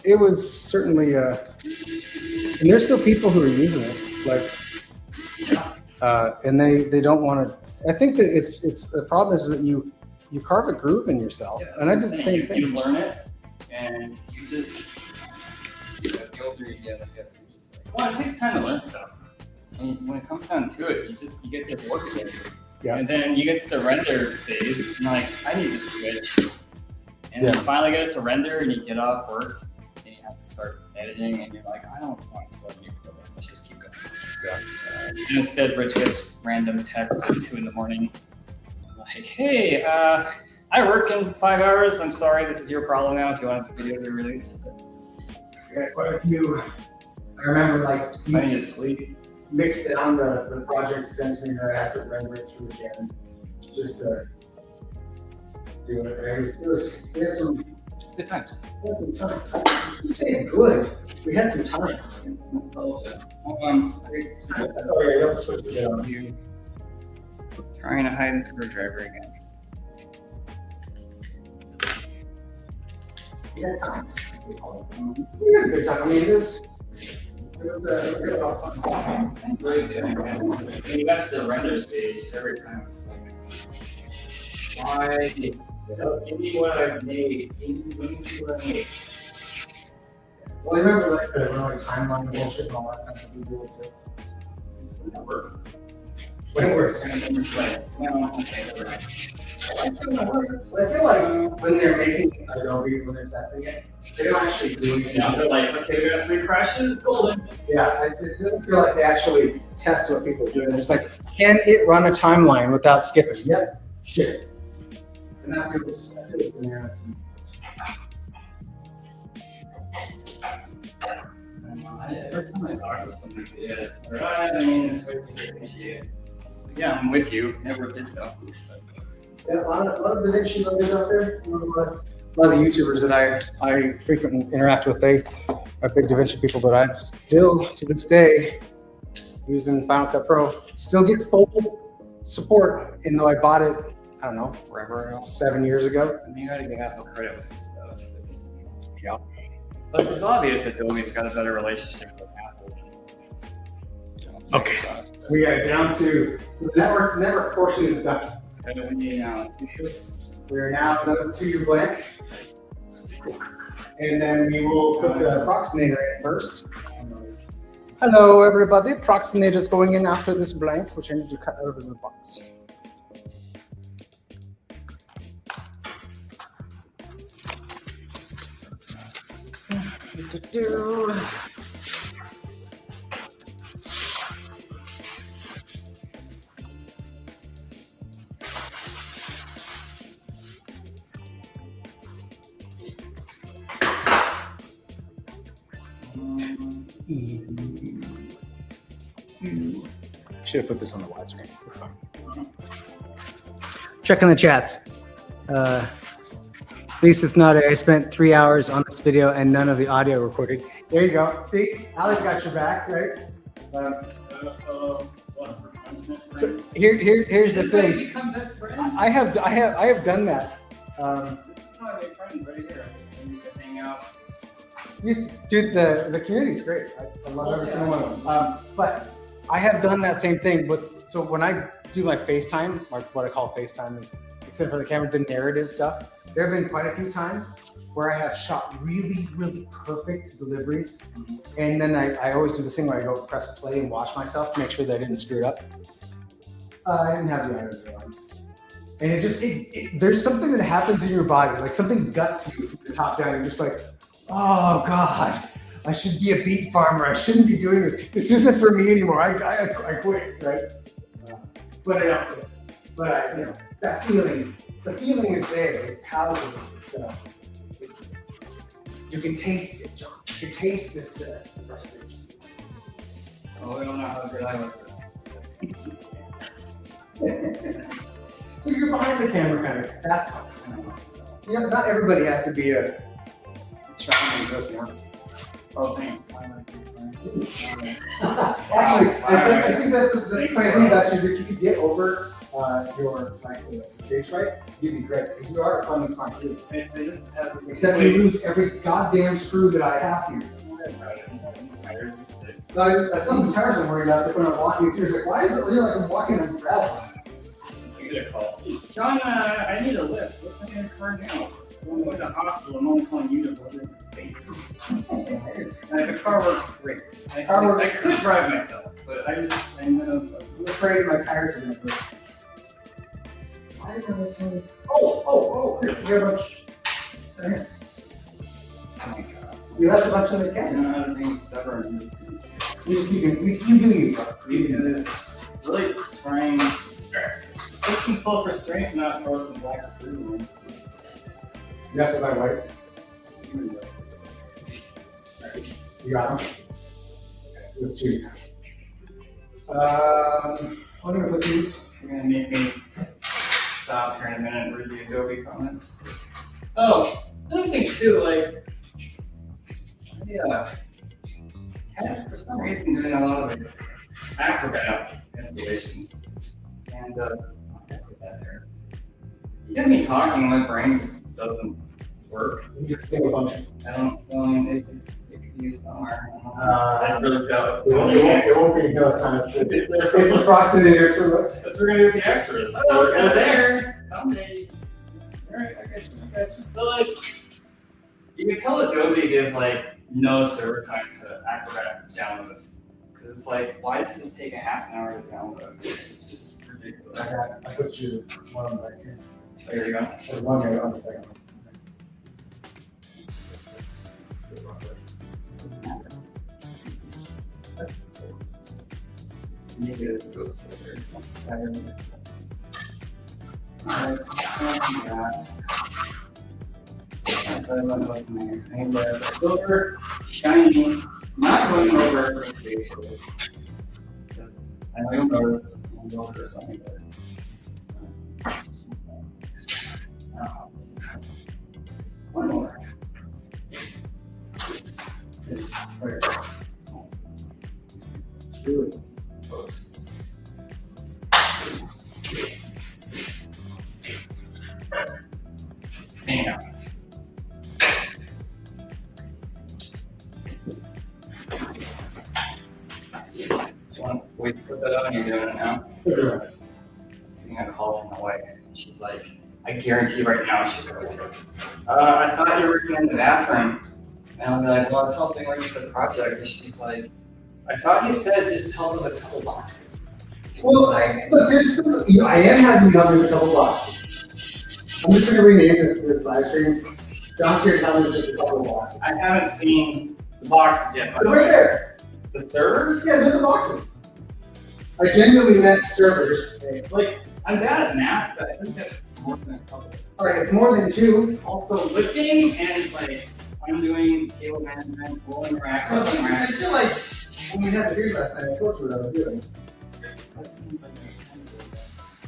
S1: It was certainly, and there's still people who are using it, like, and they don't want to. I think that it's the problem is that you carve a groove in yourself,
S5: Yeah,
S1: and I
S5: that's
S1: did the
S5: what I'm saying.
S1: same thing.
S5: You learn it, and you just. The older you get, I guess you're just like. Well, it takes time to learn stuff. And when it comes down to it, you get your work again.
S1: Yeah.
S5: And then you get to the render phase, and like, I need to switch. And then
S1: Yeah.
S5: you finally get it to render, and you get off work, and you have to start editing, and you're like, I don't want to learn new program. Let's just keep going. And instead, Rich gets random texts at 2 in the morning, like, hey, I work in 5 hours. I'm sorry, this is your problem now. If you want the video to be released,
S4: Yeah, quite a few. I remember like
S5: I need to
S4: you
S5: sleep.
S4: mixed down the project essentially, and then I had to render it through again, just to do it. Right? We had some
S5: Good times.
S4: time. You say good. We had some time.
S5: It's nostalgia.
S4: Oh yeah, you have to switch it down.
S5: You trying to hide the screwdriver again.
S4: We had times. We had a good time. I mean, it was a lot of fun.
S5: Really do. When you got to the render stage, every time it's like, why? Just give me what I've made. Let me see what I made.
S4: Well, I remember like the timeline bullshit and all that kind of stuff we did too.
S5: It's the network.
S1: when it works.
S5: And then it's like, well, okay, never mind.
S1: I feel like when they're making Adobe, when they're testing it, they don't actually do anything.
S5: Yeah, they're like, okay, we got 3 crashes, golden.
S1: Yeah, it doesn't feel like they actually test what people do. They're just like, can it run a timeline without skipping? Yep, shit. And that feels bananas to me.
S5: Every time I talk to somebody, yeah, it's right. I mean, it's so appreciate. Yeah, I'm with you. Never did though.
S1: Yeah, a lot of DaVinci lovers out there. A lot of YouTubers that I frequently interact with, they are big DaVinci people, but I'm still, to this day, using Final Cut Pro. Still get full support, even though I bought it, I don't know, forever, 7 years ago.
S5: I mean, you gotta give Apple credit with some stuff.
S1: Yeah.
S5: But it's obvious that Adobe's got a better relationship with Apple.
S1: Okay. We are down to, so the network portion is done. We are now another 2-year blank. And then we will put the approximator in first. Hello, everybody. Approximator is going in after this blank, which I need to cut out of the box. Should have put this on the widescreen. It's fine. Checking the chats. At least it's not. I spent 3 hours on this video and none of the audio recorded. There you go. See, Ali's got your back, right? So here's the thing.
S5: Become best friends.
S1: I have done that.
S5: This is how I make friends right here. We can hang out.
S1: Dude, the community's great. I love every single one of them. But I have done that same thing. But so when I do my FaceTime, or what I call FaceTime is, except for the camera, the narrative stuff, there have been quite a few times where I have shot really, really perfect deliveries. And then I always do this thing where I go press play and watch myself to make sure that I didn't screw it up. I didn't have the audio on. And it just, there's something that happens in your body, like something guts you from the top down. You're just like, oh God, I should be a beet farmer. I shouldn't be doing this. This isn't for me anymore. I quit, right? But I don't quit. But you know, that feeling, the feeling is there. It's palatable. It's you can taste it, John. You can taste this frustration.
S5: Oh, I don't know how good I was.
S1: So you're behind the camera, kind of. That's fine. You know, not everybody has to be a shaman person.
S5: Oh, thanks.
S1: Actually, I think that's the funny thing about you is if you could get over your stage fright, you'd be great because you are a funny smart dude.
S5: They just have this.
S1: Except you lose every goddamn screw that I have here. No, that's not the tires I'm worried about. It's like when I'm walking through, it's like, why is it like I'm walking on gravel?
S5: You get a call. John, I need a lift. What's my name car now? I'm going to the hospital. I'm only calling you to look at the face. The car works great. I could drive myself, but I'm
S1: afraid my tires are going to break. Why did I listen? Oh, you have a bunch. There.
S5: Oh my God.
S1: You left a bunch in the
S5: I
S1: can.
S5: don't know how to be stubborn.
S1: You just keep you do you, bro.
S5: You do this. Really trying. Take some sulfur strength, not throw some black food.
S1: That's what I like. You got them? This is 2. I'm gonna put these.
S5: You're gonna make me stop here in a minute and read the Adobe comments. Oh, another thing too, like, had for some reason doing a lot of like, Acrobat installations, and I'll put that there. You get me talking, my brain just doesn't work.
S1: You can sing a function.
S5: I don't know, it could be used somewhere.
S1: I
S5: really felt
S1: it won't be no time. It's approximator for looks.
S5: That's what we're gonna do with the extras.
S1: Oh,
S5: They're there someday.
S1: Alright, I got you.
S5: But like, you can tell Adobe gives like no server time to Acrobat downloads. Because it's like, why does this take a half an hour to download? It's just ridiculous.
S4: I put you one back here.
S5: There you go.
S4: There's one here on the second one.
S5: Maybe it goes further. Silver, shiny, not going over the face. I know you'll notice on the older something, but one more.
S4: It's really close.
S5: Yeah. So wait to put that on, you're doing it now? Getting a call from my wife, and she's like, I guarantee right now, she's like, I thought you were working in the bathroom. And I'll be like, well, I was helping with the project. And she's like, I thought you said just help with a couple boxes.
S4: Well, look, there's some, I am having you help me with a couple boxes. I'm just gonna rename this live stream. John's here telling me just a couple of boxes.
S5: I haven't seen the boxes yet, by the
S4: They're right
S5: way.
S4: there.
S5: The servers?
S4: Yeah, they're the boxes. I genuinely meant servers.
S5: Like, I'm bad at math, but I think that's more than a couple.
S4: All right, it's more than two.
S5: Also, lifting and like, I'm doing cable management, rolling rack,
S4: I
S5: lifting rack.
S4: feel like when we had the beer last night, I told you what I was doing.
S5: That seems like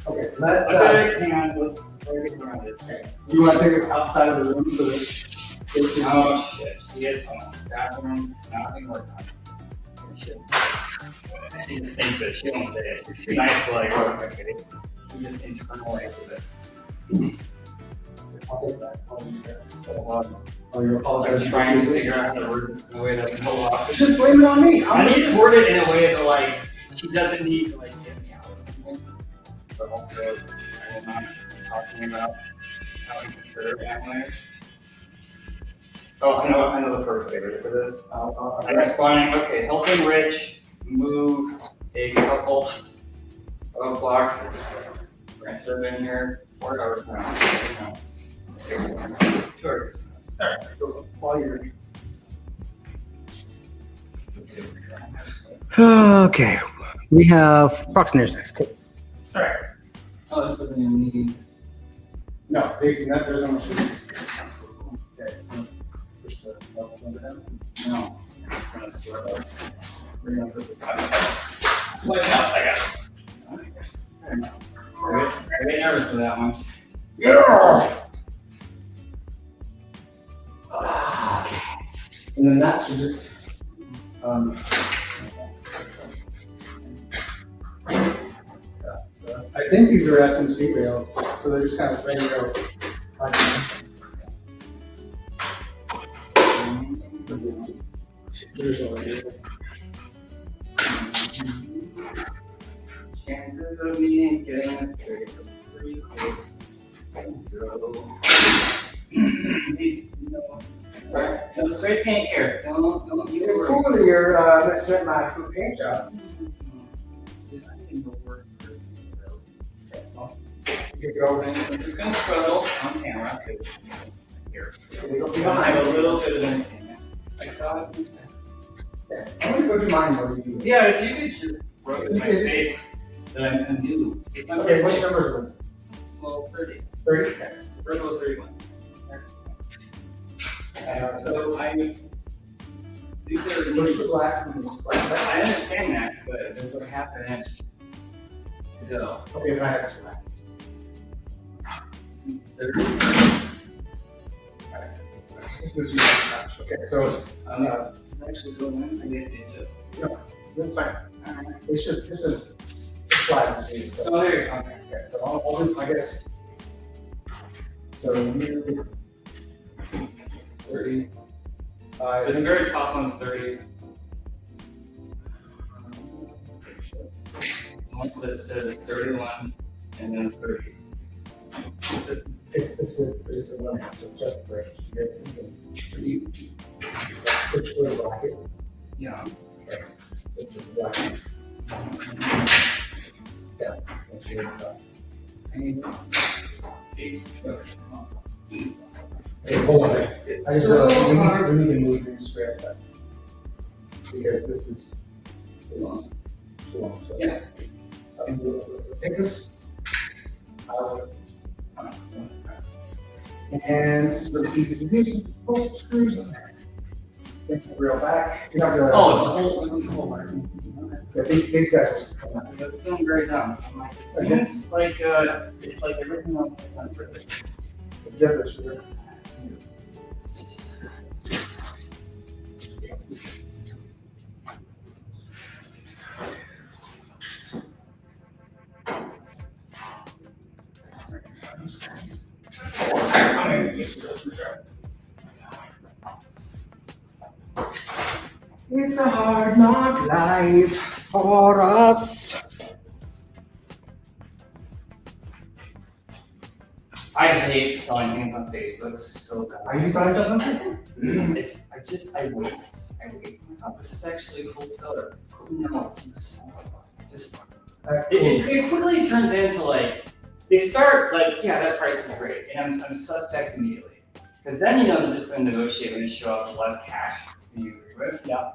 S4: Okay, let's.
S5: okay, hang on, let's get around it.
S4: You want to take us outside of the room so that they can?
S5: Oh shit, she is home. Bathroom, nothing worked on. Oh, shit. She just thinks it, she won't say it. She's too nice to like, oh, okay. She just internalize with it.
S4: I'll take that. I'll leave that.
S5: Oh,
S4: you're
S5: I'm
S4: apologizing.
S5: trying to figure out how to word this in a way that's pull off.
S4: Just blame it on me.
S5: I need to word it in a way that like, she doesn't need to like get me out of something. But also, I am not talking about how I consider family. Oh, I know the first way for this. I'm responding, okay, helping Rich move a couple of boxes. Transfer in here 4 hours now. Sure.
S4: Alright, so while you're.
S1: Okay, we have Proxenator next. Cool.
S4: Alright.
S5: Oh, this doesn't even need.
S4: No, there's no machine. Okay. Push the level number down.
S5: No. It's gonna store up. We're gonna put this on. It's like, no, I got it. Okay. I get nervous with that one.
S4: Yeah. And then that should just, I think these are SMC rails, so they're just kind of ready to go. Traditional rails.
S5: Chances of me getting this straight are pretty close. So, right, no spray paint here. Don't you
S4: It's
S5: worry.
S4: cool that you're messing up my paint job. You could go
S5: I'm just gonna struggle on camera because here.
S4: They go
S5: I
S4: behind.
S5: have a little bit of entertainment. I thought,
S4: I'm gonna go do mine while you do.
S5: yeah, if you could just rub it in my
S4: You just-
S5: face, then I can do.
S4: Okay, which numbers are
S5: Well, 30.
S4: 30?
S5: Circle 31. So these are
S4: Push the blacks and the blacks.
S5: I understand that, but there's a half an inch to go.
S4: Okay, then I have to back.
S5: 30.
S4: This is just touch. Okay, so
S5: It's actually going in. I get to adjust.
S4: that's fine. It's just slides. So,
S5: Oh, there you go. Okay.
S4: okay, so I'll do, I guess. So you
S5: 30.
S4: I
S5: The very top one's 30. One that says 31 and then 30.
S4: it's a one half, so it's just a break. Which way black is?
S5: Yeah.
S4: Yeah. That's good stuff.
S5: See?
S4: Hey, hold on a second.
S5: It's
S4: I just
S5: so
S4: realized
S5: hard.
S4: we need to move things straight up. Because this is too long. So,
S5: Yeah.
S4: we'll take this out. And really easy to do, some bolt screws in there. Bring the reel back. You're not gonna.
S5: Oh, it's a whole part.
S4: Yeah, these guys will just come out.
S5: That's doing very dumb. I'm like, it seems like it's like everything else I've done for this.
S4: Yeah, that's true. It's a hard knock life for us.
S5: I hate selling things on Facebook so bad.
S4: Are you signed up on Facebook?
S5: It's I wait. Oh, this is actually a cool seller. No, just it quickly turns into like they start like, yeah, that price is great, and I'm suspect immediately because then you know they're just going to negotiate when you show up with less cash than you agree with. Yeah.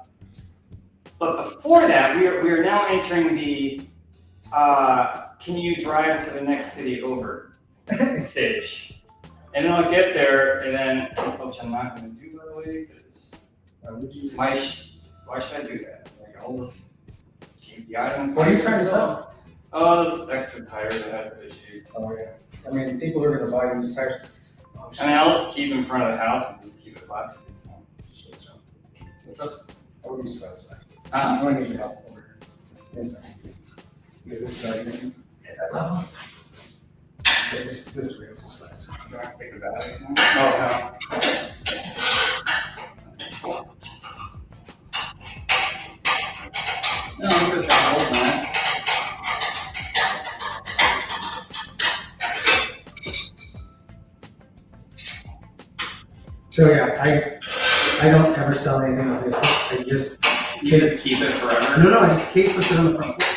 S5: But before that, we are now entering the can you drive to the next city over stage, and then I'll get there, and then which I'm not going to do by the way because why should I do that? Like I'll just keep the item.
S4: What are you trying to sell?
S5: Oh, this extra tires I had for the Jeep.
S4: Oh, yeah. I mean, people are gonna buy these tires.
S5: I mean, I'll just keep in front of the house and just keep it classy. What's up?
S4: I would use those.
S5: Huh?
S4: I need your help over here. Yes, sir. Get this guy in at that level. This real sleds.
S5: Do I have to take the batteries now? No, this is got holes in it.
S4: So yeah, I don't ever sell anything on Facebook. I just
S5: You just keep it forever.
S4: no, I just keep it on the front porch.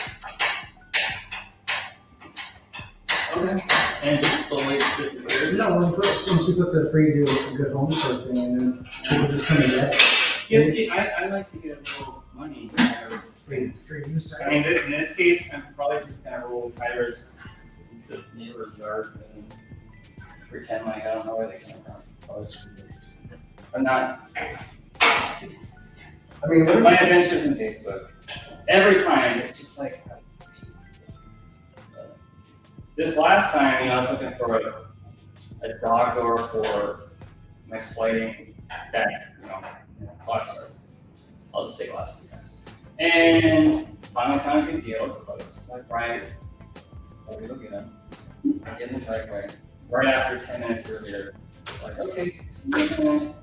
S5: Okay. And it just slowly disappears.
S4: No, when she puts a free do a good home sort of thing, and then people just come and get it.
S5: Yeah, see, I like to get a little money out of
S4: Free
S5: things.
S4: use.
S5: I mean, in this case, I'm probably just gonna roll the tires into the neighbor's yard and pretend like I don't know where they come from. I'm not.
S4: I mean, what
S5: My adventures in Facebook. Every time, it's just like. This last time, you know, I was looking for a dog door for my sliding back, you know, cluster. I'll just say last 2 times. And finally found a good deal. It's close. Like, Brian, what are we looking at? I get in the driveway. Right after 10 minutes earlier, like, okay, see you in a minute.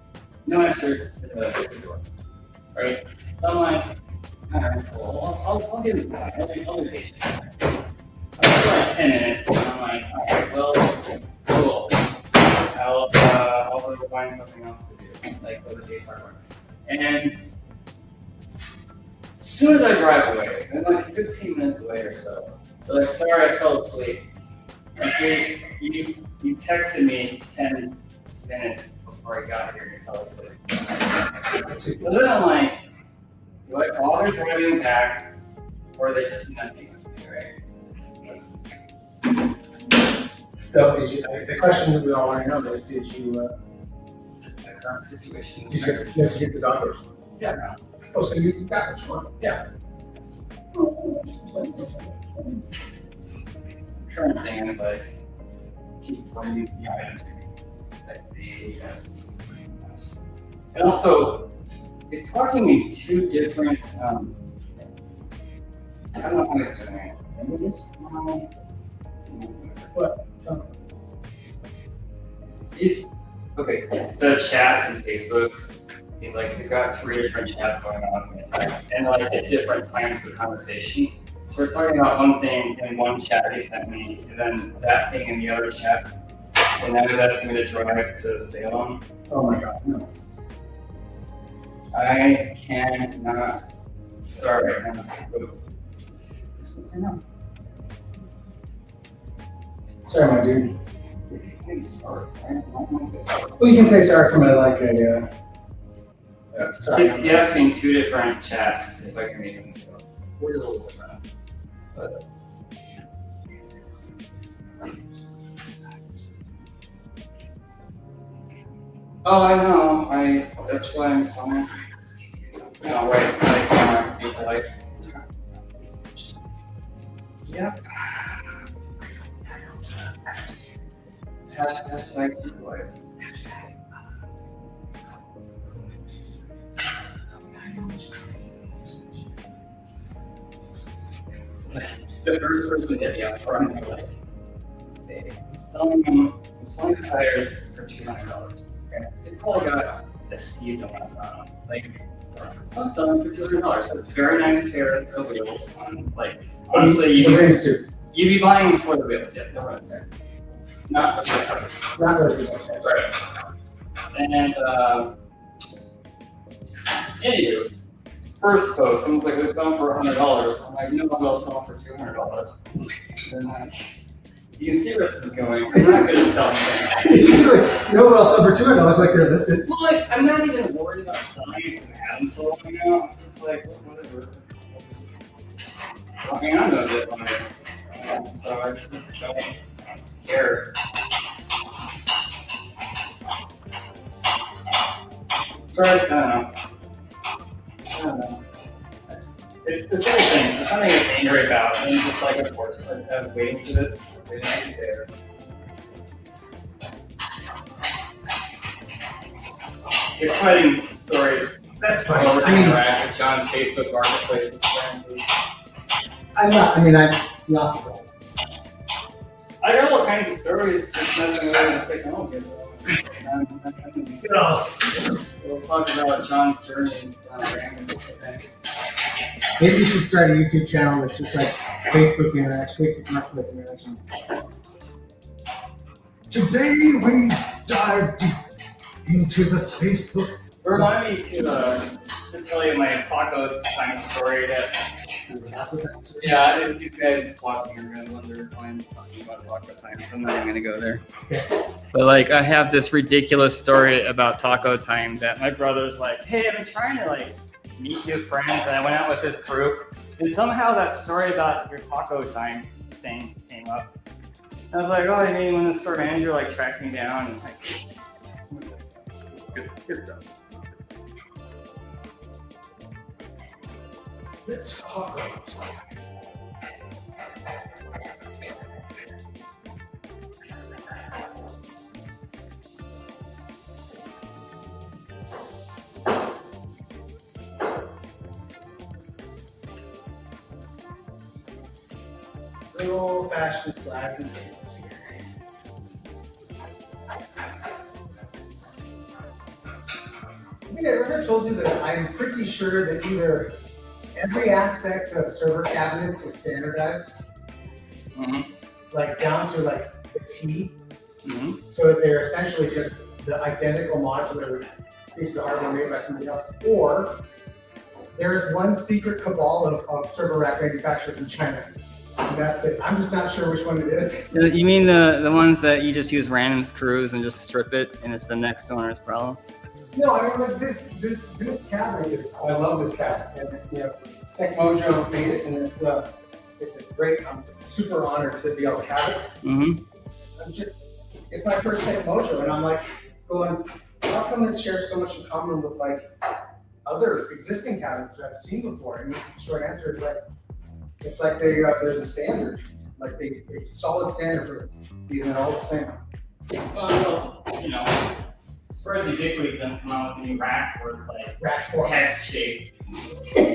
S5: No answer to the door. Right? So I'm like, all right, well, I'll give this time. I'll be patient. After like 10 minutes, and I'm like, all right, well, cool. I'll go find something else to do, like go to Days Hardware. And as soon as I drive away, I'm like 15 minutes away or so, they're like, sorry, I fell asleep. Okay, you texted me 10 minutes before I got here and you fell asleep. So then I'm like, do I bother driving back, or are they just messing with me, right?
S4: So did you? The question that we all want to know is, did you?
S5: The current situation.
S4: Did you have to get the doctors?
S5: Yeah, no.
S4: Oh, so you got this one?
S5: Yeah. Current thing is like keep bringing the items like the yes. And also, it's talking me 2 different. I don't know how it's doing it. Remember this?
S4: What?
S5: He's okay. The chat in Facebook. He's got 3 different chats going on, and like at different times of the conversation. So we're talking about one thing in one chat he sent me, and then that thing in the other chat, and that was asking me to drive to Salem.
S4: Oh my God, no.
S5: I cannot Sorry.
S1: Sorry, my dude.
S5: Sorry.
S1: Well, you can say sorry from sorry.
S5: He asked me in 2 different chats if I can make him so. We're a little different. But oh, I know. That's why I'm sorry. No, wait. Like, yeah. Hashtag life. The first person hit me up front, and like, hey, I'm selling tires for $200. Okay. They probably got a season left on them. Like, so I'm selling for $200. It's a very nice pair of wheels on, like, honestly, you'd be buying them for the wheels, yeah, no rims. Not the tires.
S1: Not really.
S5: Right. And, anywho, first post, someone's like, they're selling for $100. I'm like, no, I'll sell for $200. And you can see where this is going. I'm not going to sell anything.
S1: No one else over $200 like they're listed.
S5: Well, like, I'm not even worried about selling it and having sold them now. I'm just like, whatever. I mean, I'm going to get money. So I just don't care. But, I don't know. It's the same thing. It's something I'm angry about. And just like, of course, I was waiting for this. Waiting for you to say this. Exciting stories.
S1: That's fine.
S5: Over
S1: I mean,
S5: interact with John's Facebook Marketplace experiences.
S1: I'm not surprised.
S5: I got all kinds of stories, just nothing related to technology. We'll talk about John's journey down random things.
S1: Maybe you should start a YouTube channel that's just like Facebook Marketplace interaction. Today we dive deep into the Facebook.
S5: Remind me to tell you my taco time story that. Yeah, if you guys watching are gonna wonder why I'm talking about taco time, so I'm not even gonna go there.
S1: Okay.
S5: But like, I have this ridiculous story about taco time that my brother's like, hey, I've been trying to like meet new friends, and I went out with this group, and somehow that story about your taco time thing came up. I was like, oh, I mean, when the store manager like tracked me down and like, good stuff.
S1: The taco time. Good old-fashioned slab and tables here. I think I ever told you that I'm pretty sure that either every aspect of server cabinets is standardized, like down to like the T, so that they're essentially just the identical modular piece of hardware made by somebody else, or there's one secret cabal of server rack manufacturers in China. And that's it. I'm just not sure which one it is.
S5: You mean the ones that you just use random screws and just strip it, and it's the next owner's problem?
S1: No, I mean like this cabinet is. I love this cabinet, and Tech Mojo made it, and it's a great. I'm super honored to be able to have it. It's my first Tech Mojo, and I'm like going, how come it shares so much in common with like other existing cabinets that I've seen before? And the short answer is it's like there's a standard, like a solid standard for these, and they're all the same.
S5: Well, as far as Ubiquiti doesn't come out with a new rack where it's like
S1: Rack 4.
S5: hex shape.
S1: They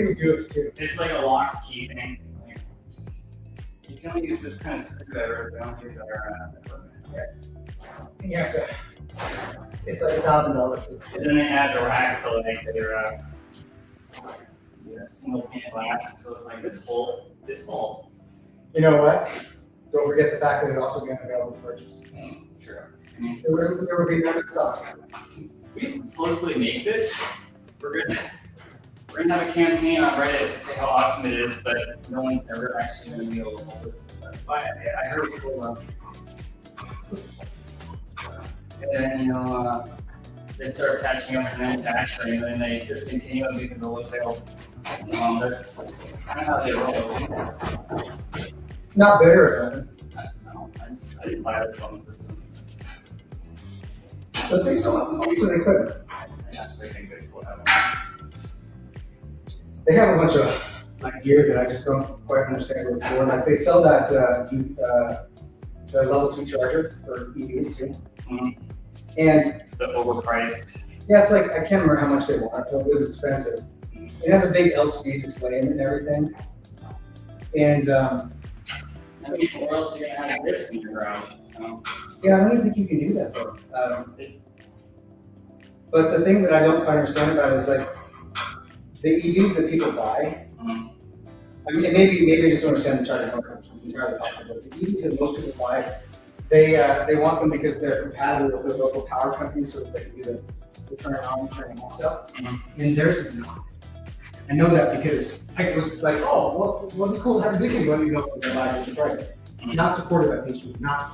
S1: would do it too.
S5: It's like a locked key thing. Like, you can only use this kind of screwdriver, but don't use our equipment.
S1: You have to. It's like $1,000.
S5: And then they add the rack so like they're single pane glass, so it's like this full.
S1: You know what? Don't forget the fact that it also became available to purchase.
S5: True.
S1: There would be none in stock.
S2: we supposedly make this. We're gonna have a campaign on Reddit to say how awesome it is, but no one's ever actually gonna be able to hold it. But I heard it's cool. And then, they start catching up with manufacturing, and then they discontinue them because of low sales. That's kind of how they roll.
S1: Not better,
S2: I don't know. I didn't buy the phone system.
S1: but they still have the money, so they couldn't.
S2: I actually think they still have them.
S1: They have a bunch of like gear that I just don't quite understand what it's for. Like they sell that the level 2 charger for EVs too.
S2: Mhm.
S1: And
S2: The overpriced.
S1: yeah, it's like I can't remember how much they want. It was expensive. It has a big LCD display in it and everything. And
S2: I mean, where else are you gonna have this in your garage?
S1: yeah, I don't even think you can do that though. But the thing that I don't quite understand about it is like the EVs that people buy.
S2: Mhm.
S1: I mean, maybe I just don't understand the charging market, which is entirely possible. But the EVs that most people buy, they want them because they're compatible with their local power company, so that they can do the turn on, turn off stuff.
S2: Mhm.
S1: And theirs is not. I know that because I was like, oh, well, it'd be cool to have a big one, you know, for the buy the price.
S2: Mhm.
S1: Not supported by PG, not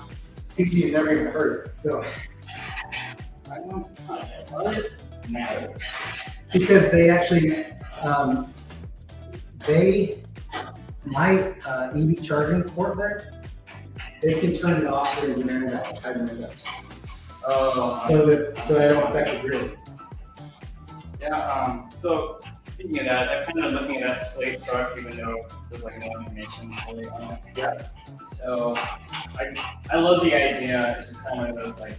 S1: PG has never even heard of it. So
S2: I don't know. Matter.
S1: because they actually, my EV charging port there, they can turn it off during the minute
S2: Oh,
S1: so I don't affect the grid.
S2: yeah. So speaking of that, I'm kind of looking at that Slate truck, even though there's like no information really on it.
S1: Yeah.
S2: So I love the idea. It's just kind of one of those like,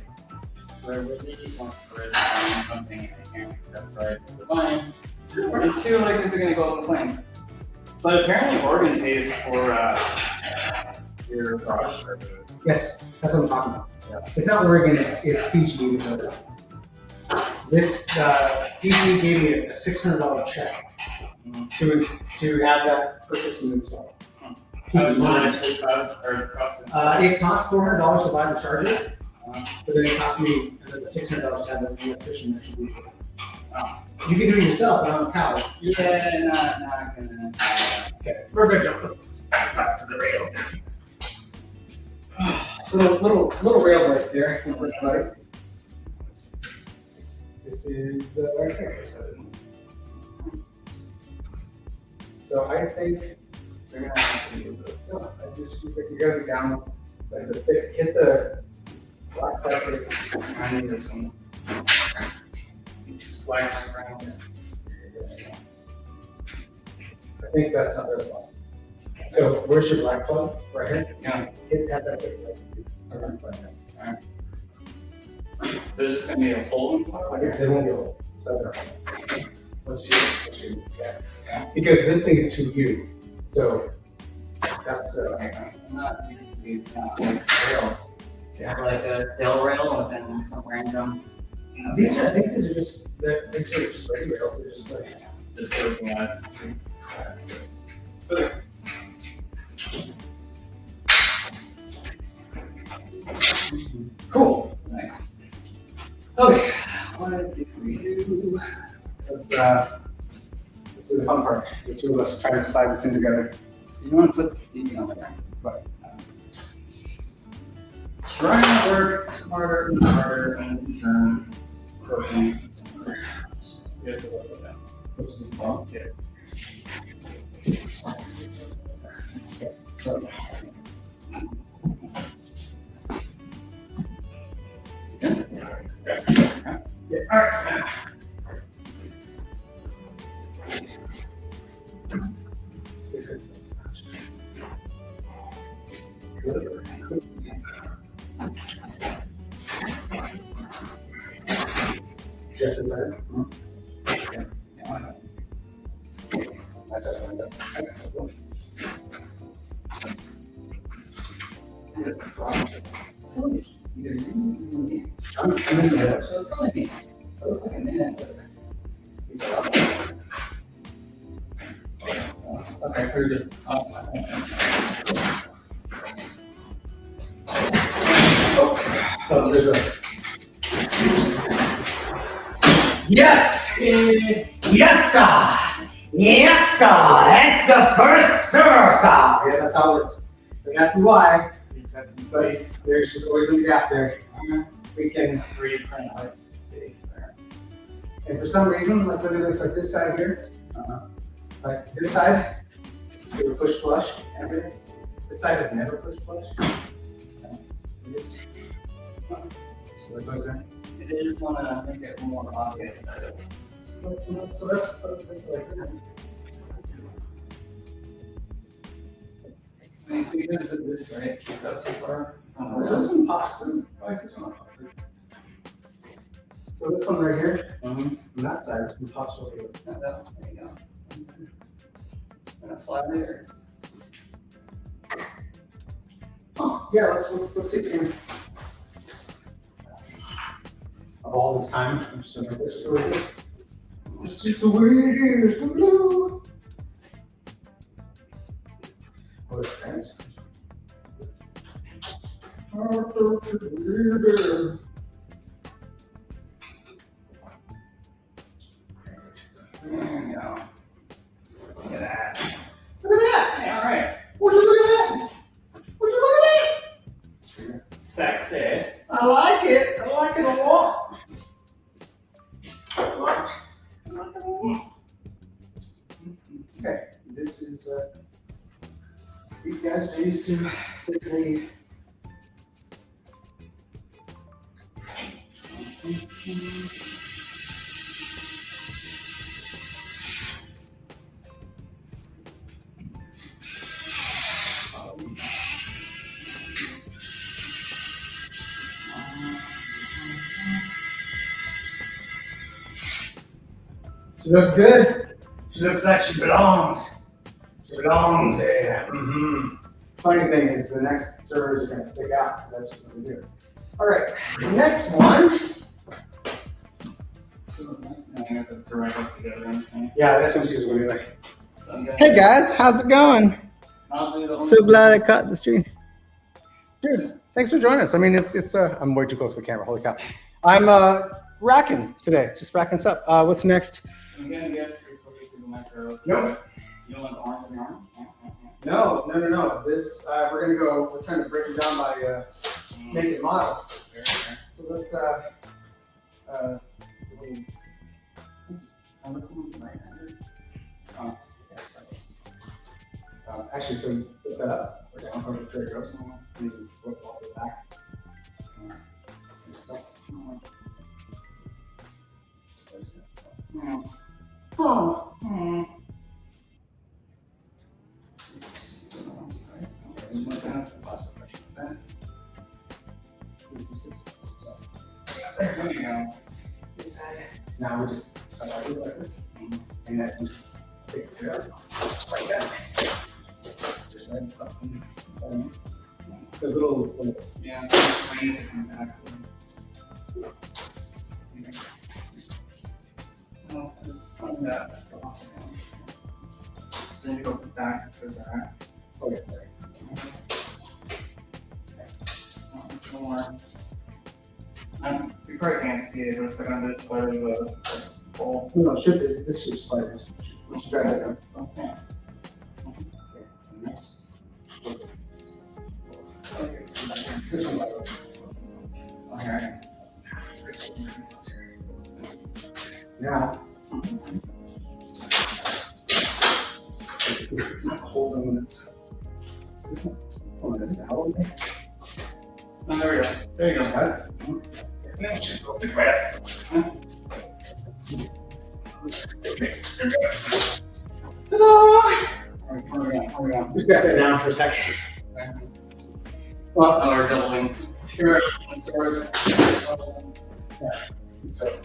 S2: do I really want to risk buying something I can't justify for buying? And two, like, is it going to go up in flames? But apparently, Oregon pays for your garage charger.
S1: Yes, that's what I'm talking about. It's not Oregon, it's PG. Because this PG gave me a $600 check to have that purchased and installed. Keep
S2: How
S1: in
S2: much
S1: mind,
S2: does it actually cost?
S1: it cost $400 to buy the charger, but then it cost me another $600 to have an electrician actually.
S2: Oh.
S1: You can do it yourself, but I'm a coward.
S2: Yeah, not gonna.
S1: Okay, we're good, Joe. Let's back to the rails. little rail right there. Everybody. This is right there. So I think
S2: They're gonna have to do it.
S1: no, I just think you gotta be down. Like hit the black brackets.
S2: I need this one. Need some slack around.
S1: I think that's not very well. So where's your black plug? Right here.
S2: Yeah.
S1: Hit that big right. That's fine.
S2: So there's just gonna be a hole in the top?
S1: Okay, they won't be able to. So let's shoot. Yeah. Because this thing is too huge. So that's
S2: I'm not used to these like rails.
S1: yeah.
S2: Like a Dell rail and then some random.
S1: These are, I think these are just regular rails. They're just like
S2: Just looking at it. Okay.
S1: cool.
S2: Nice. Okay. What did we do?
S1: Let's do the fun part. The two of us trying to slide this in together.
S2: You don't want to put the on there.
S1: But
S2: Trying to work smarter and harder and turn working. Yes, it's like that.
S1: which is fun.
S2: Yeah.
S1: So yeah. All right. Yes, is that? That's it. I'm in there.
S2: So it's probably me. So like a minute. Okay, we're just up.
S1: Oh, there's a. Yes! Yes, sir! Yes, sir! That's the first server, sir! Yeah, that's how it works. But that's why. So there's just always a gap there. We can,
S5: 3D print out space there.
S1: and for some reason, like look at this, like this side here. Like this side, it would push flush and everything. This side has never pushed flush. So that's what I'm
S5: They just want to make it more obvious that it's.
S1: So that's like that.
S5: You see, because of this, right? Sticks out too far.
S1: This one pops through. Why is this one not pop through? So this one right here,
S5: Mhm.
S1: on that side, this one pops over here.
S5: That's there you go. Gonna fly there.
S1: Oh, yeah, let's see if we can. Of all this time, I'm just gonna make this just the way it is. It's just the way it is. Doo-doo. Oh, it's nice. Oh, don't you believe it?
S5: There you go. Look at that.
S1: Look at that!
S5: Yeah, all right.
S1: Would you look at that? Would you look at that?
S5: Sexy.
S1: I like it. I like it a lot. Okay, this is these guys are used to physically. She looks good. She looks like she belongs. She belongs there. Mm-hmm. Funny thing is, the next servers are going to stick out because that's just what we do. All right, the next one.
S5: I got the survivors together, I'm saying.
S1: Yeah, that's what she's going to be like.
S5: So I'm gonna-
S1: Hey guys, how's it going?
S5: Honestly, the
S1: So
S5: only-
S1: glad I caught the stream. Dude, thanks for joining us. I mean, it's I'm way too close to the camera. Holy cow. I'm racking today, just racking stuff. What's next?
S5: I'm gonna guess you're still using the micro.
S1: Nope.
S5: You don't want the orange in your arm?
S1: No. This we're gonna go. We're trying to break it down by make it model.
S5: Fair, fair.
S1: So let's actually, so you put that up or down, however the trigger goes. You can flip all the back.
S5: Oh. There you go.
S1: Now we just set our foot like this, and that just takes it out like that. Just like up and down. There's little
S5: Yeah, planes are coming back. Oh, on that. So then you go back to that.
S1: okay, sorry.
S5: More. You probably can't see it, but it's like on this side of the bowl.
S1: No, it should be. This should slide this. We should try that now.
S5: Okay.
S1: Okay, and this. Okay, so this one like this.
S5: Okay.
S1: Now. This is not holding when it's. This one. Oh, this is holding.
S5: Oh, there we go. There you go.
S1: Got it?
S3: Now just go pick right up.
S1: Ta-da!
S5: Hurry on.
S1: Just gotta sit down for a second. Well,
S5: Oh, we're doubling. Here, storage.
S1: so.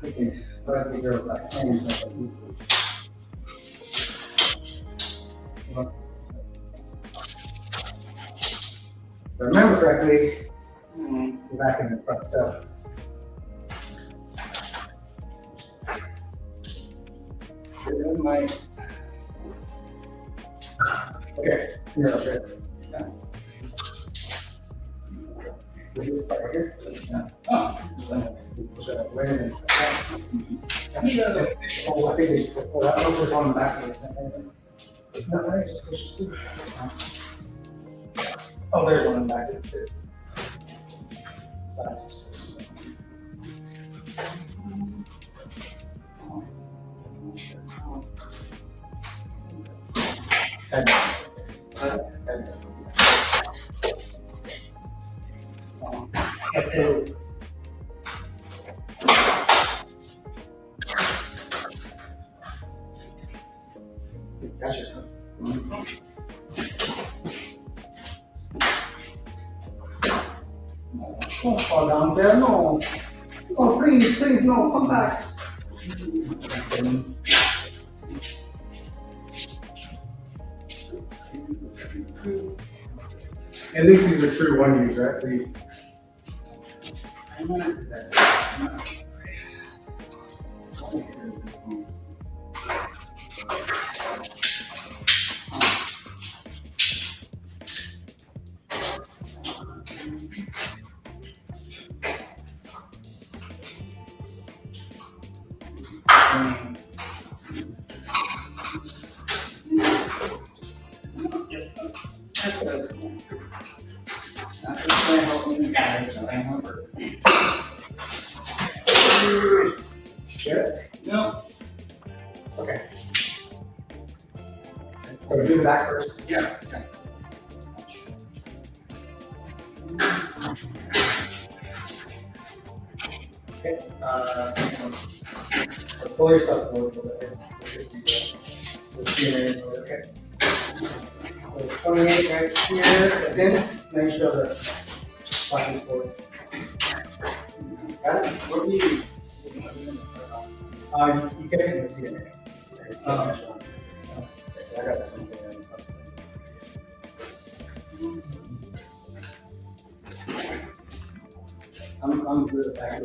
S1: Okay, so I think they're about 10. If I remember correctly, we're back in the front, so.
S5: Like,
S1: Okay, here, I'll show you.
S4: So this part right here.
S5: Yeah. Oh.
S4: Push that way and it's- Oh, I think they should, oh, that was on the back of this. No, right, just push this through. Oh, there's one in the back. That's- Head down. Head down. Okay. Gotcha, son. Oh, fall down there, no. Oh, please, please, no, come back. At least these are true one use, right? So you. Sure.
S5: No.
S4: Okay. So do the back first.
S5: Yeah.
S4: Okay. Pull your stuff forward. Okay. So 28 right here, it's in. Then you show the slide forward. Got it?
S5: What do you?
S4: You get it in the CNA.
S5: Oh.
S4: I got this one. I'm good at that.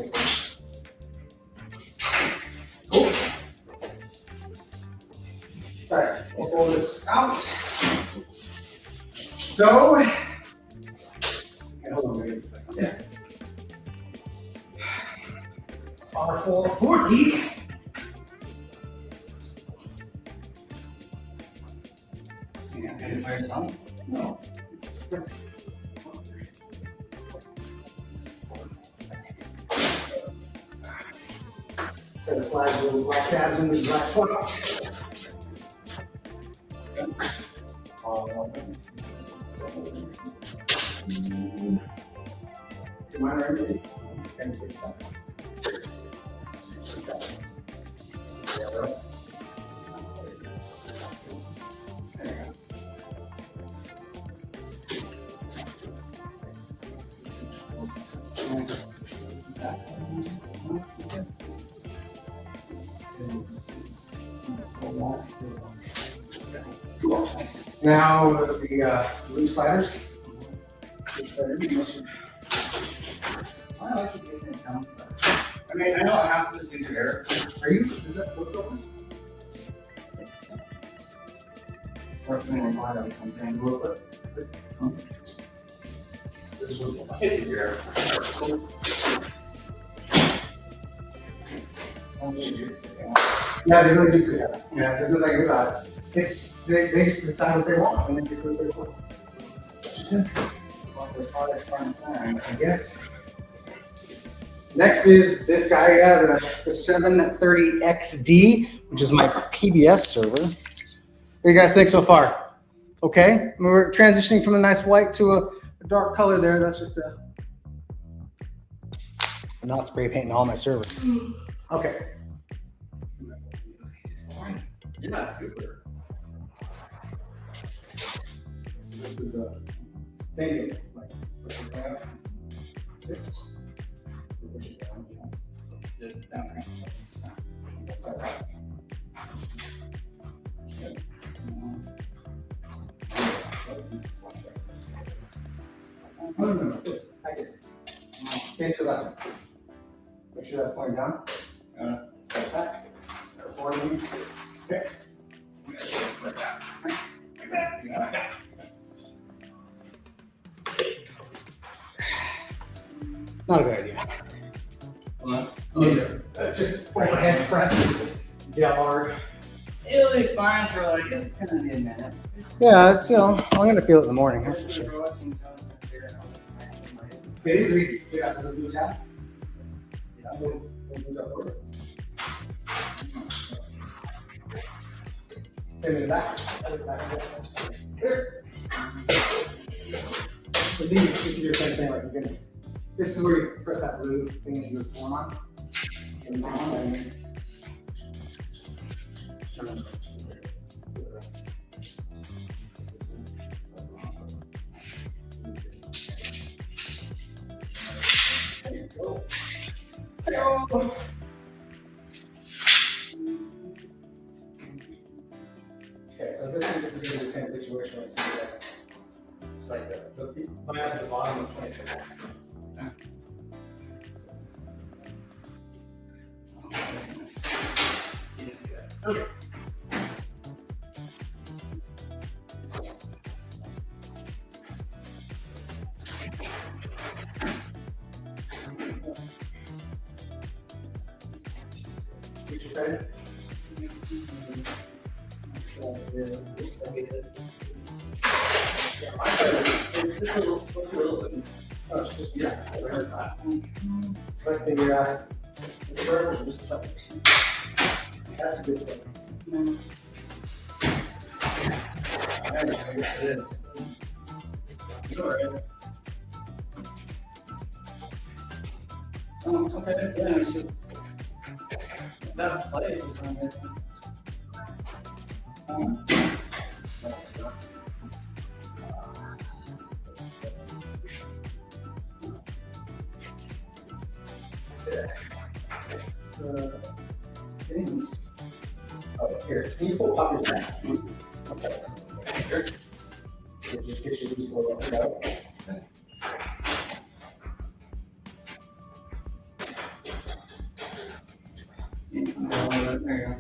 S4: Cool. All right, we'll pull this out. So, okay, hold on, wait. Yeah. R440.
S5: Yeah, and fire tunnel?
S4: No. So the slides with black tabs and the black slots. Do mine or anything? Now the loose sliders.
S5: I like to get it down. I mean, I know half of it's in there.
S4: Are you? Is that book open? Or something like that or something? Real quick.
S5: It's in there.
S4: Yeah, they really do say that. Yeah, there's nothing about it. It's they just decide what they want and they just do what they want. I guess. Next is this guy, the 730XD, which is my PBS server. What do you guys think so far? Okay, we're transitioning from a nice white to a dark color there. That's just I'm not spray painting all my servers. Okay.
S5: You're not super.
S4: So this is a thing like push it down. See? Push it down.
S5: Just down there.
S4: That's all right. No. I get it. Stand to the left. Make sure that's pointing down. Step back. Forward. Okay. Like that. Like that.
S1: Not a good idea.
S5: What?
S1: Just overhead presses, Delard.
S5: It'll be fine for like, this is gonna be a minute.
S1: Yeah, it's, I'm gonna feel it in the morning, that's for sure.
S4: It is easy. Yeah, does it do that? Yeah, we'll do that over. Same in the back. There. So these, you can do the same thing, like you can, this is where you press that blue thing that you would form on. And you can Okay, so this is gonna be the same situation. It's like the line at the bottom of 26.
S5: Okay.
S4: Which is right. Yeah, my side is just a little loose. Oh, it's just, yeah. It's like the, it's vertical, just like. That's a good thing.
S5: I guess it is.
S4: Alright.
S5: Oh, okay, that's it. It's just that play or something.
S4: Things. Oh, here, can you pull up your back? Okay. Here. It just gets you loose a little bit. Okay.
S5: There you go.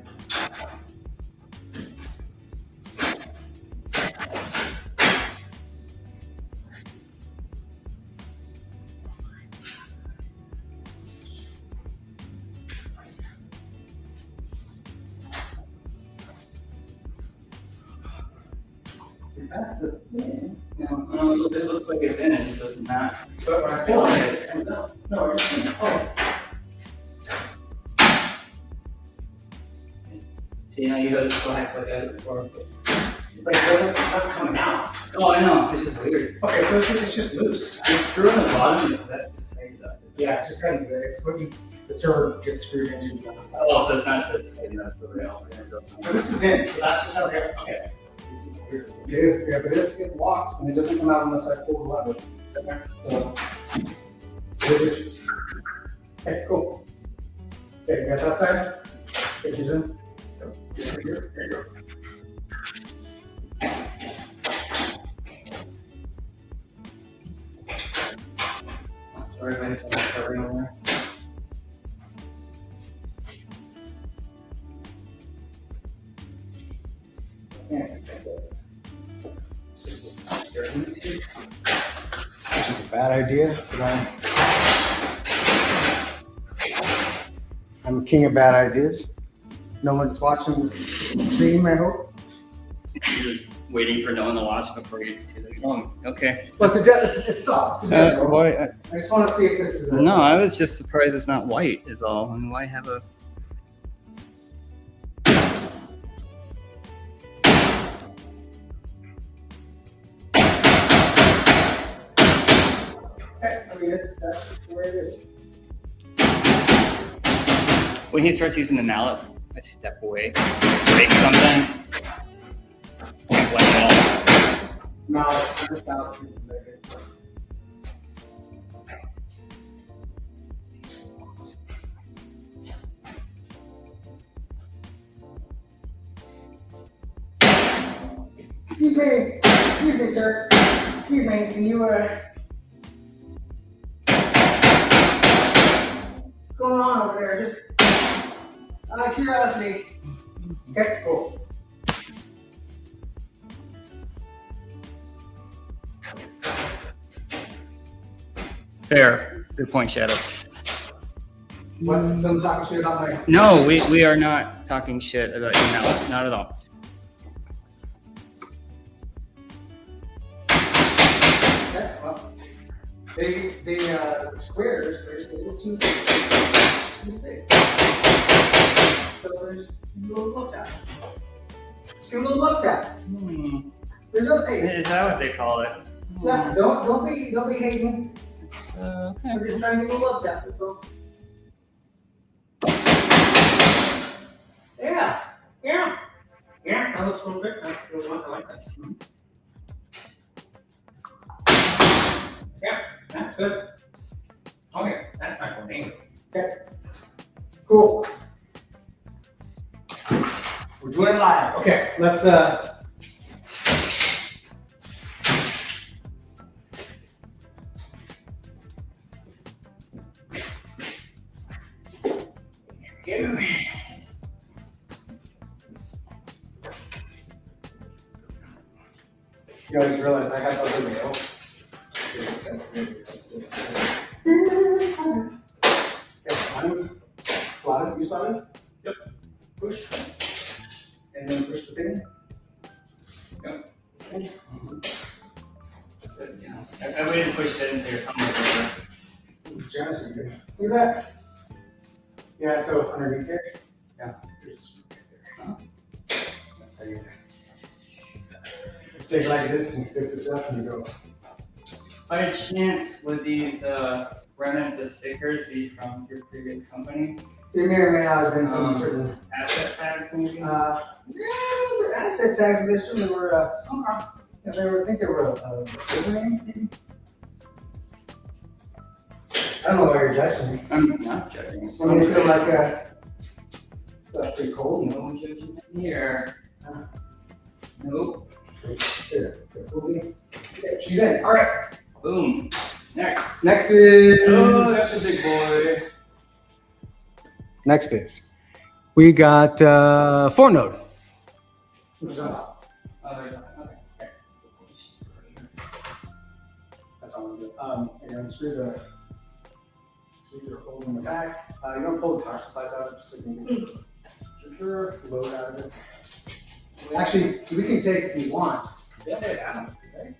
S4: That's the thing.
S5: It looks like it's in it, it doesn't matter.
S4: But when I feel like it comes out. No, it's, oh,
S5: See, now you gotta slack like that before.
S4: but it doesn't, it's not coming out.
S5: Oh, I know, it's just weird.
S4: Okay, so it's just loose.
S5: The screw on the bottom, is that just tightened up?
S4: Yeah, it just ends there. It's what you, the server gets screwed into the other side.
S5: Oh, so it's not so tight enough for the rail.
S4: So this is in, so that's just how they, okay. It is, yeah, but it's locked and it doesn't come out unless I pull the lever. So, we're just, okay, cool. Okay, you got that side? Pictures in? Go. Just right here, there you go. Sorry, I didn't put that covering on there. Yeah, it's just dirty.
S1: Which is a bad idea, but I'm king of bad ideas. No one's watching this stream, I hope.
S5: You're just waiting for no one to watch before you. He's like, oh, okay.
S4: Well, it's soft. It's a dead
S5: Why?
S4: I just want to see if this is a,
S5: No, I was just surprised it's not white. Is all. I mean, why have a?
S4: I mean, that's just the way it is.
S5: When he starts using the mallet, I step away, break something. Point blank at all.
S4: No, it's not seems like it. Excuse me, sir. Excuse me, can you, what's going on over there? Just out of curiosity. Okay, cool.
S5: Fair.
S2: Good point, Shadow.
S1: What? Someone talking shit about my.
S2: No, we are not talking shit about you now. Not at all.
S1: Okay, well, the squares, there's a little too big. So there's a little look tap. See a little look tap. There's nothing.
S2: Is that what they call it?
S1: Yeah, don't be hating.
S2: Okay.
S1: We're just trying to get a little look tap. That's all.
S3: Yeah, yeah, yeah. That looks a little good. I like that. Yeah, that's good. Okay, that's my thing.
S1: Okay. Cool. We're doing it live. Okay, let's You guys realize I have other nails. Okay, slide it, you slide it?
S5: Yep.
S1: Push. And then push the thing.
S5: Yep.
S2: Yeah. I waited to push it in so your thumb was over.
S1: This is generous of you. Look at that. Yeah, so underneath there. Yeah. Just right there. That's how you take it like this and pick this up and you go.
S2: By any chance, would these remnants of stickers be from your previous company?
S1: They may or may not have been from certain.
S2: Asset tags, maybe?
S1: Yeah, they're asset tags, but they certainly were.
S2: Okay.
S1: Yeah, they were. I think they were a silver name. Maybe? I don't know why you're judging me.
S2: I'm not judging.
S1: I mean, you feel like that's pretty cold.
S2: No judgment here. Nope.
S1: Here, okay, she's in. All right.
S2: Boom. Next.
S1: Next is.
S2: Oh, that's a big boy.
S1: Next is. We got 4-node. Which is not.
S2: Okay.
S1: That's all I'm doing. And then screw the hole in the back. You don't pull the power supplies out, just so you can sure load out of it. Actually, we can take if you want.
S2: Yeah, wait, I don't, right?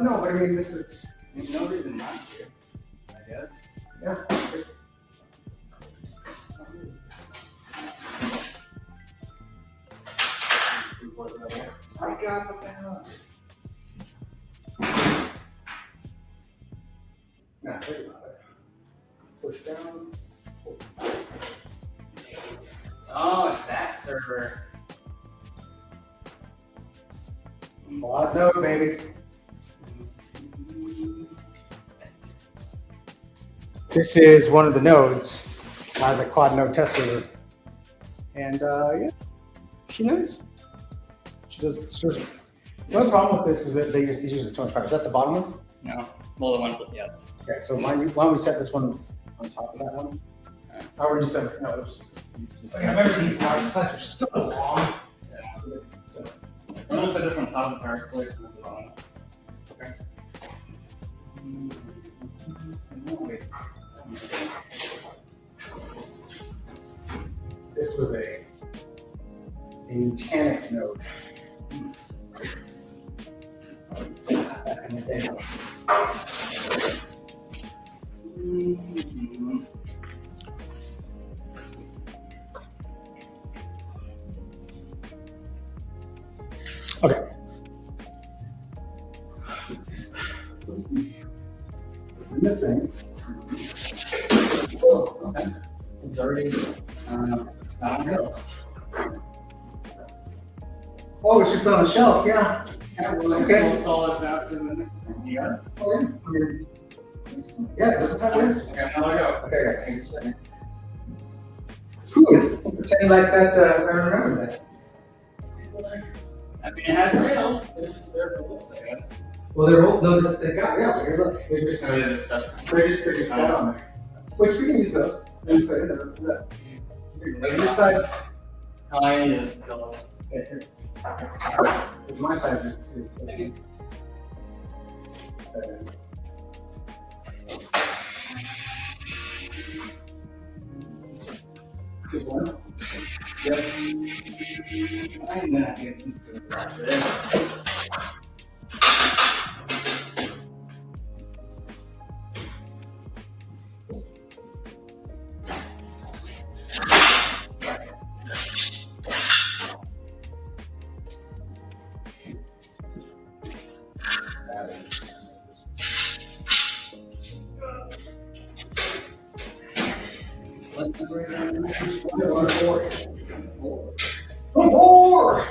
S1: No, but I mean, this is.
S2: There's no reason not to, I guess.
S1: Yeah.
S2: I got the balance.
S1: Now, think about it. Push down.
S2: Oh, it's that server.
S1: Quad node, baby. This is one of the nodes, the quad node test server. And yeah, she knows. She does. The only problem with this is that they just use too much power. Is that the bottom one?
S2: No. Well, the one, yes.
S1: Okay, so why don't we set this one on top of that one? Or would you set it? No, just
S3: I remember these power supplies are so long.
S2: Yeah.
S1: so.
S2: I'm gonna put this on top of the power source and this is on. Okay. No, wait.
S1: This was a Nutanix node. Back in the day. Okay. And this thing.
S2: Oh, okay. It's already on rails.
S1: Oh, it's just on the shelf, yeah.
S2: Yeah, we'll
S1: Okay.
S2: install this after the next one. Yeah.
S1: Okay. Yeah, this is how it is.
S2: Okay, now I go.
S1: Okay,
S2: Thanks.
S1: Cool. Pretend like that, I remember that.
S2: I mean, it has rails. They're just there for looks, I guess.
S1: Well, they're old, no, they got rails. Here, look. They're just
S2: Stuff.
S1: they're just set on there. Which we can use those. Let's do that. Your side.
S2: I need to fill it.
S1: Okay, here. Because my side just is.
S4: Just one?
S5: I'm gonna get some food after this. What number again?
S4: 4.
S5: 4.
S4: 4!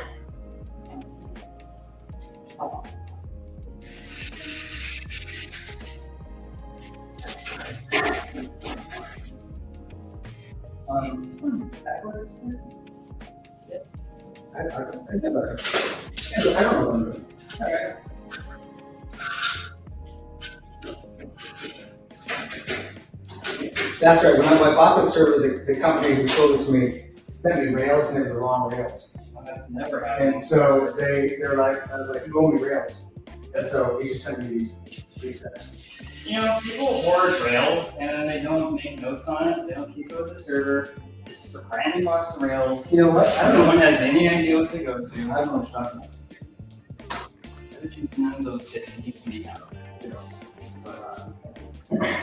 S5: This one backwards.
S4: I don't remember.
S5: Alright.
S4: That's right. When I bought the server, the company who sold it to me sent me rails and they were the wrong rails.
S5: I've never had
S4: And so they're like, I was like, you owe me rails. And so he just sent me these guys.
S5: You know, people hoard Rails and then they don't make notes on it. They don't keep it with the server. It's just a random box of Rails.
S4: You know what? I
S5: No
S4: don't
S5: one
S4: know.
S5: has any idea what they go to.
S4: I don't know what you're talking about.
S5: None of those kits need to be out.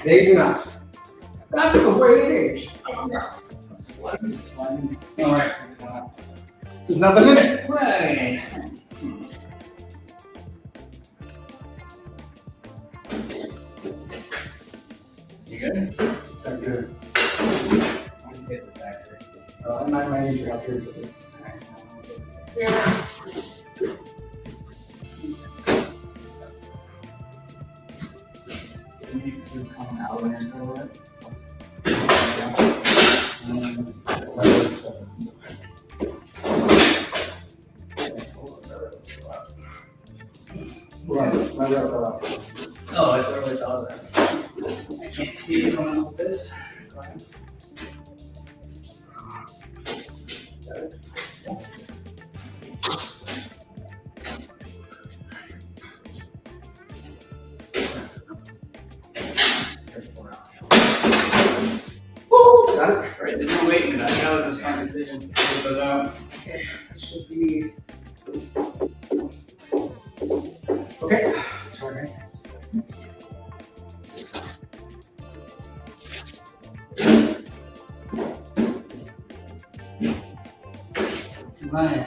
S4: They do not. That's the way it is.
S5: Alright.
S4: There's nothing in it.
S5: Right. You good?
S4: I'm good.
S5: I'm good with that.
S4: I'm not my usual up here for this.
S5: These two come out when you're still with it.
S4: My rail fell out.
S5: Oh, I totally thought that. I can't see someone like this.
S4: Woo! Got it.
S5: Alright, there's no waiting. That was a smart decision. Put those out.
S4: Okay, it should be. Okay, sorry.
S5: This is mine.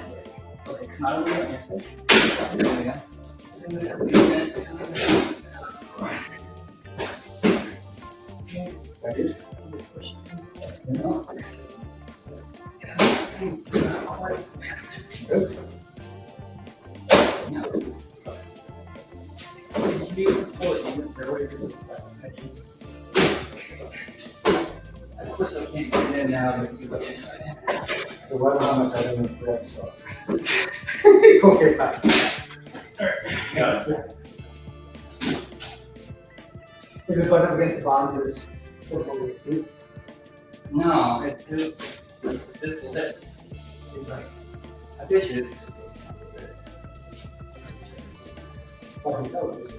S5: Okay, come out of the way next to it. There we go. And this will be it.
S4: That is.
S5: No.
S4: Good.
S5: Of course I can't get in now, but you look excited.
S4: The weather on the side of the correct, so. Okay, fine.
S5: Got it.
S4: Is it butt up against the bottom of this?
S5: No, it's just this lip. It's like I wish it's just
S4: Oh, no, this is.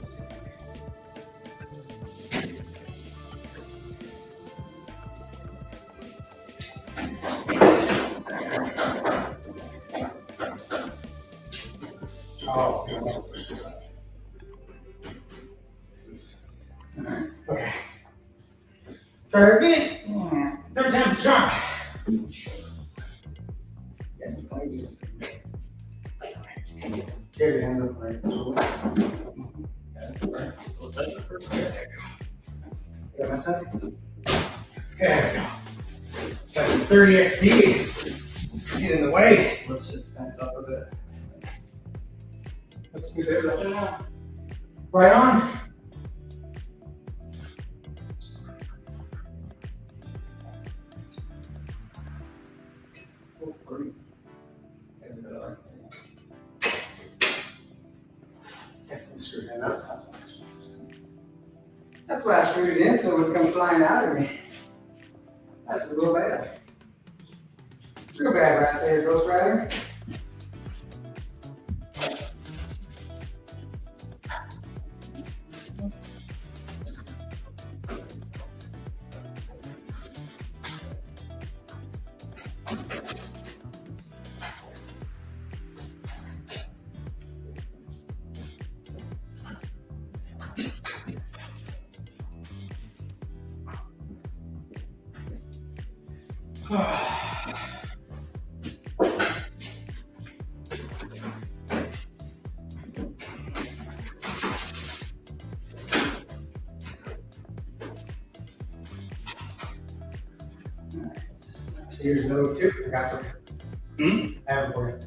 S4: Oh, no. This is.
S5: alright.
S4: Okay. Try again.
S5: Yeah.
S4: Third time's a charm. Yeah, I use it. Get your hands up, right?
S5: Well, that's the first step.
S4: Got my second? Okay. 730 XD. See it in the way.
S5: Let's just back up a bit.
S4: Looks good there.
S5: That's enough.
S4: Right on. That's why I screwed it in so it would come flying out of me. That's real bad. Real bad right there, Ghost Rider. So here's no two. I got it. I have it for you.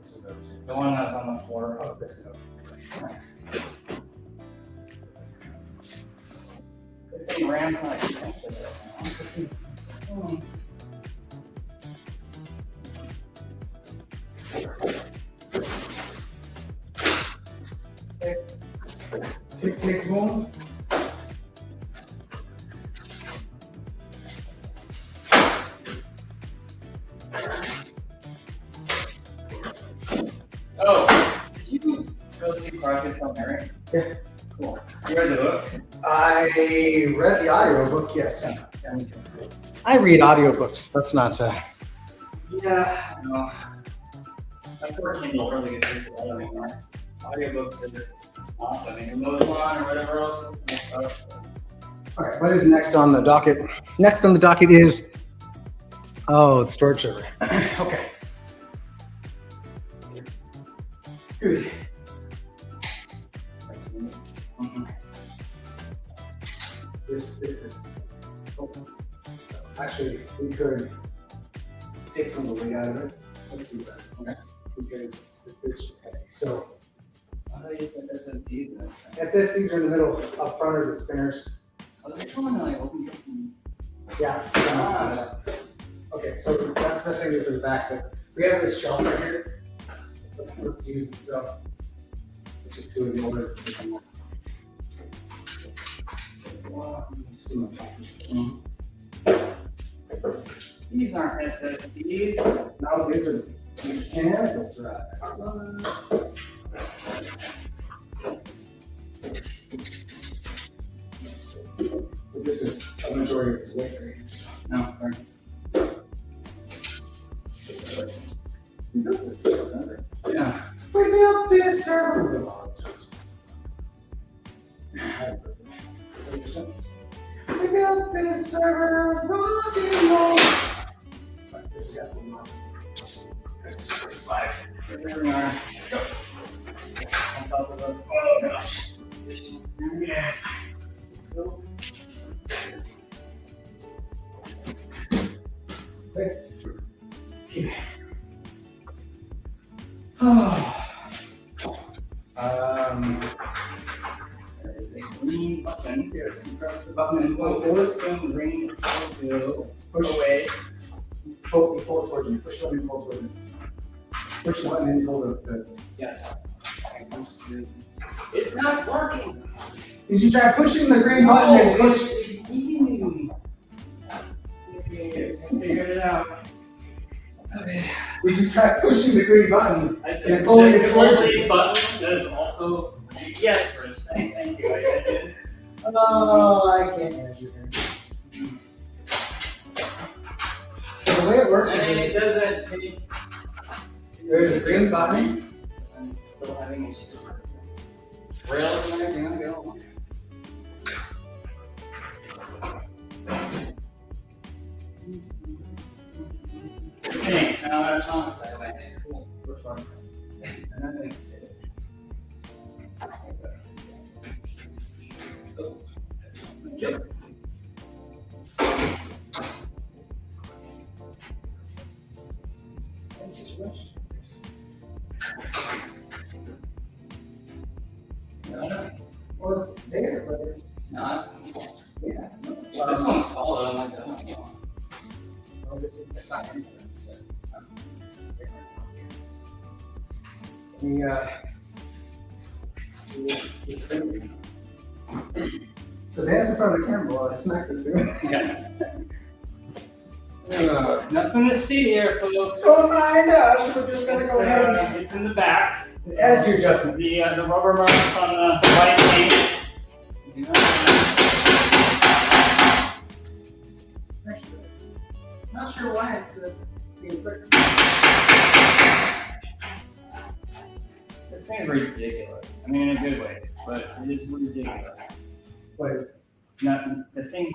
S4: This is no two.
S5: The one that's on the floor.
S4: Oh, this is no two.
S5: Ram's not expensive right now.
S4: Click, boom.
S5: Oh, did you go see Project Hail Mary?
S4: Yeah.
S5: Cool. You read the book?
S1: I read the audiobook, yes.
S5: Yeah, me too.
S1: I read audiobooks. That's not,
S5: Yeah, I know. My poor Kindle really gets used to that anymore. Audiobooks are awesome. I mean, Modelon or whatever else is stuff.
S1: all right, what is next on the docket? Next on the docket is, oh, the storage server. Okay. Good.
S4: This is. Actually, we could take some of the weight out of it. Let's do that.
S5: Okay.
S4: Because this bitch is heavy. So
S5: I thought you said SSDs in this thing.
S4: SSDs are in the middle, up front of the spinners.
S5: I was like, come on, like, open something.
S4: Yeah. Okay, so that's the best thing to do for the back, but we have this shelf right here. Let's use it, so. Let's just do it in order.
S5: These aren't SSDs.
S4: Now these are mechanical drives. But this is a majority of its weight right here.
S5: No, sorry.
S4: We built this to remember.
S5: Yeah.
S4: We built this server. We built this server rock and roll. Right, this has got one more. This is just a slide.
S5: Here we are. Let's go. On top of the. Oh gosh.
S4: Yeah, it's okay.
S5: There is a green button.
S4: Yes, you press the button and
S5: When
S4: pull
S5: force and bring itself to
S4: Push
S5: away.
S4: pull it towards you. Push the button and pull it towards you. Push the button and pull the.
S5: Yes. It's not working.
S1: Did you try pushing the green button and push?
S5: I figured it out.
S1: Did you try pushing the green button?
S5: And
S1: pulling it
S5: the
S1: towards
S5: only button that is also yes, Rich. Thank you. I did.
S1: Oh, I can't answer here. So the way it works
S5: I mean,
S1: is
S5: it doesn't.
S1: there's a green button.
S5: I'm still having issues. Rails and everything. I go. Thanks. Now that song's that way. Cool.
S1: Which one?
S5: And that makes it. Okay.
S1: Well, it's there, but it's
S5: Not.
S1: yeah, it's not.
S5: This one's solid. I'm like, I don't know.
S1: Well, it's not anything. So dance in front of the camera while I smack this thing.
S5: Yeah. Nothing to see here, folks.
S1: Oh my gosh, we're just gonna
S5: It's,
S1: go ahead.
S5: it's in the back.
S1: It's attitude adjustment.
S5: The rubber marks on the white paint. Do not
S1: Not sure why it's being quick.
S5: ridiculous. I mean, in a good way, but it is ridiculous.
S4: What is?
S5: Nothing. The thing.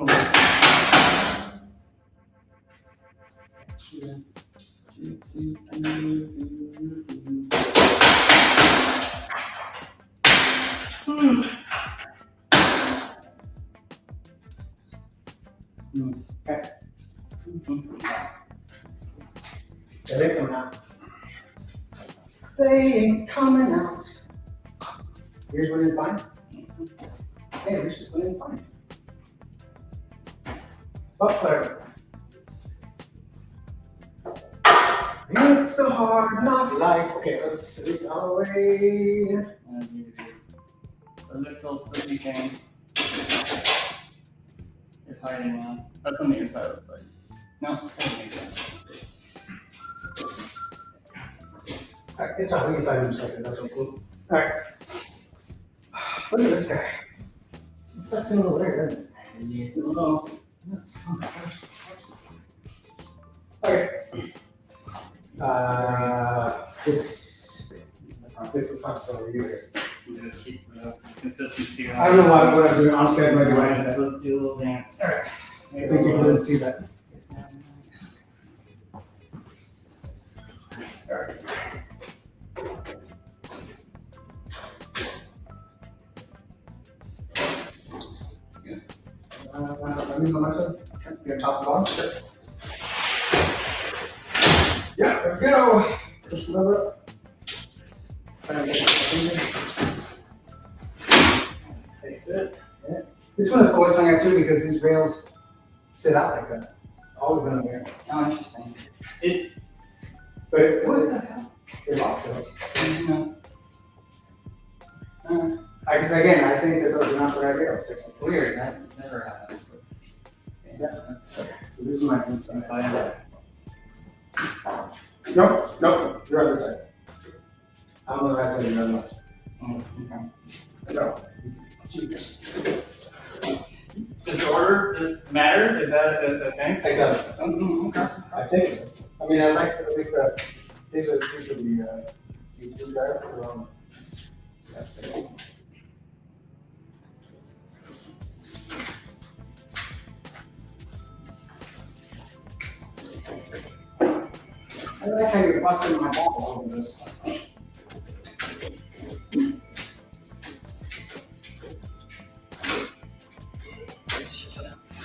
S1: Okay. Yeah, they come out. They ain't coming out. Here's what you find. Hey, here's just what you find. Oh, whatever. It's so hard, not life. Okay, let's do this all the way.
S5: A little flippy thing is hiding now. That's on the inside, looks like. No, that doesn't make sense.
S1: All right, it's on the inside in a second. That's what cool. All right. Look at this guy. It sucks in over there, doesn't it?
S5: Yes, hello.
S1: Yes. Oh my gosh. Okay. This is the front, so yours.
S5: I'm gonna keep the consistency.
S1: I don't know what I'm doing. Honestly, I have no idea what I'm
S5: Let's
S1: doing.
S5: do a little dance.
S1: All right. I think people didn't see that. All right. Let me go myself. Get top and bottom. Sure. Yeah, there we go. Push the lever up.
S5: Take it.
S1: This one is always hung out too because these rails sit out like that. It's always been on there.
S5: Oh, interesting.
S1: But it,
S5: What the hell?
S1: it's off though.
S5: No.
S1: Because again, I think that those are not the right rails.
S5: Weird. That never happens.
S1: Yeah. Okay, so this is my front side.
S5: Side.
S1: Nope, nope, you're on this side. I'm on the right side, you're on the left.
S5: Oh, okay.
S1: No. Jesus.
S5: Does order matter? Is that a thing?
S1: It does.
S5: Okay.
S1: I think it does. I mean, I like at least the, these are the, these two guys that are on. That's it. I like how you're busting my balls over this stuff.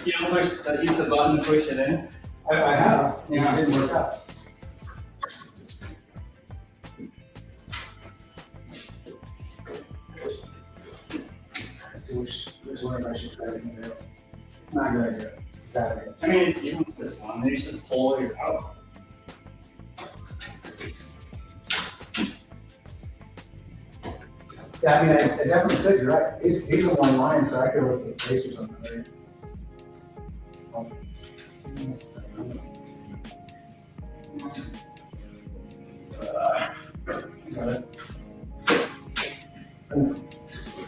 S5: You don't push, use the button to push it in.
S1: I have.
S5: Yeah.
S1: It didn't work out. Let's see which one I should try to do this. It's not a good idea. It's a bad idea.
S5: I mean, it's even with this one. They just pull these out.
S1: Yeah, I mean, I definitely could, you're right. These are one line, so I could work with space or something, right?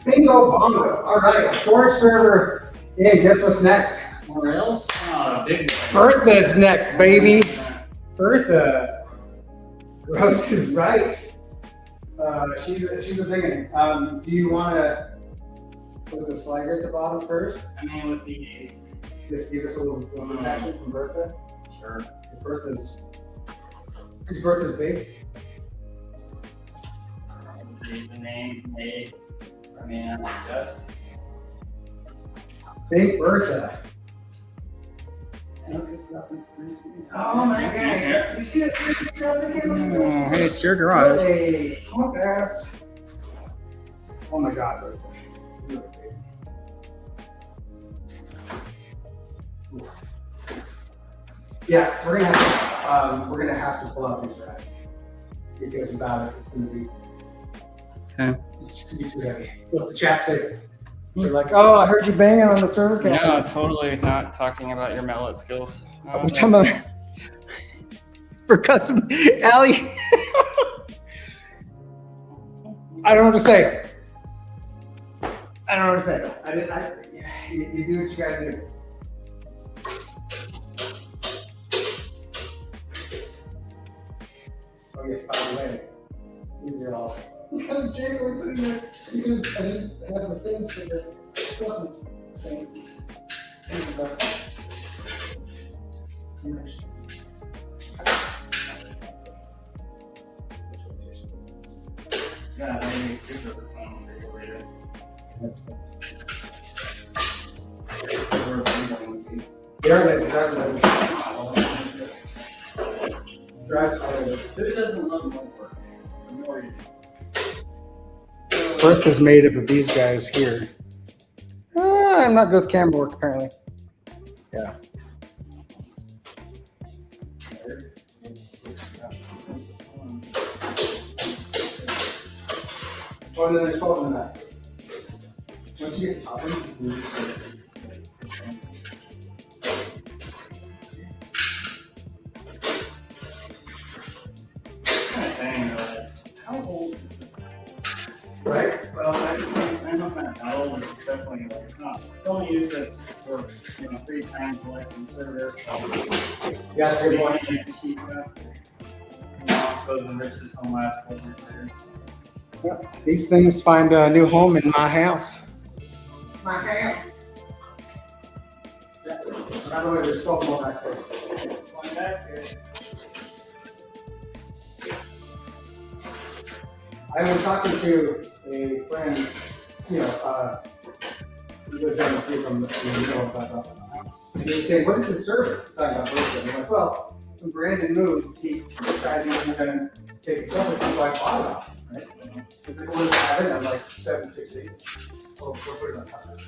S1: Bingo bongo. All right, storage server. Hey, guess what's next?
S5: More rails? Oh, big one.
S1: Bertha's next, baby. Bertha. Gross is right. She's a big one. Do you want to put the slider at the bottom first?
S5: I mean, with the.
S1: Just give us a little protection from Bertha.
S5: Sure.
S1: Bertha's big.
S5: The name made. I mean, just.
S1: Big Bertha.
S5: Oh my god.
S1: You see this?
S5: Oh, hey, it's your garage.
S1: Hey, come on, guys. Oh my god, Bertha. You're big. Yeah, we're gonna have to pull out these racks because without it, it's gonna be.
S5: Okay.
S1: It's just gonna be too heavy. What's the chat say? They're like, oh, I heard you banging on the server cabinet.
S5: No, totally not talking about your mallet skills.
S1: We're talking about for custom, Allie. I don't know what to say. I don't know what to say. You do what you gotta do. Oh yes, by the way, these are all kind of jangling put in there. You can just, I didn't have the things for the fluffy things. Things are-
S2: Yeah, that would be super fun for you later. So we're thinking,
S1: They are like, drives like, drives like.
S2: who doesn't love more work? The more you do.
S1: Earth is made up of these guys here. I'm not good with camera work, apparently. Yeah. Oh, and then there's 12 in the back. Once you get the top one,
S2: Kind of thing, how old is this?
S1: right?
S2: Well, I must not how old, it's definitely like, don't use this for, free time collecting server.
S1: Yeah, that's a good point.
S2: Use the cheap stuff. Goes and enriches home life later.
S1: These things find a new home in my house. My house. Yeah. By the way, there's 12 more back there.
S2: Going back here.
S1: I was talking to a friend, who lives down the street from the middle of that. And he was saying, what is this server? Talking about Berkeley. And I'm like, well, when Brandon moved, he decided he wasn't going to take his stuff with him, so I bought it off, right? It's like, what is it? I'm like 7/16. We'll put it on top of it.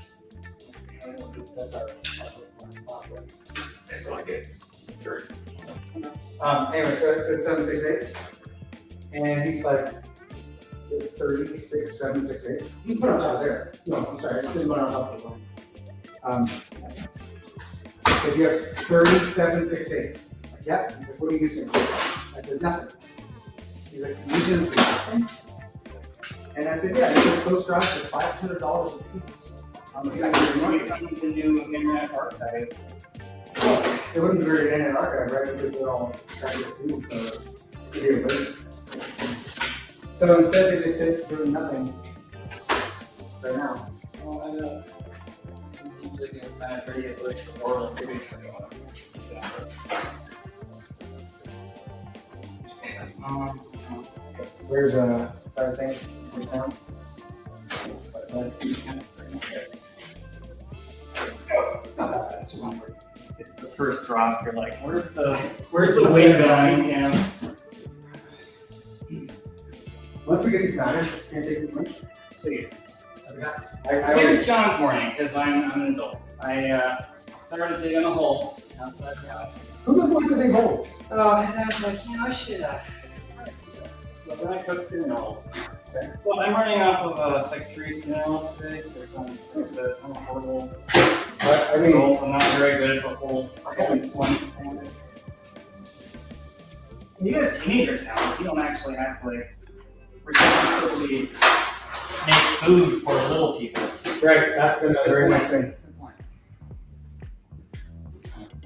S1: It's like it's dirt. Anyway, so it's 7/16. And he's like, 36, 7/16. He put it on top there. No, I'm sorry, I just didn't put it on top of the one. So if you have 37/16. Like, yeah. He's like, what are you using it for? Like, there's nothing. He's like, using it for nothing? And I said, yeah, those post drives for $500 a piece. On the second
S2: When
S1: market.
S2: you come to the new Internet Archive,
S1: Well, it wouldn't be very internet archive, right? Because they're all trying to get food, so it'd be a waste. So instead, they just sit doing nothing right now.
S2: well, I know. Usually get kind of pretty at least for oral activities.
S1: Where's sorry thing? Where's down? It's not that bad. It's just not working.
S2: It's the first drop. You're like, where's the
S1: the
S2: weight
S1: weight
S2: going? Yeah.
S1: Once we get these matters, can I take this lunch?
S2: Please.
S1: I
S2: Here's John's morning because I'm an adult. I started digging a hole outside the house.
S1: who doesn't like to dig holes?
S2: Oh, and I was like, I should but then I cooked cereals. Well, I'm running off of like 3 cereals today. There's like I said, I'm a horrible
S1: I mean,
S2: adult. I'm not very good at the whole one. When you get a teenager town, you don't actually have to like responsibly make food for little people.
S1: right, that's been a very nice thing.
S2: Good point.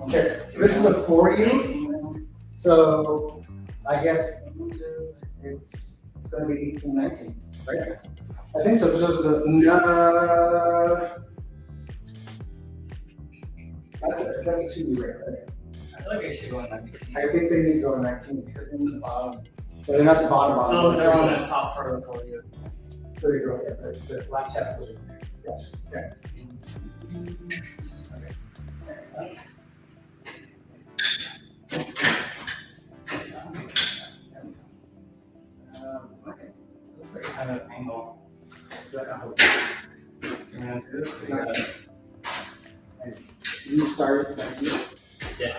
S1: Okay, so this is a 4U. So I guess it's going to be 18, 19, right? I think so, because those are the, that's a 2U rate, right?
S2: I feel like I should go in 19.
S1: I think they need to go to 19.
S2: Because in the bottom.
S1: But they're not the bottom.
S2: So they're on the top part of the folio.
S1: So they go, yeah, the left chat was, gotcha, okay. Okay.
S2: Looks like a kind of angle. You're gonna do this? Or you got it?
S1: Nice. You started next year?
S2: Yeah.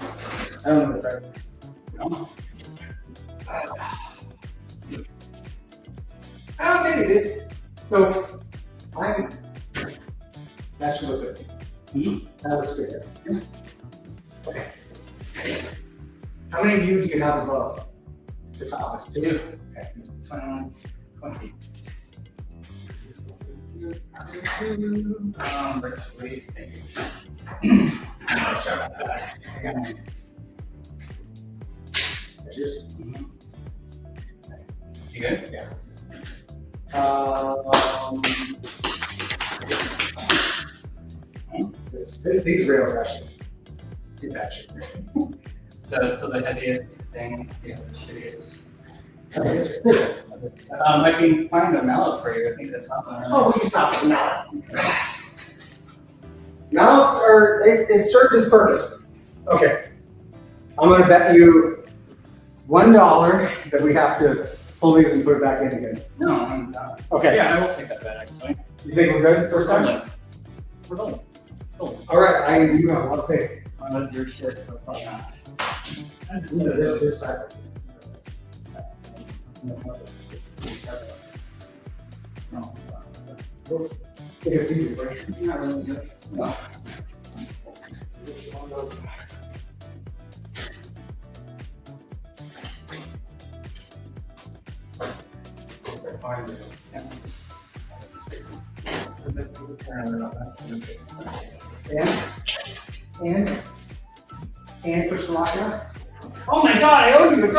S1: I don't know what started.
S2: No.
S1: Oh, maybe it is. So, that should look good.
S2: Mhm.
S1: That looks good. Yeah. Okay. How many views do you have above the top? 2. Okay.
S2: 21, 20. Virtually, thank you. Oh, sorry about that.
S1: Cheers.
S2: You good?
S1: Yeah.
S4: These rails are actually too bad shit.
S5: So the heaviest thing, yeah, the shittiest.
S4: Okay, it's good.
S5: I can find a mallet for you. I think that's something.
S4: Oh, will you stop with mallet? Mallets are, it served its purpose. Okay. I'm gonna bet you $1 that we have to pull these and put it back in again.
S5: No, I'm not.
S4: Okay.
S5: Yeah, I will take that bet actually.
S4: You think we're good first time?
S5: We're done. Still.
S4: All right, you have a lot of faith.
S5: Oh, that's your shit, so probably not.
S4: There's side.
S5: No.
S4: I think it's easy, right?
S5: Not really good. No.
S4: This is one of those. Find it. And push the lock down. Oh my god, I owe you $1!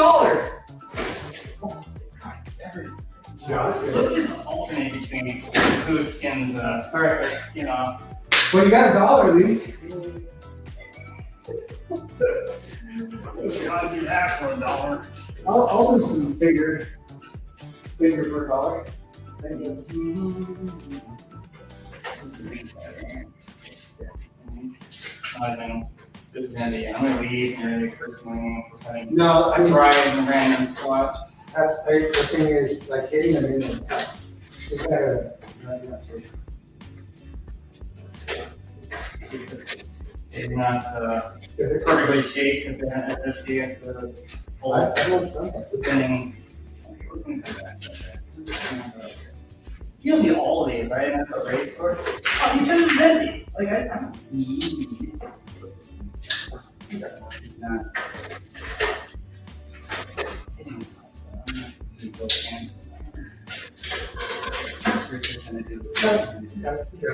S5: Let's just alternate between who skins
S4: Alright,
S5: skin off.
S4: well you got $1 at least.
S5: I'll do that for $1.
S4: I'll do some bigger for $1.
S5: Then this is gonna be, I'm gonna leave and you're gonna be personally for cutting.
S4: No, I mean,
S5: Try in random spots.
S4: that's, the thing is like hitting them in the cut. You gotta,
S5: It's not
S4: is it
S5: perfectly shaped because the SSD has to hold spinning. You don't need all of these, right? And that's what rates for. Oh, you said it was empty. Like I don't need. Not.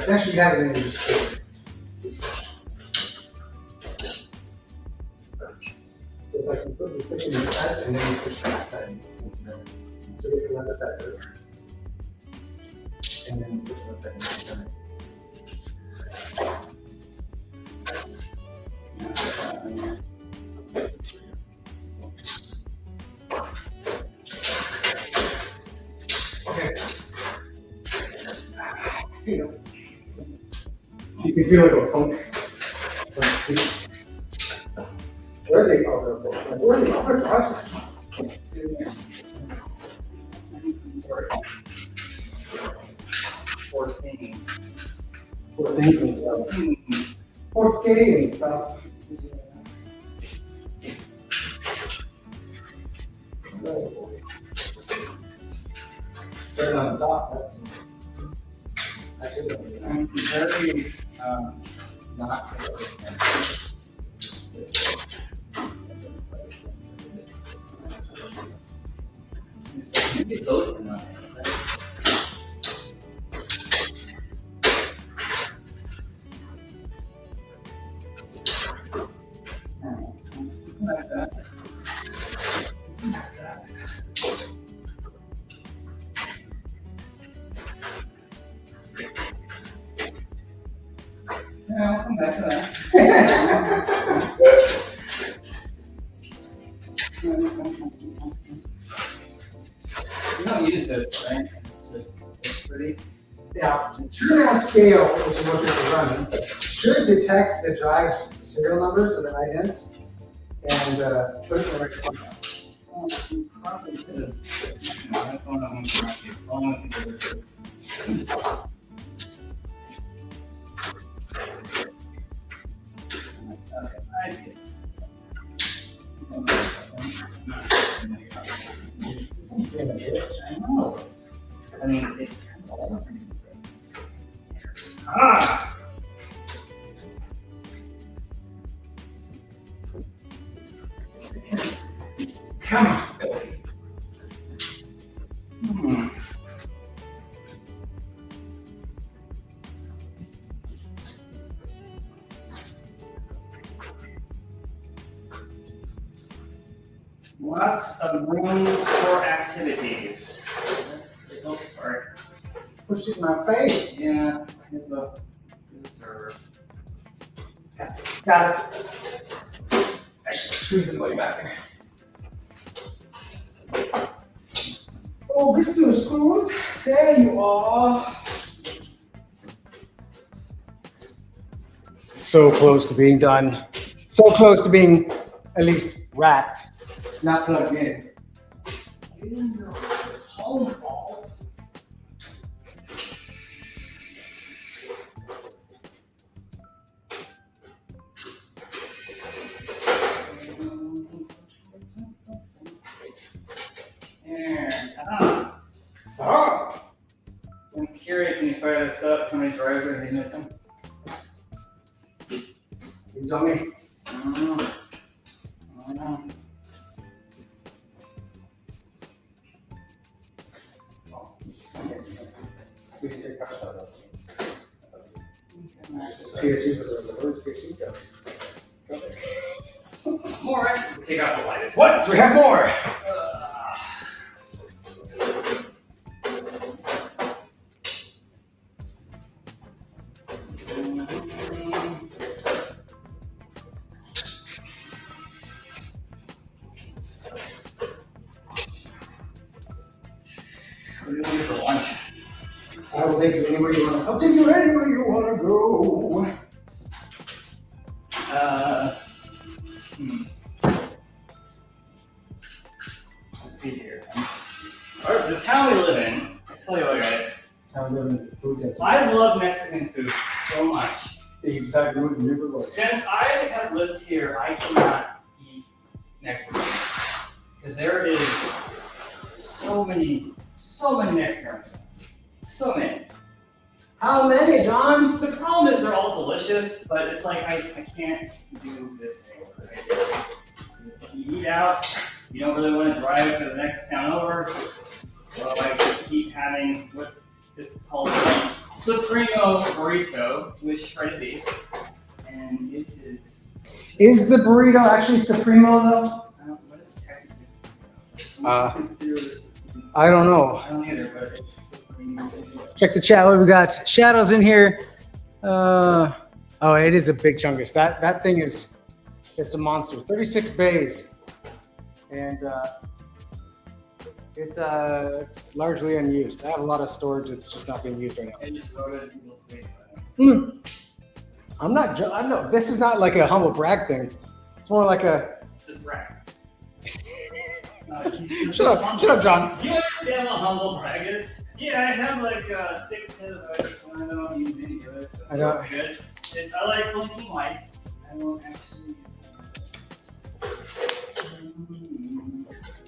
S4: Actually, you have it in your score. So it's like you push it inside and then you push that side. So you get to another side. And then you push one side. Okay. Here you go. You can feel like a funk from the seats. Where are they? Oh, where are the other drives?
S5: Four things.
S4: For things and stuff. 4K and stuff. Starting on the top, that's actually.
S5: I'm very not. Maybe those are not. Like that. Yeah, I'll come back to that. You don't use this, right? It's pretty.
S4: Now, true down scale, which is what this is running, should detect the drive's serial numbers and the idents and put it in the right spot.
S5: Probably is. No, that's one I'm going to do. Only consider it. Okay, I see. I know. I mean, it's all. Ah!
S4: Come on, Billy.
S5: Lots of room for activities. Oh, sorry.
S1: pushed it in my face.
S5: Yeah, here's the server.
S1: Got it. I should squeeze it way back there. Oh, Mr. Screws, there you are. So close to being done. So close to being at least racked, not plugged in.
S5: Home ball. I'm curious when you fire this up, how many drives are you missing?
S1: You tell me.
S5: I don't know. I don't know.
S1: We can take part of those. PSUs, where's PSUs go?
S5: More, right? Take out the lightest.
S1: What? We have more.
S5: What are you looking for lunch?
S1: I will take you anywhere you want. I'll take you anywhere you want to go.
S5: Let's see here. The town we live in, I tell you what, guys, I love Mexican food so much.
S1: You decided to move to Newburgh?
S5: Since I have lived here, I cannot eat Mexican because there is so many Mexican restaurants. So many.
S1: How many, John?
S5: The problem is they're all delicious, but it's like I can't do this anymore. You eat out, you don't really want to drive to the next town over, so I just keep having what is called a Supremo burrito, which try to be, and it is.
S1: Is the burrito actually Supremo though?
S5: What is technically
S1: Uh,
S5: consider this?
S1: I don't know.
S5: I don't either, but it's Supremo.
S1: Check the chat. What we got? Shadows in here. Oh, it is a big chungus. That thing is, it's a monster. 36 bays, and it's largely unused. I have a lot of storage that's just not being used right now.
S5: I just wrote it in Google's face.
S1: I'm not. I know this is not like a humble brag thing. It's more like a.
S5: Just brag.
S1: Shut up, John.
S5: Do you understand what humble brag is? Yeah, I have like 6 head of ice and I don't use any of it.
S1: I know.
S5: It's good. I like blinking lights. I don't actually.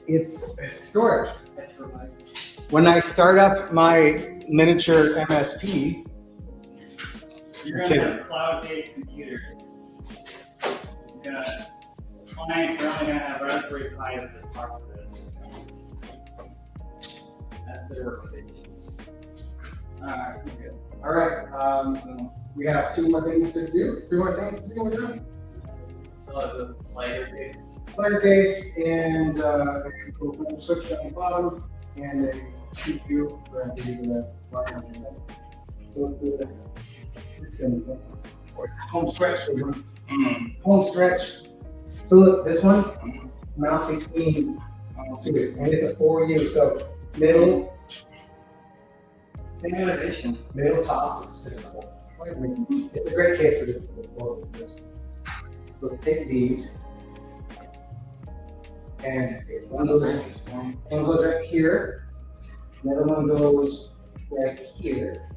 S1: It's storage.
S5: Petrobytes.
S1: When I start up my miniature MSP,
S5: You're
S1: Okay.
S5: gonna have cloud-based computers. It's gonna. Clients are only gonna have Raspberry Pis that talk to this. That's their workstations. Alright, we're good.
S1: all right. We have 2 more things to do. 3 more things to do. We're done.
S5: Fill out the slider case.
S1: Fire case and a control switch on the bottom and a CPU for the wire. So this thing, home stretch. Home stretch. So look, this one mounts between 2, and it's a 4U. So middle,
S5: Standardization.
S1: middle top. It's just it's a great case, but it's the lower of this. So let's take these. And one goes right here. Another one goes right here.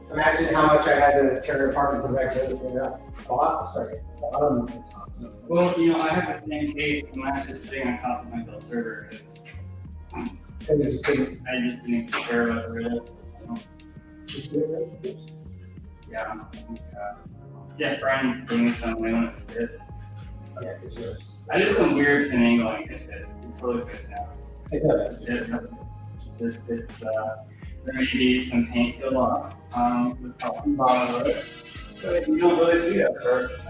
S1: Imagine how much I had to tear it apart and put it back together. Bottom and top.
S5: Well, I have the same case, and I'm just sitting on top of my Dell server because
S1: And this is
S5: I just didn't care what the real Yeah. Yeah, Brian gave me some when it fit.
S1: yeah, it's yours.
S5: I did some weird finagling. It fits. It totally fits now.
S1: It does.
S5: There may be some paint peeled off the top and bottom of it, but you don't really see that first.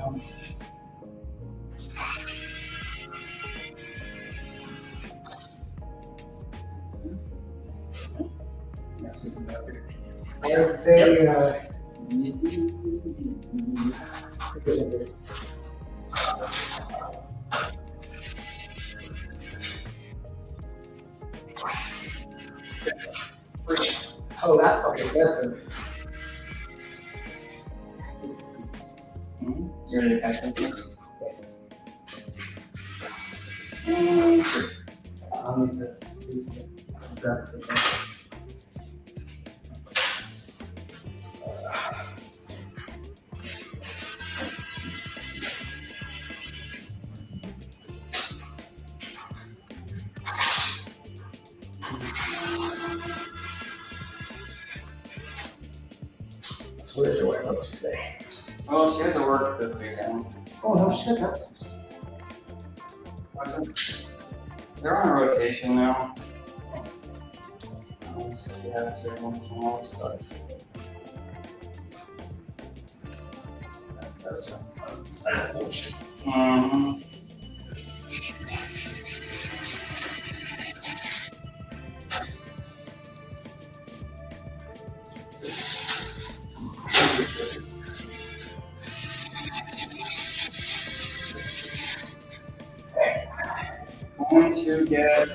S1: Oh, that, okay, so that's a.
S5: You ready to catch this?
S4: I'll need to grab it. So where's your wife up to today?
S5: Well, she has to work this weekend.
S4: Oh, no shit, that's.
S5: They're on a rotation now. So she has to once in a while sucks.
S4: That's bullshit.
S5: Mm-hmm. Going to get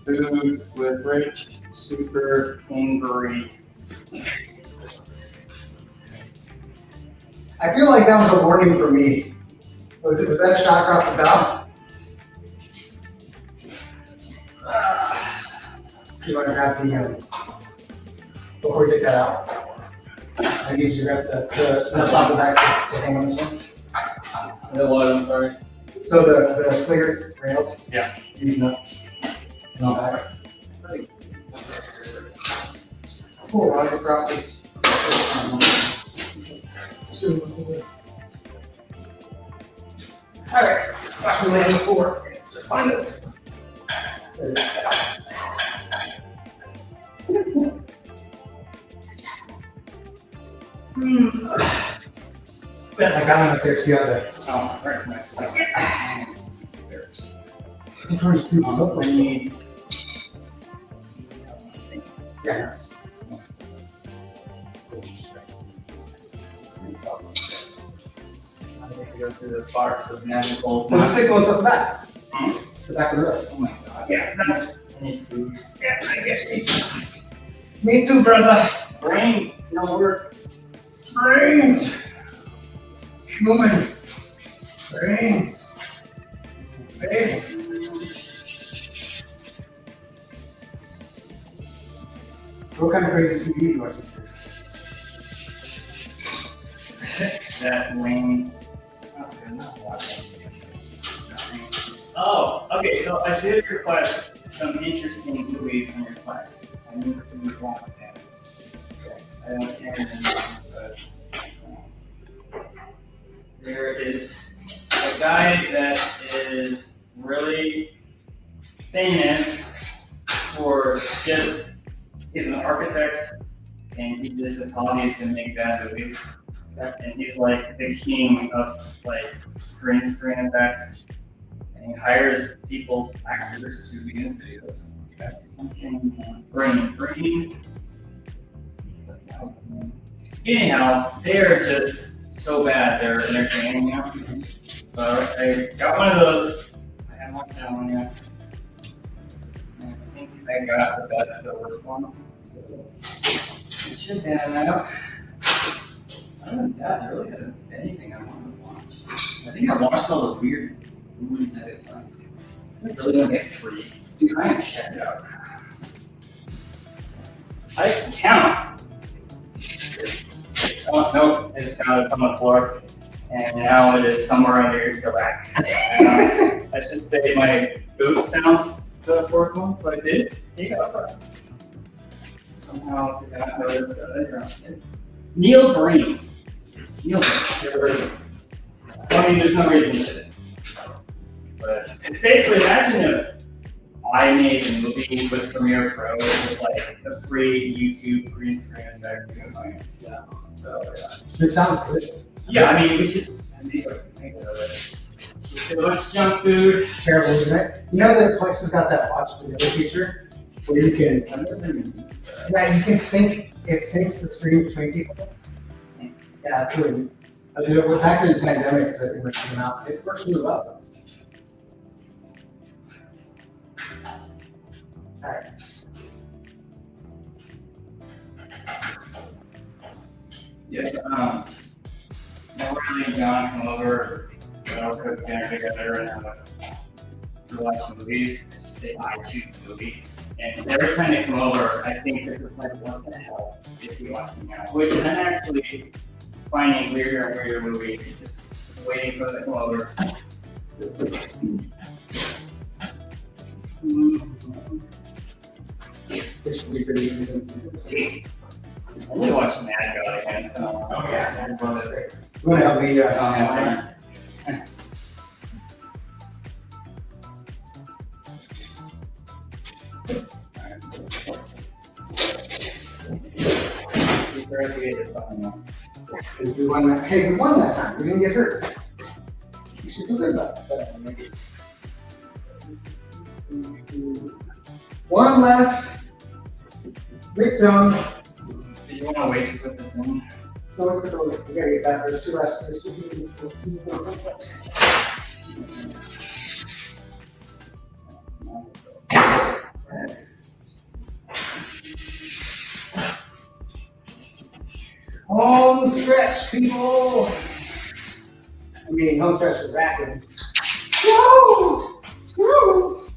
S5: food with Rich Super Angry.
S1: I feel like that was a warning for me. Was that a shot across the bow? You want to grab the, before we take that out? I need you to grab the nuts off the back to hang on this one.
S5: The what? I'm sorry.
S1: So the slinger rails?
S5: Yeah.
S1: Use nuts. And all that. Cool, I just dropped this. Alright, watch me land the floor. So find this. There it is. Ben, I got one up there, see how the.
S5: Oh, right.
S1: I'm trying to scoop this up.
S5: I need.
S1: Yeah, nuts.
S5: I have to go through the box of magical.
S1: Well, let's take the ones up the back.
S5: Hmm?
S1: The back of the rest.
S5: Oh my god.
S1: Yeah, that's.
S5: I need food.
S1: Yeah, I guess it's. Me too, brother.
S5: Brain, no work.
S1: Brains. Human. Brains. Hey. What kind of crazy TV do you watch these days?
S5: That lame. That's good enough. Oh, okay, so I did request some interesting movies on your class. I knew what you watched that. I don't remember, but there is a guy that is really famous for just, he's an architect and he just his hobby is to make bad movies. And he's like the king of like green screen effects. And he hires people, actors to be in videos. That's something brain. Anyhow, they are just so bad, they're entertaining now. So I got one of those. I haven't watched that one yet. And I think I got the best of this one. So it should have that out. Other than that, there really hasn't been anything I want to watch. I think I watched all the weird movies I did find. I really don't get free. Dude, I am checked out. I can count. Oh, no, it's on the floor. And now it is somewhere under your back. I should say my boot found the fourth one, so I did. Here you go. Somehow I did not notice Neil Breen. Neil Breen. I mean, there's no reason you shouldn't. But basically, imagine if I made a movie with Premiere Pro with like a free YouTube green screen effects doing my So yeah.
S1: It sounds good.
S5: Yeah, I mean, we should. We should watch junk food.
S1: Terrible, isn't it? You know that Plex has got that watch together feature where you can,
S5: I've never been in these.
S1: yeah, you can sync it syncs the screen between people. Yeah, it's really. We're back in the pandemic, so I think it came out. It works really well. All right.
S2: Yeah, Morley and John come over, we'll cook dinner together and we're watching movies. I choose the movie. And every time they come over, I think they're just like, what the hell is he watching now? Which I'm actually finding weirder and weirder movies, just waiting for them to come over.
S1: This should be pretty easy.
S2: I'm only watching Mad God again, so.
S1: Oh, yeah.
S2: I love it.
S1: You want to help me?
S2: Oh, yeah, sorry.
S1: We won that. Hey, we won that time. We didn't get hurt. You should feel good about that. One less victim.
S2: Did you want to wait to put this in?
S1: No, we gotta get back. There's two less. There's two. Home stretch, people. I mean, home stretch was rapid. Whoa! Screws!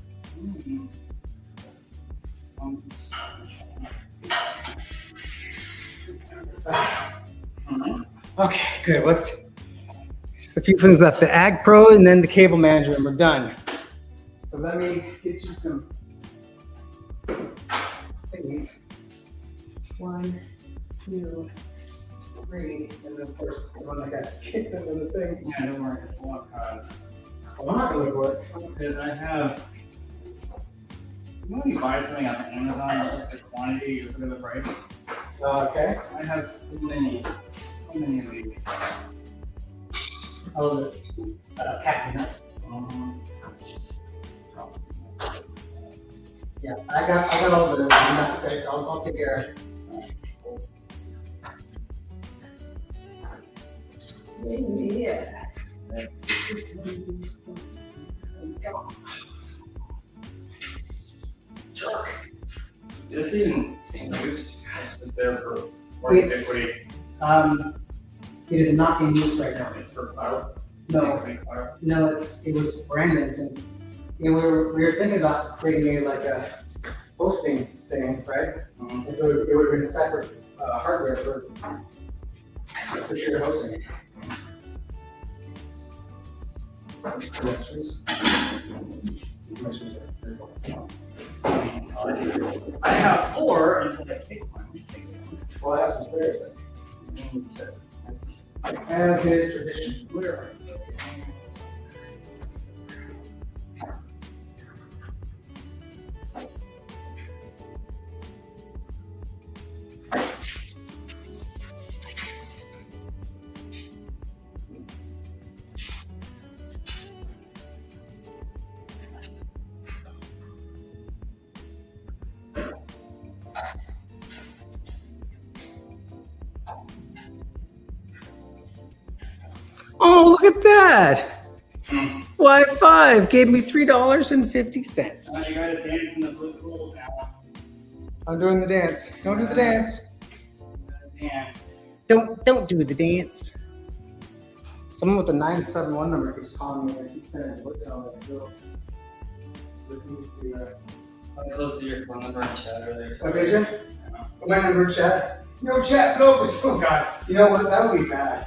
S1: Okay, good. What's just a few things left? The Ag Pro and then the Cable Manager, and we're done. So let me get you some thingies. 1, 2, 3, and then of course the one that got kicked under the thing.
S2: Yeah, don't worry, it's the lost cause.
S1: Well, I'm not gonna for it.
S2: Because I have. You know when you buy something on Amazon, the quantity, you just look at the price?
S1: Okay.
S2: I have so many of these.
S1: Oh, the cactus nuts. Yeah, I got all the nuts. I'll take care of it. Yeah. Jerk.
S2: This even being used, it's just there for more ubiquity.
S1: It is not in use right now.
S2: It's for cloud.
S1: No,
S2: Cloud.
S1: no, it was Brandon's, and we were thinking about creating a hosting thing, right?
S2: Mhm.
S1: And so it would have been separate hardware for shared hosting.
S2: I have 4 until I take one.
S1: Well, I have some spares. As is tradition. Where are you? Oh, look at that! Y5 gave me $3.50.
S2: Now you gotta dance in the blue pool now.
S1: I'm doing the dance. Don't do the dance.
S2: Dance.
S1: Don't do the dance. Someone with a 971 number keeps calling me and I keep sending voicemail. So refuse to.
S2: How close to your phone number and chat earlier?
S1: Okay, Jim? My number in chat. No chat, no. Oh God. You know what? That would be bad.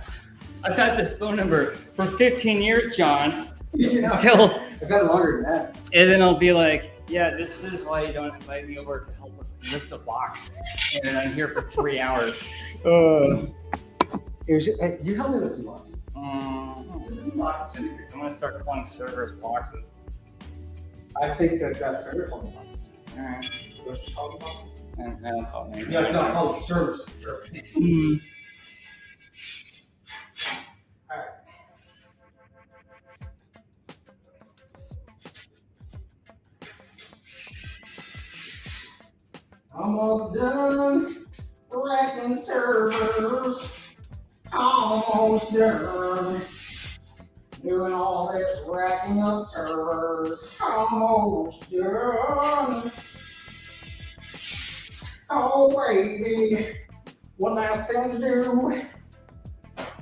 S2: I've had this phone number for 15 years, John.
S1: You know,
S2: Until,
S1: I've got it longer than that.
S2: and then I'll be like, yeah, this is why you don't invite me over to help lift a box. And then I'm here for 3 hours.
S1: Hey, you help me with some boxes.
S2: I'm gonna start calling servers boxes.
S1: I think that's fair. Call them boxes.
S2: All right.
S1: You want to call them boxes?
S2: And I'll call them.
S1: Yeah, no, call them servers. Sure. All right. Almost done. Right. racking servers, almost done. Doing all this racking of servers, almost done. Oh baby, one last thing to do,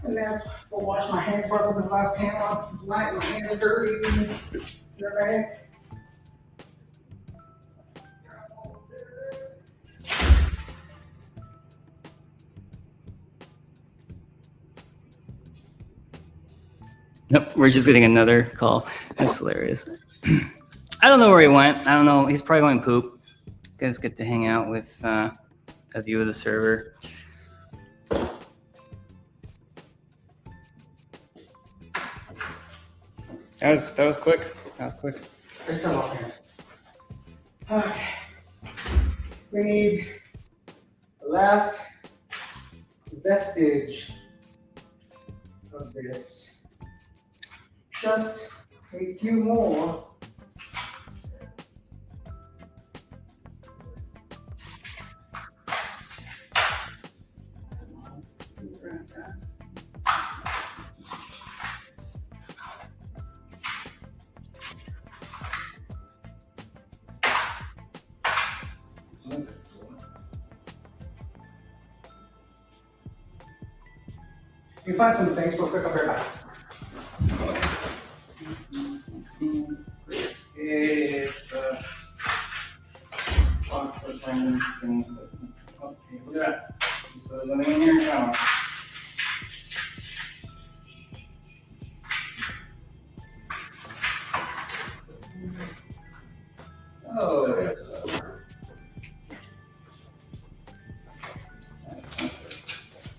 S1: and that's go wash my hands right with this last panel off because my hands are dirty. Right?
S6: Nope, we're just getting another call. That's hilarious. I don't know where he went. I don't know. He's probably going poop. Guys get to hang out with a view of the server. That was quick. That was quick.
S1: There's some more hands. Okay. We need the last vestige of this. Just a few more. You find some things real quick, I'll be right back.
S5: It's lots of random things. Okay, look at that. So there's nothing in here now. Oh,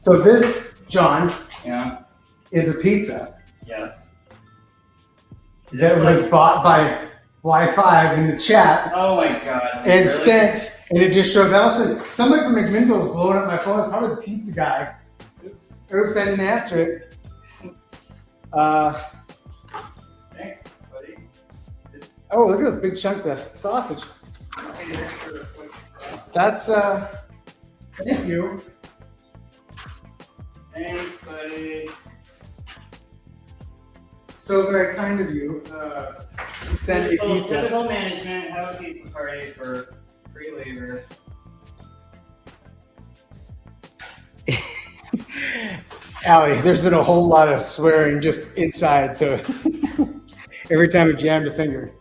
S1: So this, John,
S5: yeah,
S1: is a pizza
S5: yes.
S1: that was bought by Wi-Fi in the chat
S5: Oh my god.
S1: and
S5: really?
S1: sent, and it just showed that. Somebody from McMinnville was blowing up my phone. It's probably the pizza guy.
S5: Oops.
S1: Oops, I didn't answer it.
S5: Thanks, buddy.
S1: Oh, look at those big chunks of sausage. That's, thank you.
S5: Thanks, buddy.
S1: So very kind of you to send a pizza.
S5: Typical management, have a pizza party for free labor.
S1: Allie, there's been a whole lot of swearing just inside, so every time we jammed a finger.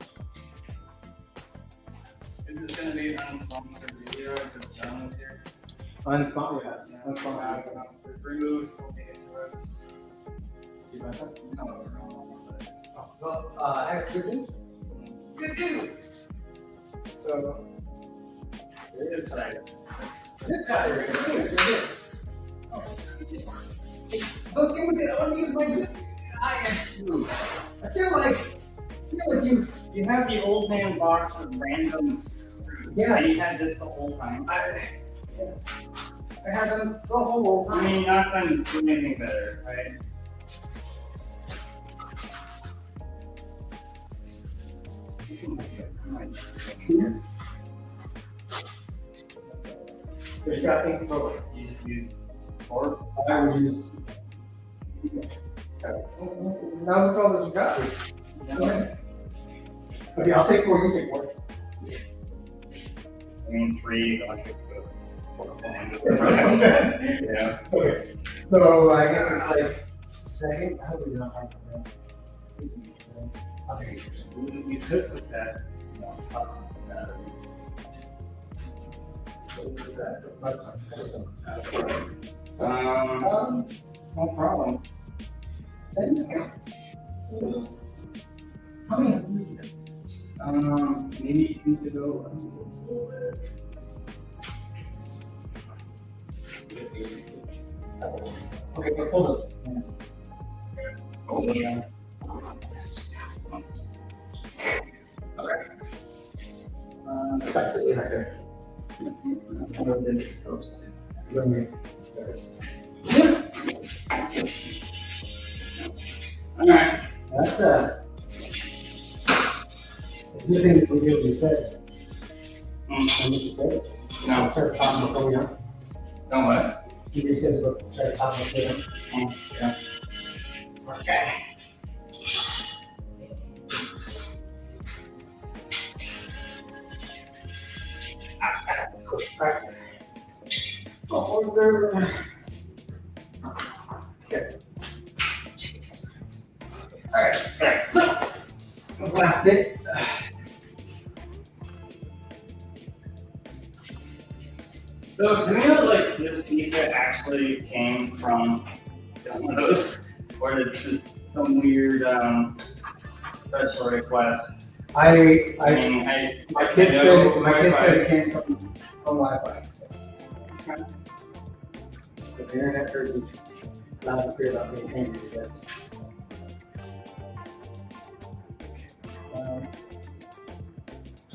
S5: Is this gonna be an unsponsored video because John was here?
S1: Unsponsored, yes. Unsponsored.
S5: Remove okay drugs.
S1: You got that?
S5: No, we're on almost there.
S1: Oh, well, I have good news. Good news. So,
S5: This side.
S1: this side, good news. Oh. Those came with the unused mic. Just, I feel like
S5: You have the old man box of random screws.
S1: Yes.
S5: And you had this the whole time.
S1: yes. I had them the whole
S5: I
S1: time.
S5: mean, not done doing anything better, right?
S1: It's got ink over.
S5: You just used four.
S1: I would use. Now look at all this you got. Okay, I'll take 4. You take 4.
S5: I mean, 3 electric. Yeah.
S1: Okay. So I guess it's like second. I hope it's not hard. I'll take it.
S5: You could put that on top of the battery.
S1: That's fine. Just
S5: No problem.
S1: thanks. How many?
S5: Maybe it needs to go.
S1: Okay, let's hold it.
S5: Oh, yeah.
S1: Back to right there.
S5: Alright.
S1: That's it's the thing that we did. You said. What you said?
S5: No.
S1: Start talking before we know.
S5: No what?
S4: Peter said about start talking to him.
S5: Yeah.
S4: Okay. Okay. All right. So, last bit.
S5: So do we know like this pizza actually came from Domino's, or did just some weird special request?
S4: I
S5: mean,
S4: my kid
S5: I
S4: said
S5: know
S4: it came from Wi-Fi. So the internet heard me loud and clear about being angry, I guess.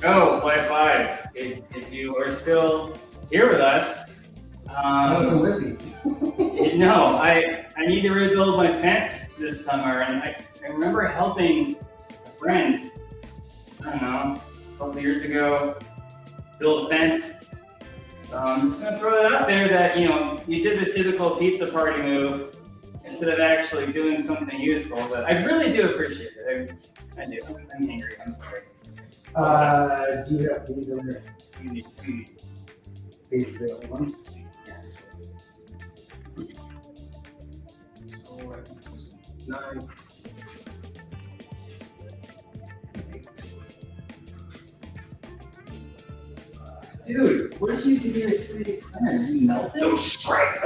S5: Oh, Wi-Fi. If you are still here with us,
S4: Oh, it's a whiskey.
S5: no, I need to rebuild my fence this summer, and I remember helping a friend, I don't know, a couple years ago, build a fence. So I'm just gonna throw it out there that, you know, you did the typical pizza party move instead of actually doing something useful, but I really do appreciate it. I do. I'm angry. I'm sorry.
S4: Do you have these on your,
S5: You need food.
S4: these the other one? So, 9.
S5: Dude, what did you do to your 3D printer? You melted?
S4: Don't strike.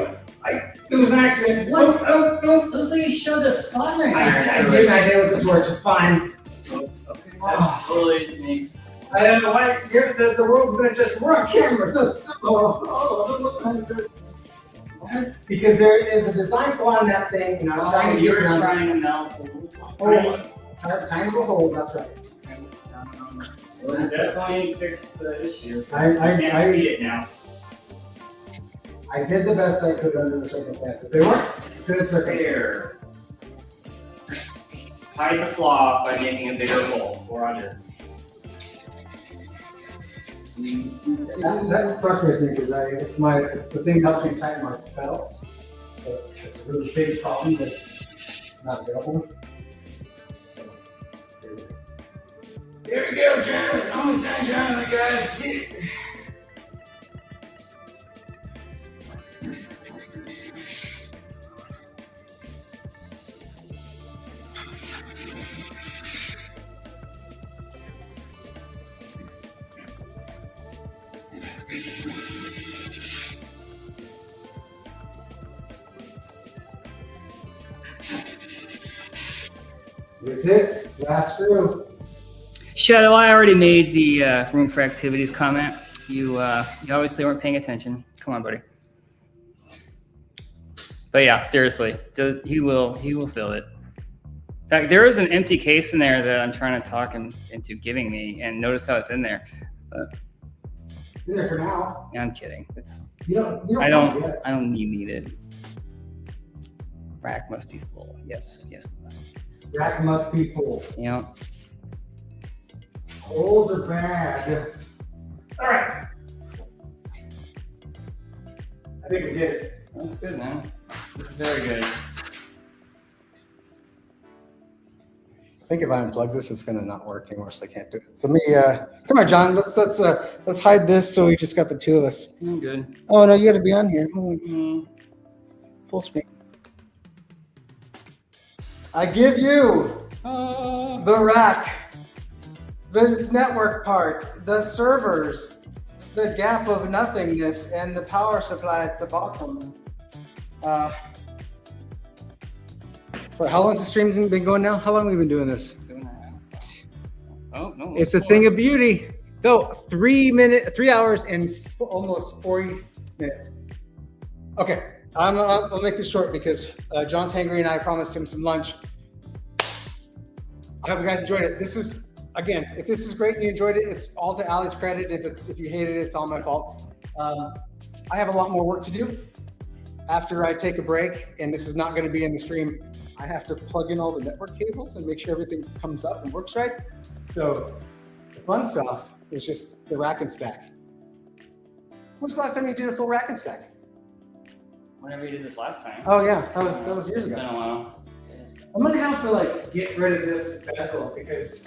S4: It was an accident.
S5: What?
S4: Oh.
S5: It looks like you showed a soldering
S4: I
S5: iron.
S4: did. I hit it with the torch. It's fine.
S5: Okay, that totally makes.
S4: I don't know why the world's gonna just run camera. Because there is a design flaw in that thing, and I was trying to
S5: you
S4: get
S5: were
S4: around.
S5: trying to melt a little.
S4: Tiny little hole. That's right.
S5: Well, definitely fixed the issue.
S4: I
S5: can't see it now.
S4: did the best I could under the circumstances. They weren't good circumstances.
S5: There. Hide the flaw by making a bigger hole. Roger.
S4: That frustrates me because it's the thing that helps me tighten my belts. So it's a really big problem that's not available. Here we go, John. It's almost done, John. Guys. That's it. Last screw.
S6: Shadow, I already made the room for activities comment. You obviously weren't paying attention. Come on, buddy. But yeah, seriously, he will fill it. In fact, there is an empty case in there that I'm trying to talk him into giving me, and notice how it's in there. But
S4: It's in there for now.
S6: yeah, I'm kidding.
S4: I
S6: I don't need it. Rack must be full. Yes, it must.
S4: Rack must be full.
S6: Yeah.
S4: Holes are bad. All right. I think we did it.
S5: That's good, man. Very good.
S1: I think if I unplug this, it's gonna not work anymore, so I can't do it. So me, come on, John. Let's hide this so we just got the two of us.
S6: I'm good.
S1: Oh no, you got to be on here. Full screen. I give you the rack, the network part, the servers, the gap of nothingness, and the power supply at the bottom. For how long's the stream been going now? How long have we been doing this?
S6: Oh no.
S1: It's a thing of beauty. Though 3 hours and almost 40 minutes. Okay, I'll make this short because John's hangry and I promised him some lunch. I hope you guys enjoyed it. This is, again, if this is great and you enjoyed it, it's all to Ali's credit. If you hated it, it's all my fault. I have a lot more work to do after I take a break, and this is not going to be in the stream. I have to plug in all the network cables and make sure everything comes up and works right. So the fun stuff is just the rack and stack. When's the last time you did a full rack and stack?
S6: Whenever you did this last time.
S1: Oh yeah, that was years
S6: It's
S1: ago.
S6: been a while.
S1: I'm gonna have to like get rid of this bezel because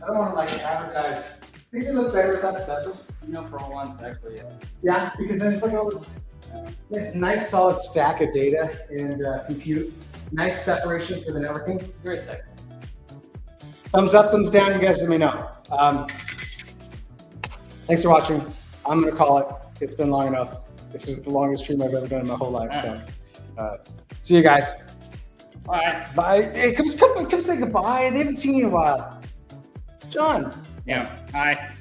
S1: I don't want to like advertise. Think they look better without the bezels?
S6: You know, for once, actually, yes.
S1: Yeah, because then it's like all this nice solid stack of data and compute. Nice separation for the networking.
S6: Very sexy.
S1: Thumbs up, thumbs down. You guys let me know. Thanks for watching. I'm gonna call it. It's been long enough. This is the longest stream I've ever done in my whole life. So, see you guys.
S6: All right.
S1: Bye. Hey, come say goodbye. They haven't seen you in a while. John.
S6: Yeah. Hi.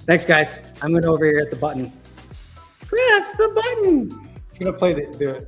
S1: Thanks, guys. I'm gonna over here at the button. Press the button. It's gonna play the